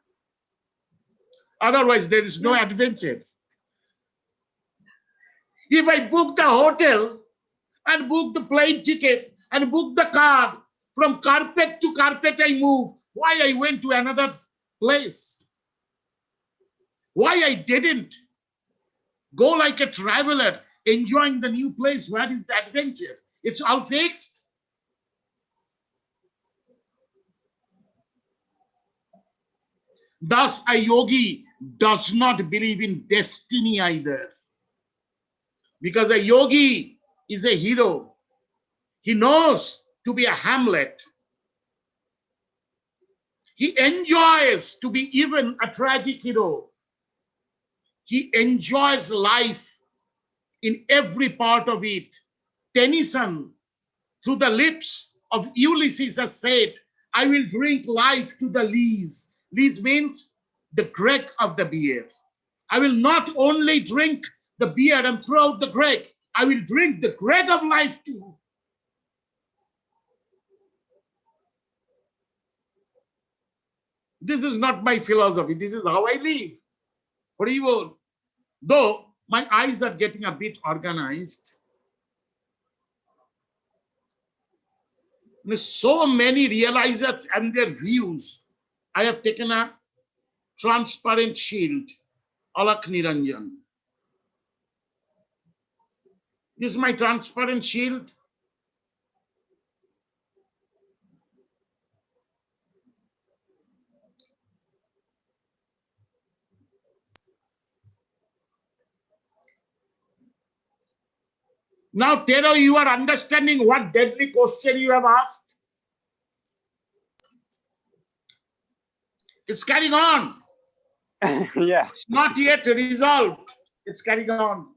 Otherwise, there is no Yes. adventure. If I book the hotel and book the plane ticket and book the car, from carpet to carpet I move, why I went to another place? Why I didn't go like a traveler, enjoying the new place? Where is the adventure? It's all fixed. Thus, a yogi does not believe in destiny either. Because a yogi is a hero. He knows to be a Hamlet. He enjoys to be even a tragic hero. He enjoys life in every part of it. Tennyson, through the lips of Ulysses, has said, I will drink life to the lees. Lees means the greg of the beer. I will not only drink the beer and throw out the greg, I will drink the greg of life too. This is not my philosophy. This is how I live. Haribol. Though my eyes are getting a bit organized. So many realizers and their views. I have taken a transparent shield, Alak Niranjan. This is my transparent shield. Now, Tero, you are understanding what deadly question you have asked? It's carrying on. Yeah. It's not yet resolved. It's carrying on.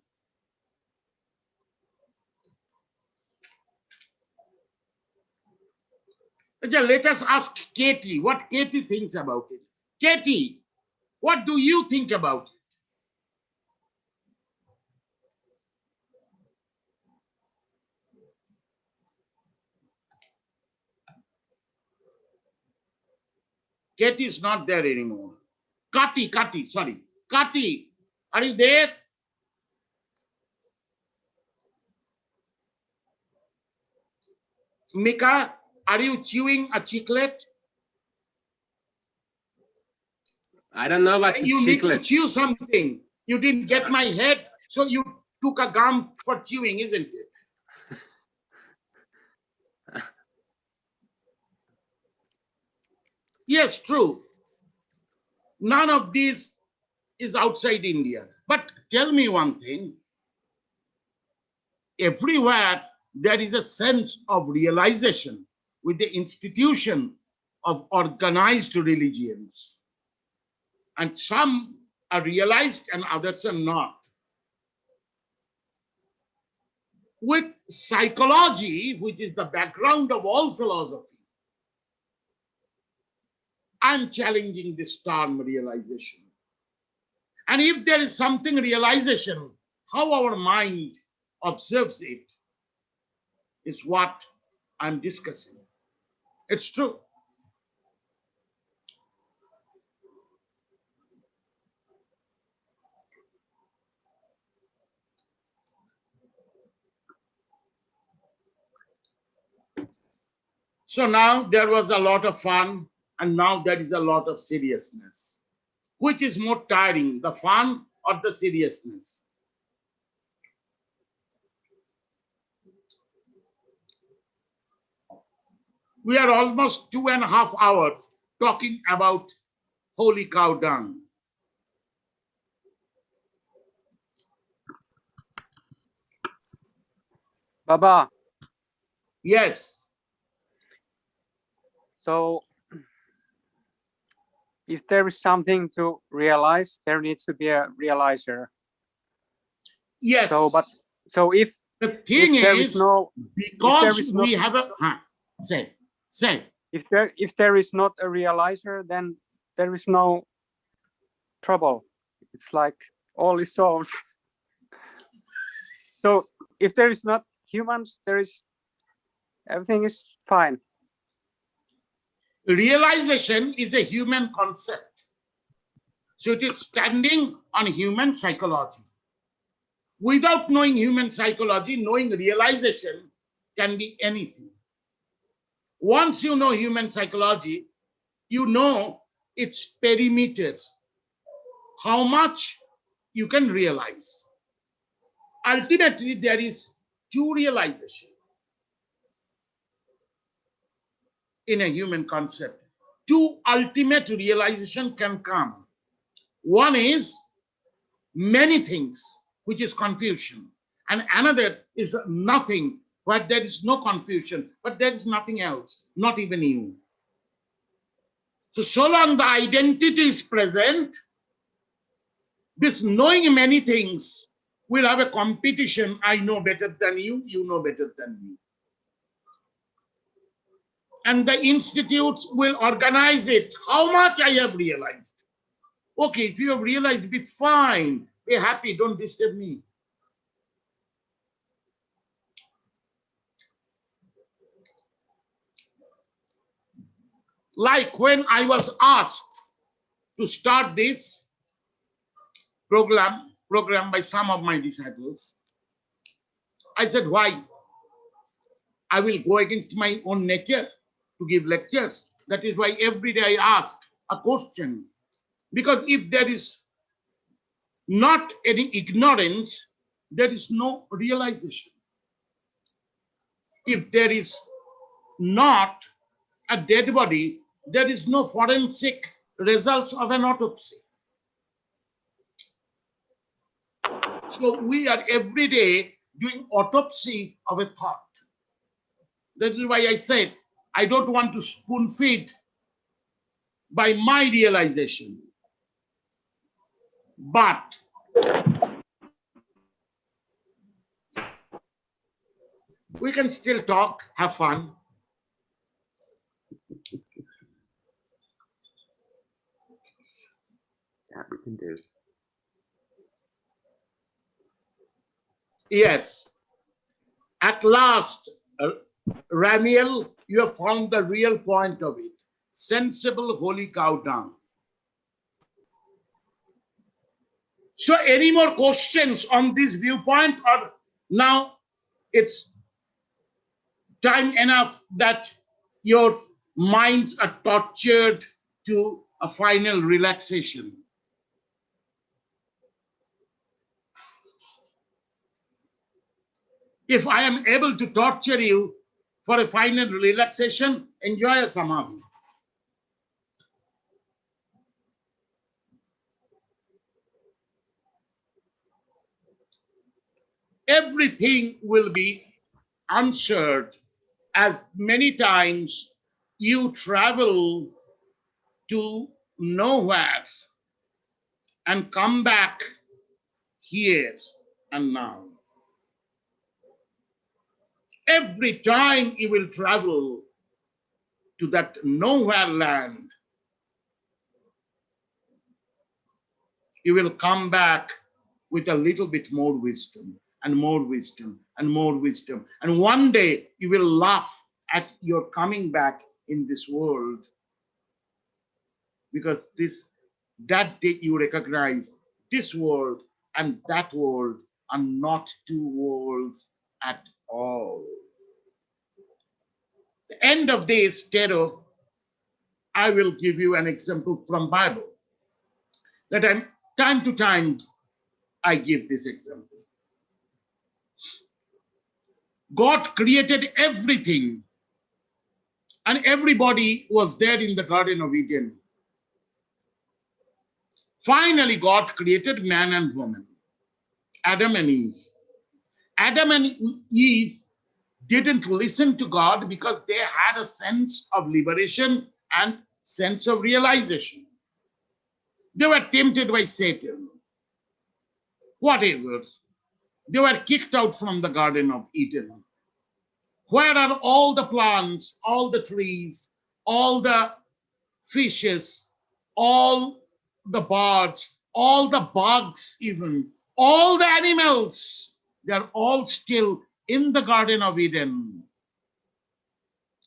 Let us ask Katie what Katie thinks about it. Katie, what do you think about it? Katie is not there anymore. Kati, sorry. Kati, are you there? Mika, are you chewing a chiclet? I don't know what's You a need to chiclet. chew something. You didn't get my head, so you took a gum for chewing, isn't it? Yes, true. None of this is outside India. But tell me one thing. Everywhere there is a sense of realization with the institution of organized religions. And some are realized and others are not. With psychology, which is the background of all philosophy, I'm challenging this term realization. And if there is something realization, how our mind observes it is what I'm discussing. It's true. So now there was a lot of fun, and now there is a lot of seriousness. Which is more tiring, the fun or the seriousness? We are almost 2.5 hours talking about holy cow dung. Baba, Yes. so if there is something to realize, there needs to be a realizer. Yes. So if the thing there is, is no, because if there is we have a say. if there is not a realizer, then there is no trouble. It's like all is solved. So if there is not humans, there is everything is fine. Realization is a human concept. So it is standing on human psychology. Without knowing human psychology, knowing realization can be anything. Once you know human psychology, you know its perimeter, how much you can realize. Ultimately, there is two realization in a human concept. Two ultimate realization can come. One is many things, which is confusion. And another is nothing, but there is no confusion, but there is nothing else, not even you. So long the identity is present, this knowing many things will have a competition. I know better than you, you know better than me. And the institutes will organize it. How much I have realized. Okay, if you have realized, be fine, be happy, don't disturb me. Like when I was asked to start this program by some of my disciples, I said, why? I will go against my own nature to give lectures. That is why every day I ask a question. Because if there is not any ignorance, there is no realization. If there is not a dead body, there is no forensic results of an autopsy. So we are every day doing autopsy of a thought. That is why I said, I don't want to spoon feed by my realization. But we can still talk, have fun. That we can do. Yes. At last, Ramiel, you have found the real point of it. Sensible holy cow dung. So any more questions on this viewpoint, or now it's time enough that your minds are tortured to a final relaxation? If I am able to torture you for a final relaxation, enjoy a samadhi. Everything will be answered as many times you travel to nowhere and come back here and now. Every time you will travel to that nowhere land, you will come back with a little bit more wisdom and more wisdom and more wisdom. And one day you will laugh at your coming back in this world, because that day you recognize this world and that world are not two worlds at all. The end of this tarot, I will give you an example from Bible. That time to time I give this example. God created everything, and everybody was there in the Garden of Eden. Finally, God created man and woman, Adam and Eve. Adam and Eve didn't listen to God because they had a sense of liberation and sense of realization. They were tempted by Satan. Whatever. They were kicked out from the Garden of Eden. Where are all the plants, all the trees, all the fishes, all the birds, all the bugs even, all the animals? They're all still in the Garden of Eden.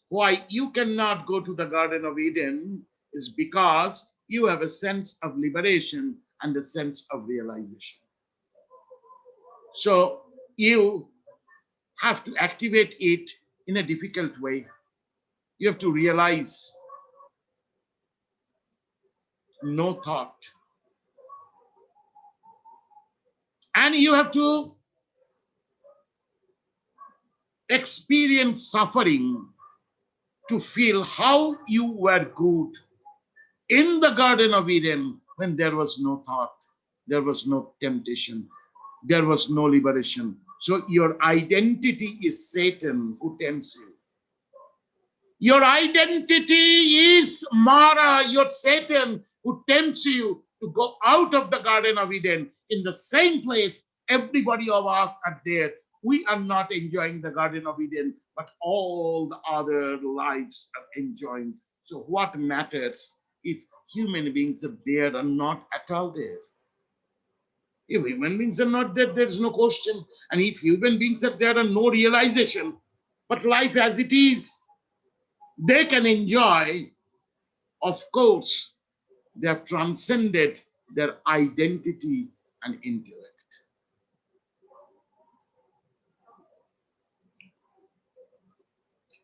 Why you cannot go to the Garden of Eden is because you have a sense of liberation and a sense of realization. So you have to activate it in a difficult way. You have to realize no thought. And you have to experience suffering to feel how you were good in the Garden of Eden when there was no thought, there was no temptation, there was no liberation. So your identity is Satan who tempts you. Your identity is Mara, your Satan who tempts you to go out of the Garden of Eden. In the same place, everybody of us are there. We are not enjoying the Garden of Eden, but all the other lives are enjoying. So what matters if human beings are there or not at all there? If human beings are not there, there is no question. And if human beings are there and no realization, but life as it is, they can enjoy. Of course, they have transcended their identity and intellect.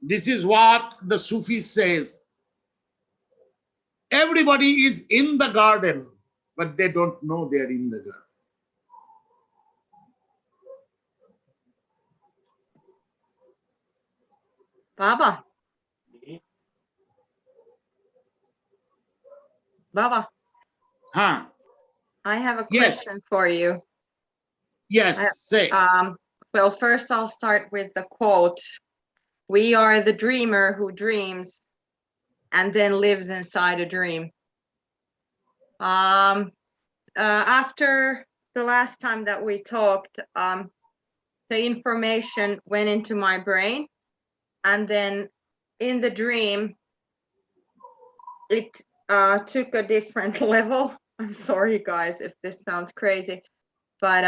This is what the Sufi says. Everybody is in the garden, but they don't know they're in the garden. Baba. Baba, Huh? I have a Yes. question for you. Yes, say. Well, first I'll start with the quote. We are the dreamer who dreams and then lives inside a dream. After the last time that we talked, the information went into my brain, and then in the dream, it took a different level. I'm sorry, guys, if this sounds crazy, but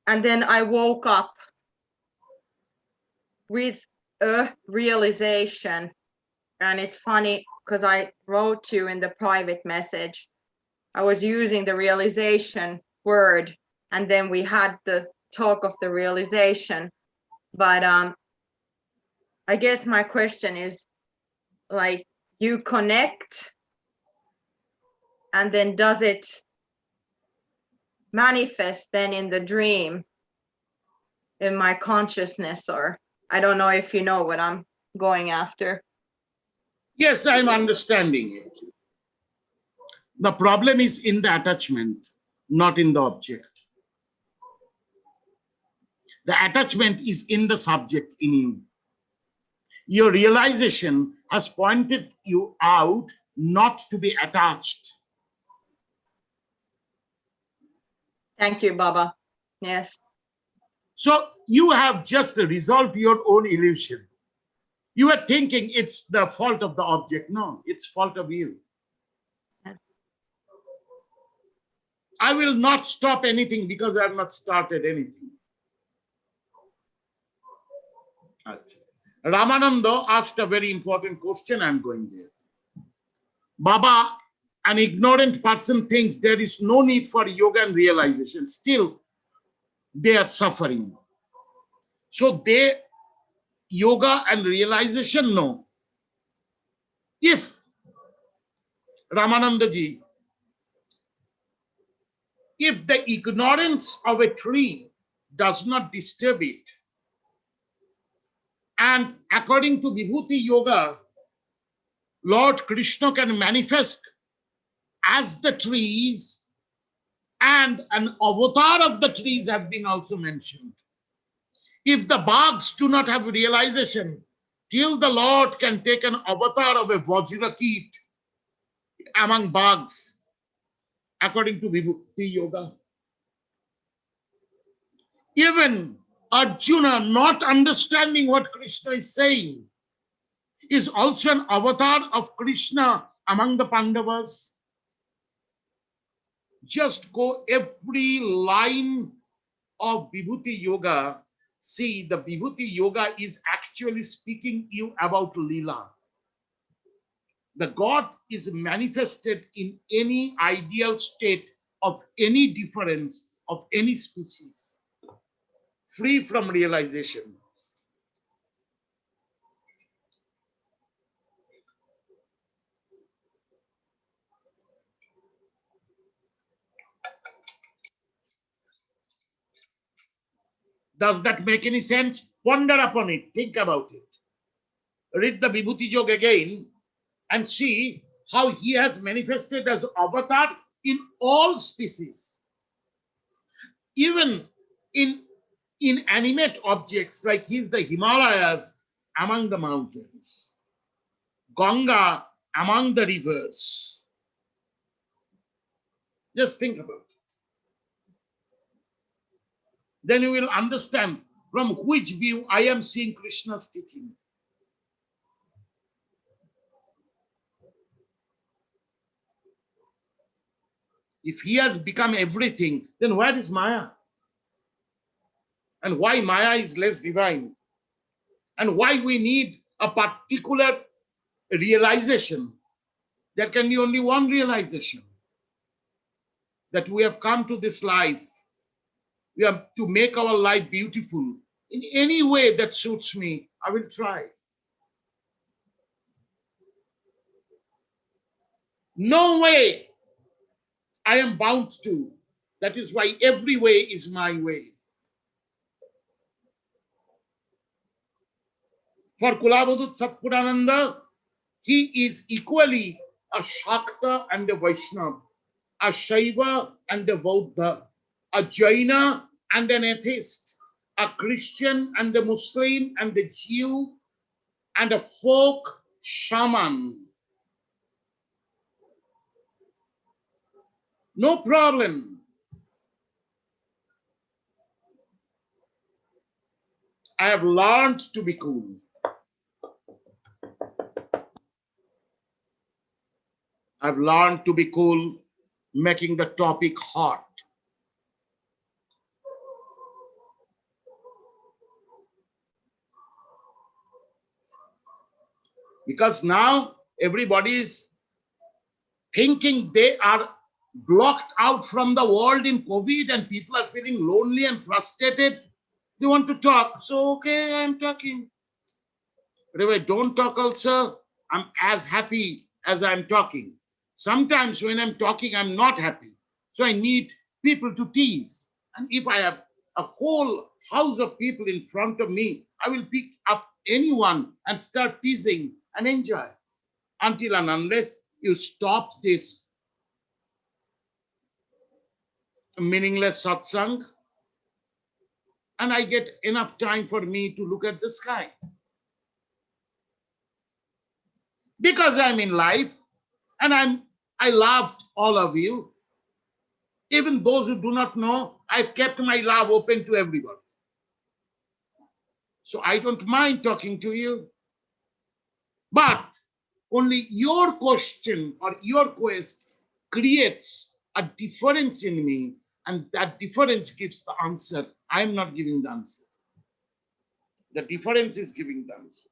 and then I woke up with a realization. And it's funny because I wrote to you in the private message. I was using the realization word, and then we had the talk of the realization. But I guess my question is, like, you connect, and then does it manifest then in the dream, in my consciousness? Or I don't know if you know what I'm going after. Yes, I'm understanding it. The problem is in the attachment, not in the object. The attachment is in the subject, in you. Your realization has pointed you out not to be attached. Thank you, Baba. Yes. So you have just resolved your own illusion. You are thinking it's the fault of the object. No, it's fault of you. I will not stop anything because I have not started anything. Ramananda asked a very important question. I'm going there. Baba, an ignorant person thinks there is no need for yoga and realization. Still, they are suffering. So yoga and realization, no. If Ramananda ji, if the ignorance of a tree does not disturb it, and according to Vibhuti Yoga, Lord Krishna can manifest as the trees, and an avatar of the trees have been also mentioned. If the bugs do not have realization, till the Lord can take an avatar of a Vajrakit among bugs, according to Vibhuti Yoga. Even Arjuna, not understanding what Krishna is saying, is also an avatar of Krishna among the Pandavas. Just go every line of Vibhuti Yoga. See, the Vibhuti Yoga is actually speaking you about Leela. The God is manifested in any ideal state of any difference of any species, free from realization. Does that make any sense? Ponder upon it, think about it. Read the Vibhuti Yoga again and see how he has manifested as avatar in all species, even in inanimate objects like he's the Himalayas among the mountains, Ganga among the rivers. Just think about it. Then you will understand from which view I am seeing Krishna's teaching. If he has become everything, then where is Maya? And why Maya is less divine? And why we need a particular realization? There can be only one realization. That we have come to this life. We have to make our life beautiful. In any way that suits me, I will try. No way I am bound to. That is why every way is my way. For Kulavadhuta Satpurananda, he is equally a Shakta and a Vaishnava, a Shiva and a Buddha, a Jaina and an atheist, a Christian and a Muslim and a Jew, and a folk shaman. No problem. I have learned to be cool. I've learned to be cool, making the topic hot. Because now everybody is thinking they are blocked out from the world in COVID and people are feeling lonely and frustrated. They want to talk. So, okay, I'm talking. But if I don't talk also, I'm as happy as I'm talking. Sometimes when I'm talking, I'm not happy. So I need people to tease. And if I have a whole house of people in front of me, I will pick up anyone and start teasing and enjoy. Until and unless you stop this meaningless satsang, and I get enough time for me to look at the sky. Because I'm in life, and I loved all of you. Even those who do not know, I've kept my love open to everybody. So I don't mind talking to you. But only your question or your quest creates a difference in me, and that difference gives the answer. I'm not giving the answer. The difference is giving the answer.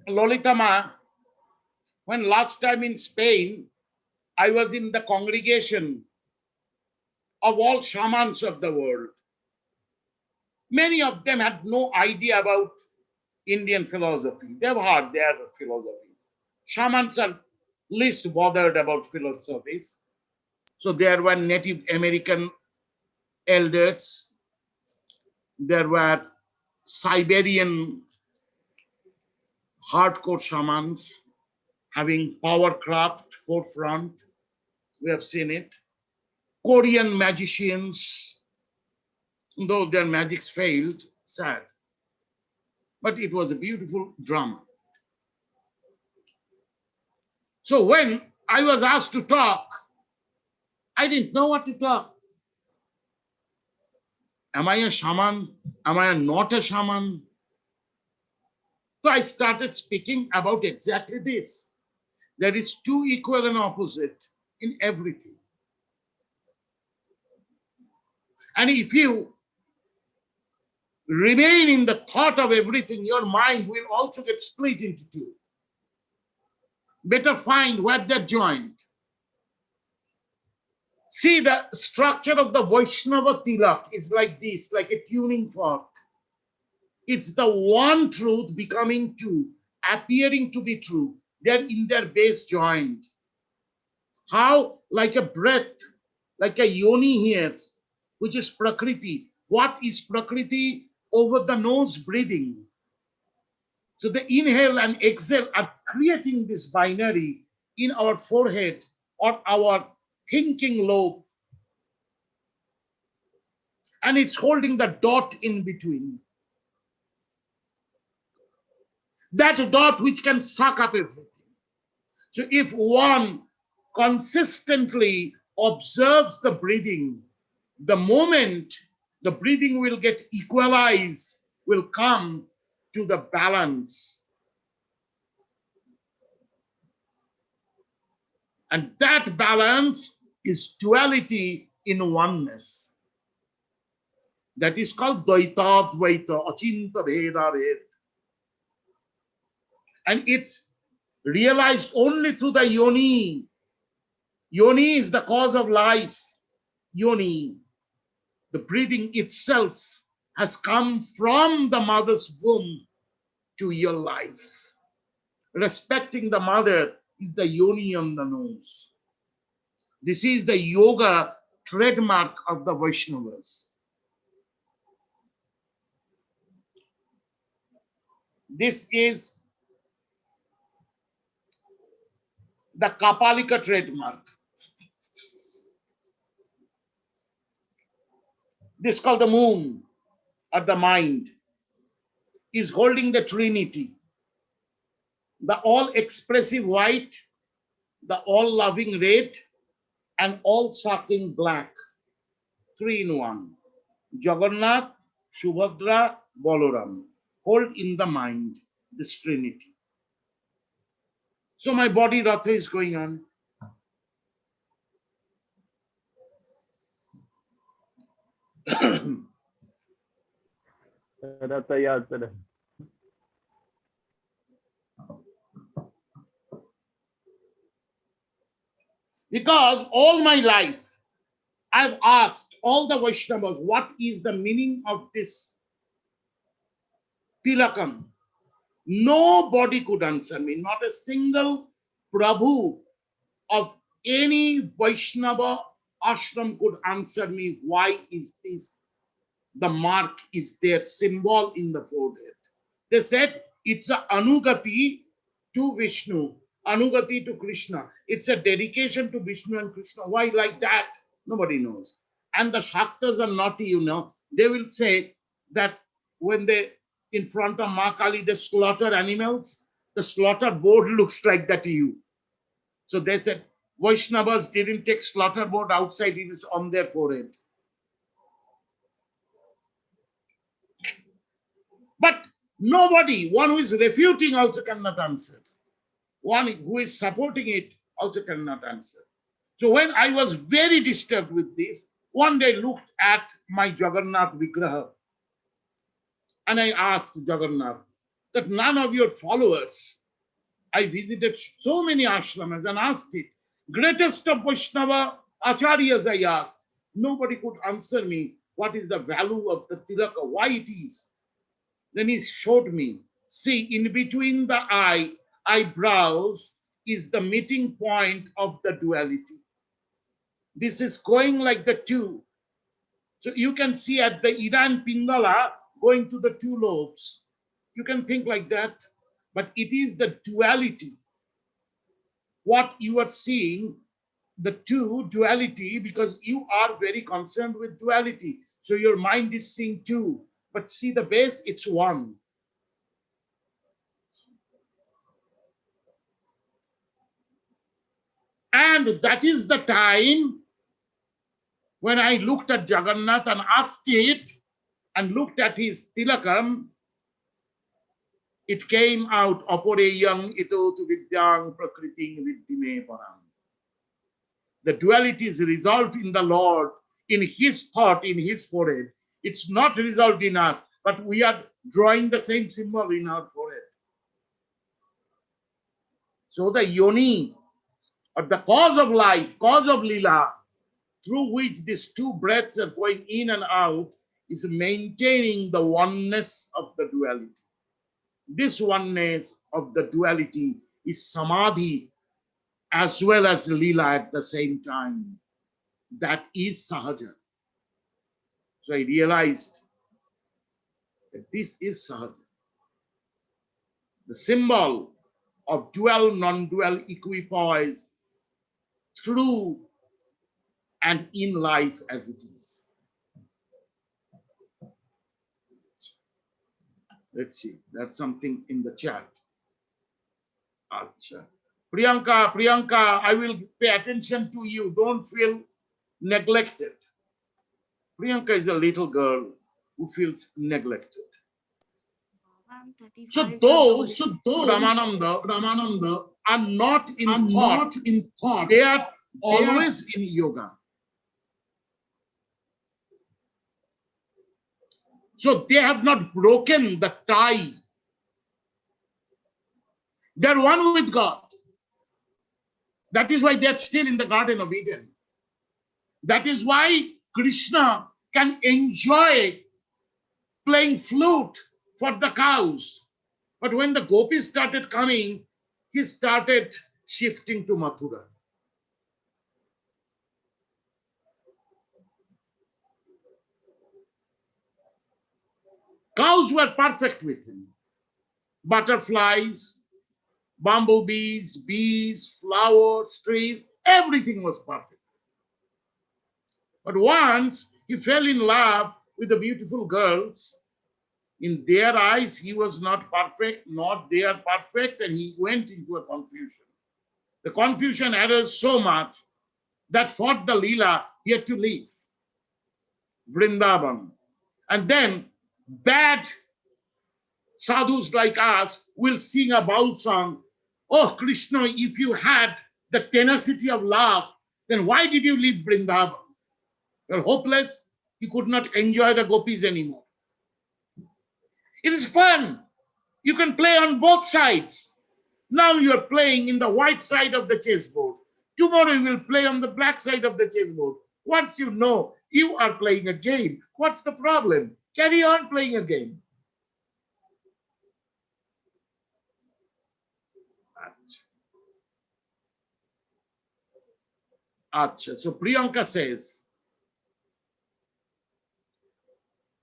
Lolitama, when last time in Spain, I was in the congregation of all shamans of the world. Many of them had no idea about Indian philosophy. They've heard their philosophies. Shamans are least bothered about philosophies. So there were Native American elders. There were Siberian hardcore shamans having power craft forefront. We have seen it. Korean magicians, though their magics failed, sad. But it was a beautiful drama. So when I was asked to talk, I didn't know what to talk. Am I a shaman? Am I not a shaman? So I started speaking about exactly this. There is two equal and opposite in everything. And if you remain in the thought of everything, your mind will also get split into two. Better find where they're joined. See, the structure of the Vaishnava Tilaka is like this, like a tuning fork. It's the one truth becoming two. appearing to be true. They're in their base joint. How? Like a breath, like a yoni here, which is Prakriti. What is Prakriti? Over the nose breathing. So the inhale and exhale are creating this binary in our forehead or our thinking lobe. And it's holding the dot in between. That dot which can suck up everything. So if one consistently observes the breathing, the moment the breathing will get equalized, will come to the balance. And that balance is duality in oneness. That is called Dvaita Dvaita, Achinta Veda Ved. And it's realized only through the yoni. Yoni is the cause of life. Yoni, the breathing itself, has come from the mother's womb to your life. Respecting the mother is the yoni on the nose. This is the yoga trademark of the Vaishnavas. This is the Kapalika trademark. This is called the moon, or the mind, is holding the Trinity. The all-expressive white, the all-loving red, and all-sucking black. 3 in 1. Jagannath, Subhadra, Balaram. Hold in the mind this Trinity. So my body ratha is going on. Because all my life, I've asked all the Vaishnavas, what is the meaning of this Tilakam? Nobody could answer me. Not a single Prabhu of any Vaishnava ashram could answer me. Why is this? The mark is their symbol in the forehead. They said it's a Anugati to Vishnu, Anugati to Krishna. It's a dedication to Vishnu and Krishna. Why like that? Nobody knows. And the Shaktas are naughty, you know. They will say that when they, in front of Ma Kali, they slaughter animals, the slaughter board looks like that to you. So they said, Vaishnavas didn't take slaughter board outside, it is on their forehead. But nobody, one who is refuting also cannot answer. One who is supporting it also cannot answer. So when I was very disturbed with this, one day looked at my Jagannath Vigraha and I asked Jagannath that none of your followers, I visited so many ashramas and asked it, greatest of Vaishnava Acharyas I asked, nobody could answer me what is the value of the Tilaka, why it is. Then he showed me, see, in between the eyebrows is the meeting point of the duality. This is going like the two. So you can see at the Iran Pingala going to the two lobes. You can think like that, but it is the duality. What you are seeing, the two duality, because you are very concerned with duality. So your mind is seeing two, but see the base, it's one. And that is the time when I looked at Jagannath and asked it and looked at his tilakam, it came out, Apareyang ito tu vidyang prakriting viddhime param. The duality is resolved in the Lord, in his thought, in his forehead. It's not resolved in us, but we are drawing the same symbol in our forehead. So the yoni, or the cause of life, cause of lila, through which these two breaths are going in and out, is maintaining the oneness of the duality. this oneness of the duality is samadhi as well as lila at the same time. That is sahaja. So I realized that this is sahaja. The symbol of dual, non-dual equipoise through and in life as it is. Let's see, that's something in the chat. Acha. Priyanka, I will pay attention to you. Don't feel neglected. Priyanka is a little girl who feels neglected. So those Brahmananda are not in thought. They are always in yoga. So they have not broken the tie. They're one with God. That is why they're still in the Garden of Eden. That is why Krishna can enjoy playing flute for the cows. But when the gopis started coming, he started shifting to Mathura. Cows were perfect with him. Butterflies, bumblebees, bees, flowers, trees, everything was perfect. But once he fell in love with the beautiful girls, in their eyes he was not perfect, not they are perfect, and he went into a confusion. The confusion arose so much that for the Leela he had to leave Vrindavan. And then bad sadhus like us will sing a baul song. Oh Krishna, if you had the tenacity of love, then why did you leave Vrindavan? You're hopeless. You could not enjoy the gopis anymore. It is fun. You can play on both sides. Now you're playing in the white side of the chessboard. Tomorrow you will play on the black side of the chessboard. Once you know you are playing a game, what's the problem? Carry on playing a game. Acha. So Priyanka says,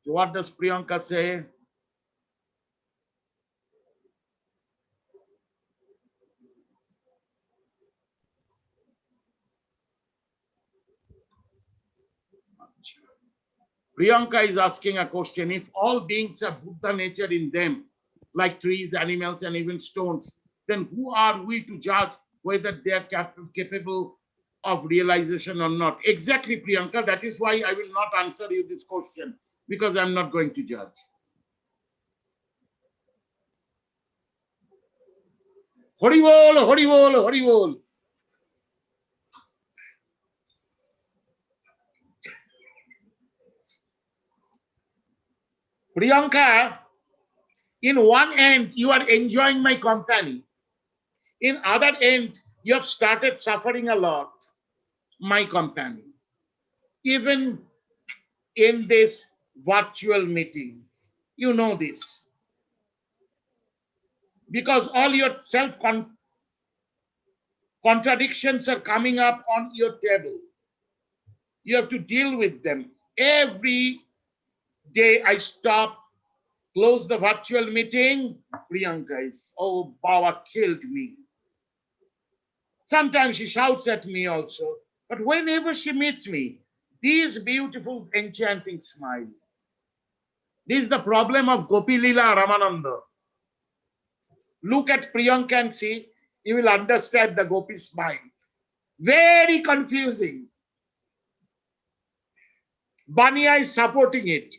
so what does Priyanka say? Priyanka is asking a question. If all beings have Buddha nature in them, like trees, animals, and even stones, then who are we to judge whether they are capable of realization or not? Exactly, Priyanka. That is why I will not answer you this question, because I'm not going to judge. Hari bol, Hari bol, Hari bol. Priyanka, in one end, you are enjoying my company. In other end, you have started suffering a lot, my company. Even in this virtual meeting, you know this. Because all your self-contradictions are coming up on your table. You have to deal with them. Every day I stop, close the virtual meeting, Priyanka is, oh, Baba killed me. Sometimes she shouts at me also. But whenever she meets me, these beautiful, enchanting smile. This is the problem of Gopi Lila Ramananda. Look at Priyanka and see, you will understand the Gopi smile. Very confusing. Bania is supporting it.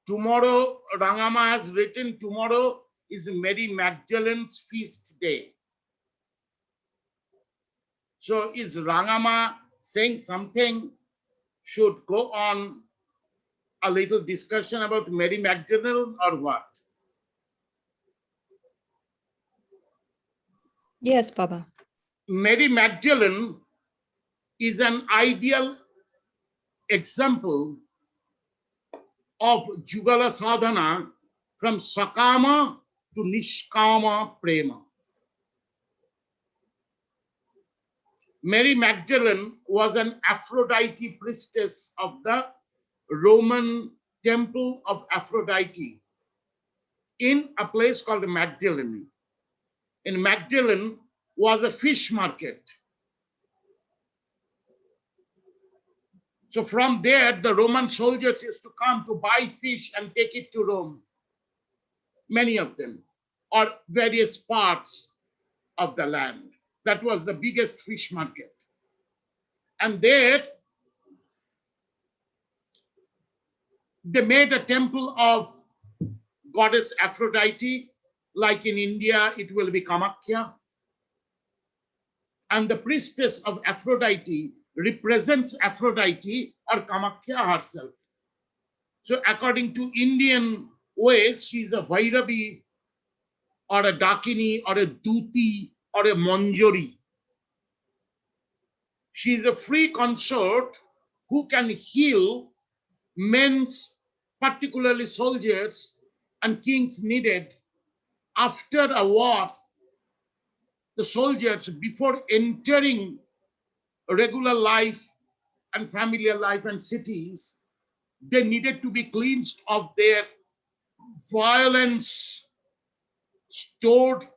Tomorrow, Rangama has written, tomorrow is Mary Magdalene's feast day. So is Rangama saying something should go on a little discussion about Mary Magdalene or what? Yes, Baba. Mary Magdalene is an ideal example of Jugala sadhana from Sakama to Nishkama Prema. Mary Magdalene was an Aphrodite priestess of the Roman temple of Aphrodite in a place called Magdalene. In Magdalene was a fish market. So from there, the Roman soldiers used to come to buy fish and take it to Rome. Many of them, or various parts of the land. That was the biggest fish market. And there, they made a temple of goddess Aphrodite, like in India, it will be Kamakhya. And the priestess of Aphrodite represents Aphrodite or Kamakhya herself. So according to Indian ways, she's a Vairavi or a Dakini or a Duti or a Manjari. She is a free consort who can heal men's, particularly soldiers and kings needed after a war. The soldiers, before entering regular life and familiar life and cities, they needed to be cleansed of their violence stored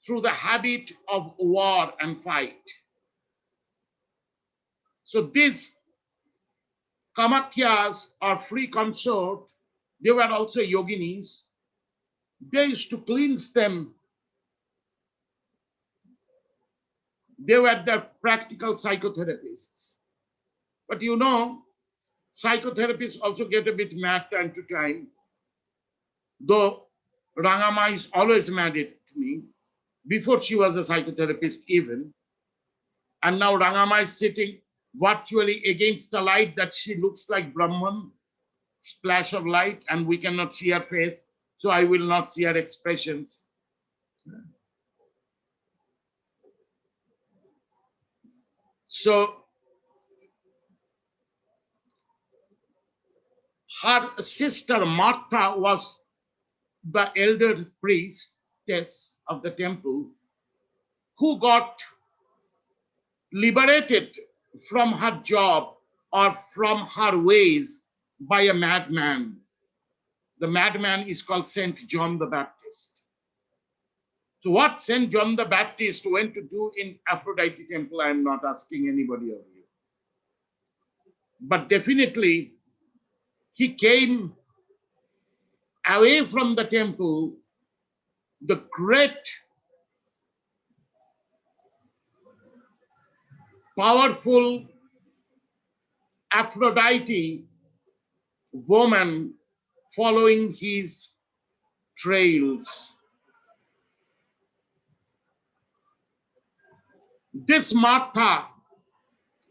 through the habit of war and fight. So these Kamakhyas or free consort, they were also yoginis. They used to cleanse them. They were the practical psychotherapists. But you know, psychotherapists also get a bit mad time to time. Though Rangama is always mad at me, before she was a psychotherapist even. And now Rangama is sitting virtually against the light that she looks like Brahman, splash of light, and we cannot see her face. So I will not see her expressions. So her sister Martha was the elder priestess of the temple who got liberated from her job or from her ways by a madman. The madman is called Saint John the Baptist. So what Saint John the Baptist went to do in Aphrodite temple, I am not asking anybody of you. But definitely, he came away from the temple, the great, powerful Aphrodite woman following his trails. This Martha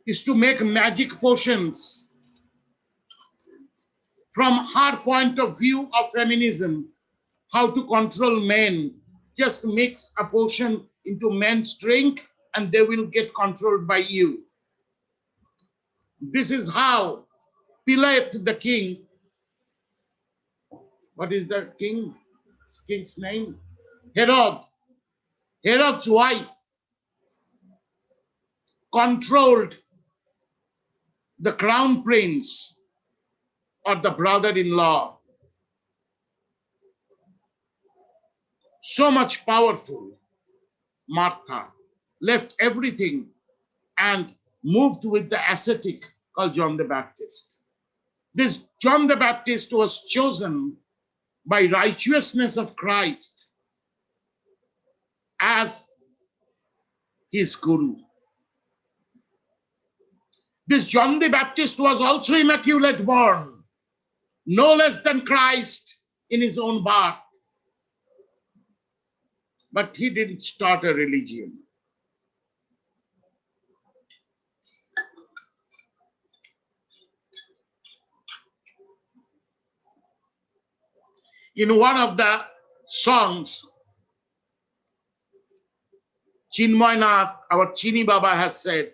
is to make magic potions. From her point of view of feminism, how to control men, just mix a potion into men's drink and they will get controlled by you. This is how Pilate the king, what is the king's name? Herod's wife controlled the crown prince or the brother-in-law. So much powerful. Martha left everything and moved with the ascetic called John the Baptist. This John the Baptist was chosen by righteousness of Christ as his guru. This John the Baptist was also immaculate born, no less than Christ in his own birth. But he didn't start a religion. In one of the songs, Chinmoynath, our Chini Baba has said,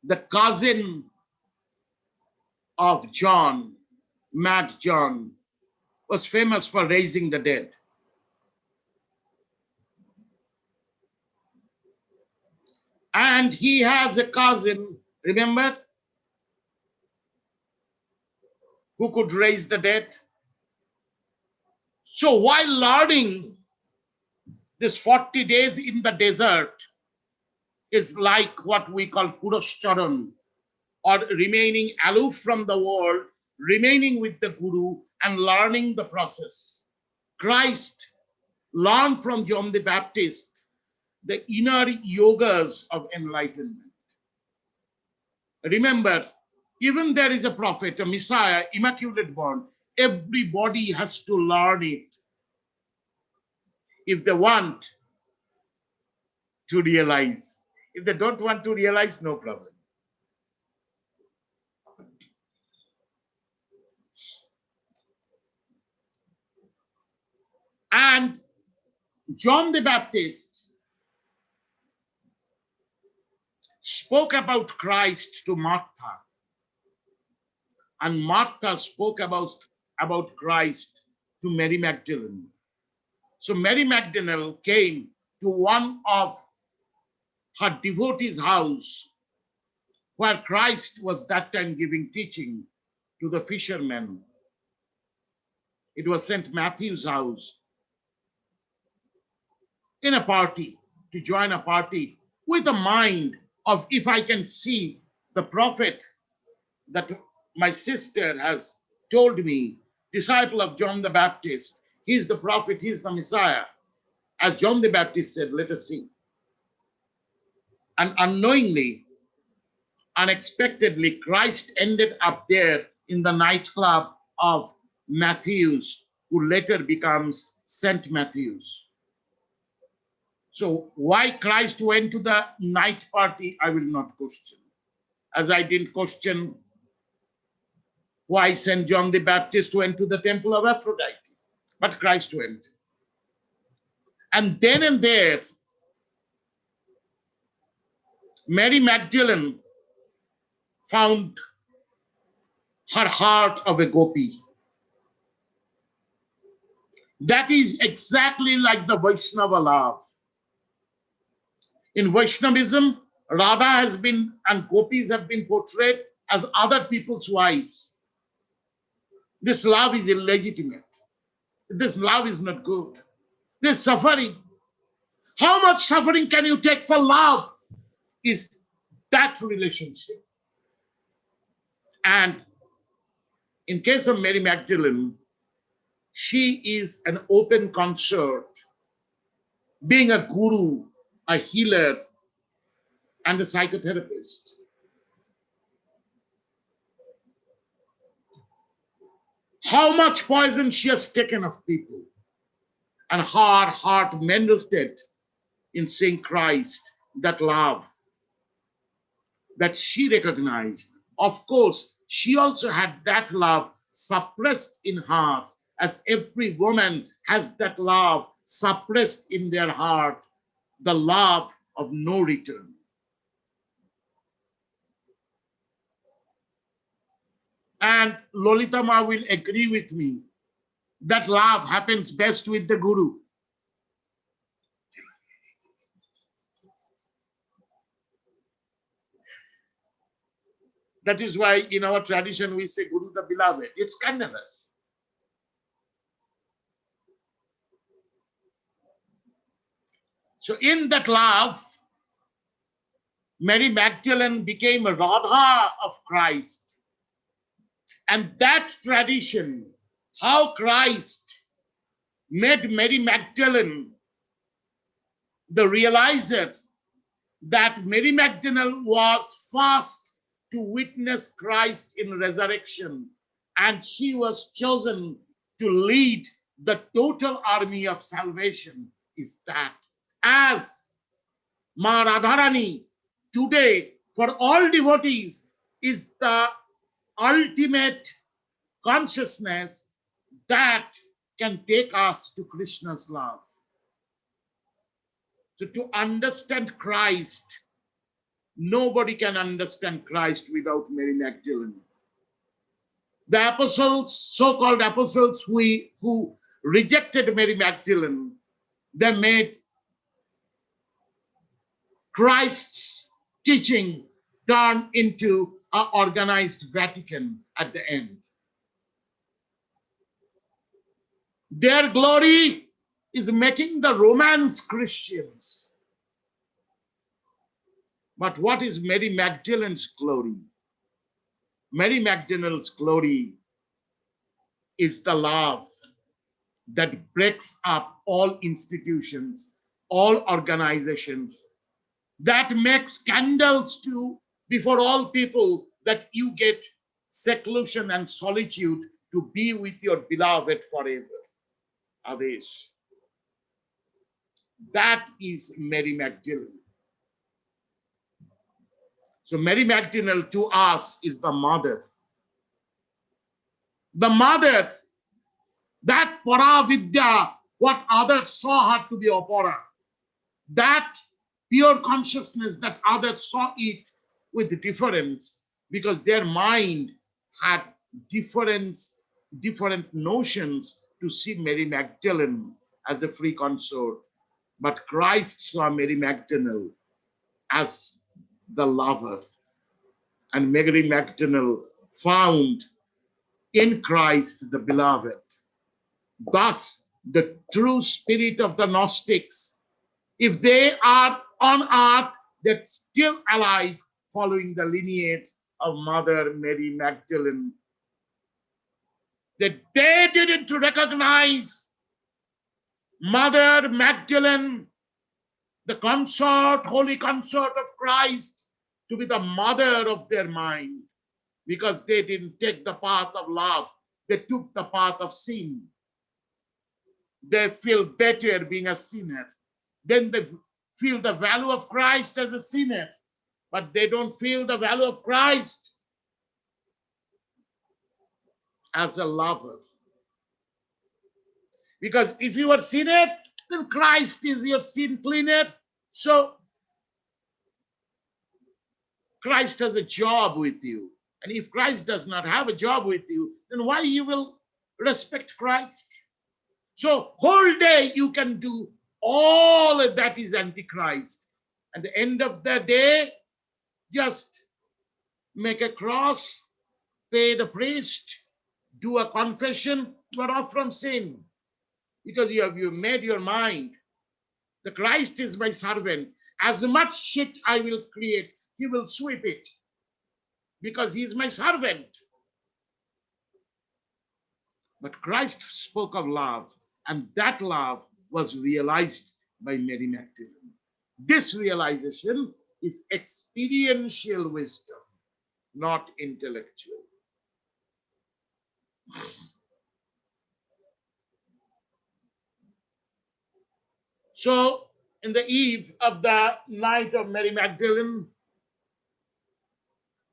the cousin of John, Mad John, was famous for raising the dead. And he has a cousin, remember, who could raise the dead. So while learning this 40 days in the desert is like what we call Purashcharan, or remaining aloof from the world, remaining with the Guru and learning the process. Christ learned from John the Baptist the inner yogas of enlightenment. Remember, even there is a prophet, a Messiah, immaculate born, everybody has to learn it if they want to realize. If they don't want to realize, no problem. And John the Baptist spoke about Christ to Martha, and Martha spoke about Christ to Mary Magdalene. So Mary Magdalene came to one of her devotees' house where Christ was that time giving teaching to the fishermen. It was St. Matthew's house, in a party, to join a party with the mind of, if I can see the prophet that my sister has told me, disciple of John the Baptist, he's the prophet, he's the Messiah. As John the Baptist said, let us see. And unknowingly, unexpectedly, Christ ended up there in the nightclub of Matthew's, who later becomes St. Matthew's. So why Christ went to the night party, I will not question. As I didn't question why St. John the Baptist went to the temple of Aphrodite, but Christ went. And then and there, Mary Magdalene found her heart of a Gopi. That is exactly like the Vaishnava love. In Vaishnavism, Radha has been, and Gopis have been portrayed as other people's wives. This love is illegitimate. This love is not good. This suffering. How much suffering can you take for love? Is that relationship. And in case of Mary Magdalene, she is an open concert, being a guru, a healer, and a psychotherapist. How much poison she has taken of people, and her heart melted in seeing Christ, that love that she recognized. Of course, she also had that love suppressed in her, as every woman has that love suppressed in their heart, the love of no return. And Lolita Ma will agree with me that love happens best with the Guru. That is why in our tradition we say Guru the beloved. It's kindness. So in that love, Mary Magdalene became a Radha of Christ. And that tradition, how Christ made Mary Magdalene the realizer that Mary Magdalene was first to witness Christ in resurrection, and she was chosen to lead the total army of salvation, is that as Ma Radharani today for all devotees is the ultimate consciousness that can take us to Krishna's love. So to understand Christ nobody can understand Christ without Mary Magdalene. The apostles, so-called apostles who rejected Mary Magdalene, they made Christ's teaching turn into an organized Vatican at the end. Their glory is making the Romans Christians. But what is Mary Magdalene's glory? Mary Magdalene's glory is the love that breaks up all institutions, all organizations, that makes candles to before all people, that you get seclusion and solitude to be with your beloved forever. Adesh. That is Mary Magdalene. So Mary Magdalene to us is the mother. The mother, that Paravidya, what others saw her to be Apara, that pure consciousness that others saw it with difference, because their mind had different notions to see Mary Magdalene as a free consort. But Christ saw Mary Magdalene as the lover. And Mary Magdalene found in Christ the beloved. Thus, the true spirit of the Gnostics, if they are on earth, they're still alive, following the lineage of Mother Mary Magdalene, that they didn't recognize Mother Magdalene, the consort, holy consort of Christ, to be the mother of their mind, because they didn't take the path of love, they took the path of sin. They feel better being a sinner. Then they feel the value of Christ as a sinner, but they don't feel the value of Christ as a lover. Because if you are sinner, then Christ is your sin cleaner. So Christ has a job with you. And if Christ does not have a job with you, then why you will respect Christ? So whole day you can do all that is antichrist. At the end of the day, just make a cross, pay the priest, do a confession, you are off from sin. Because you made your mind. The Christ is my servant. As much shit I will create, he will sweep it. Because he is my servant. But Christ spoke of love, and that love was realized by Mary Magdalene. This realization is experiential wisdom, not intellectual. So, in the eve of the night of Mary Magdalene,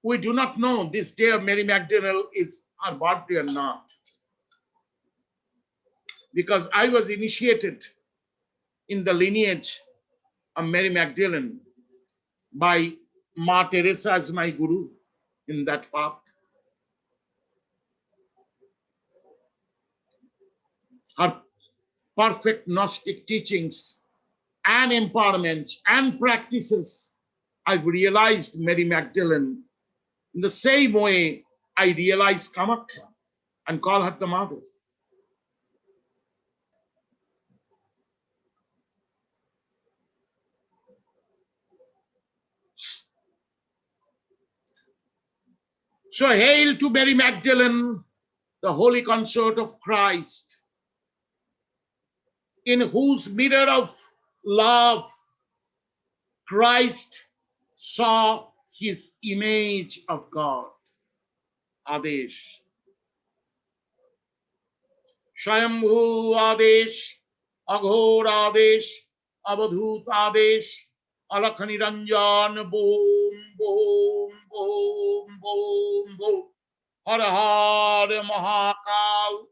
we do not know this day of Mary Magdalene is her birthday or not. Because I was initiated in the lineage of Mary Magdalene by Maitreya as my guru in that path. Her perfect Gnostic teachings and empowerments and practices, I've realized Mary Magdalene in the same way I realized Kamakhya and call her the mother. So hail to Mary Magdalene, the holy consort of Christ, in whose mirror of love Christ saw his image of God. Adesh. Shayambhu Adesh, Aghor Adesh, Avadhut Adesh, Alakhaniranjan Boom, Boom, Boom, Boom, Boom. Har Har Mahakal.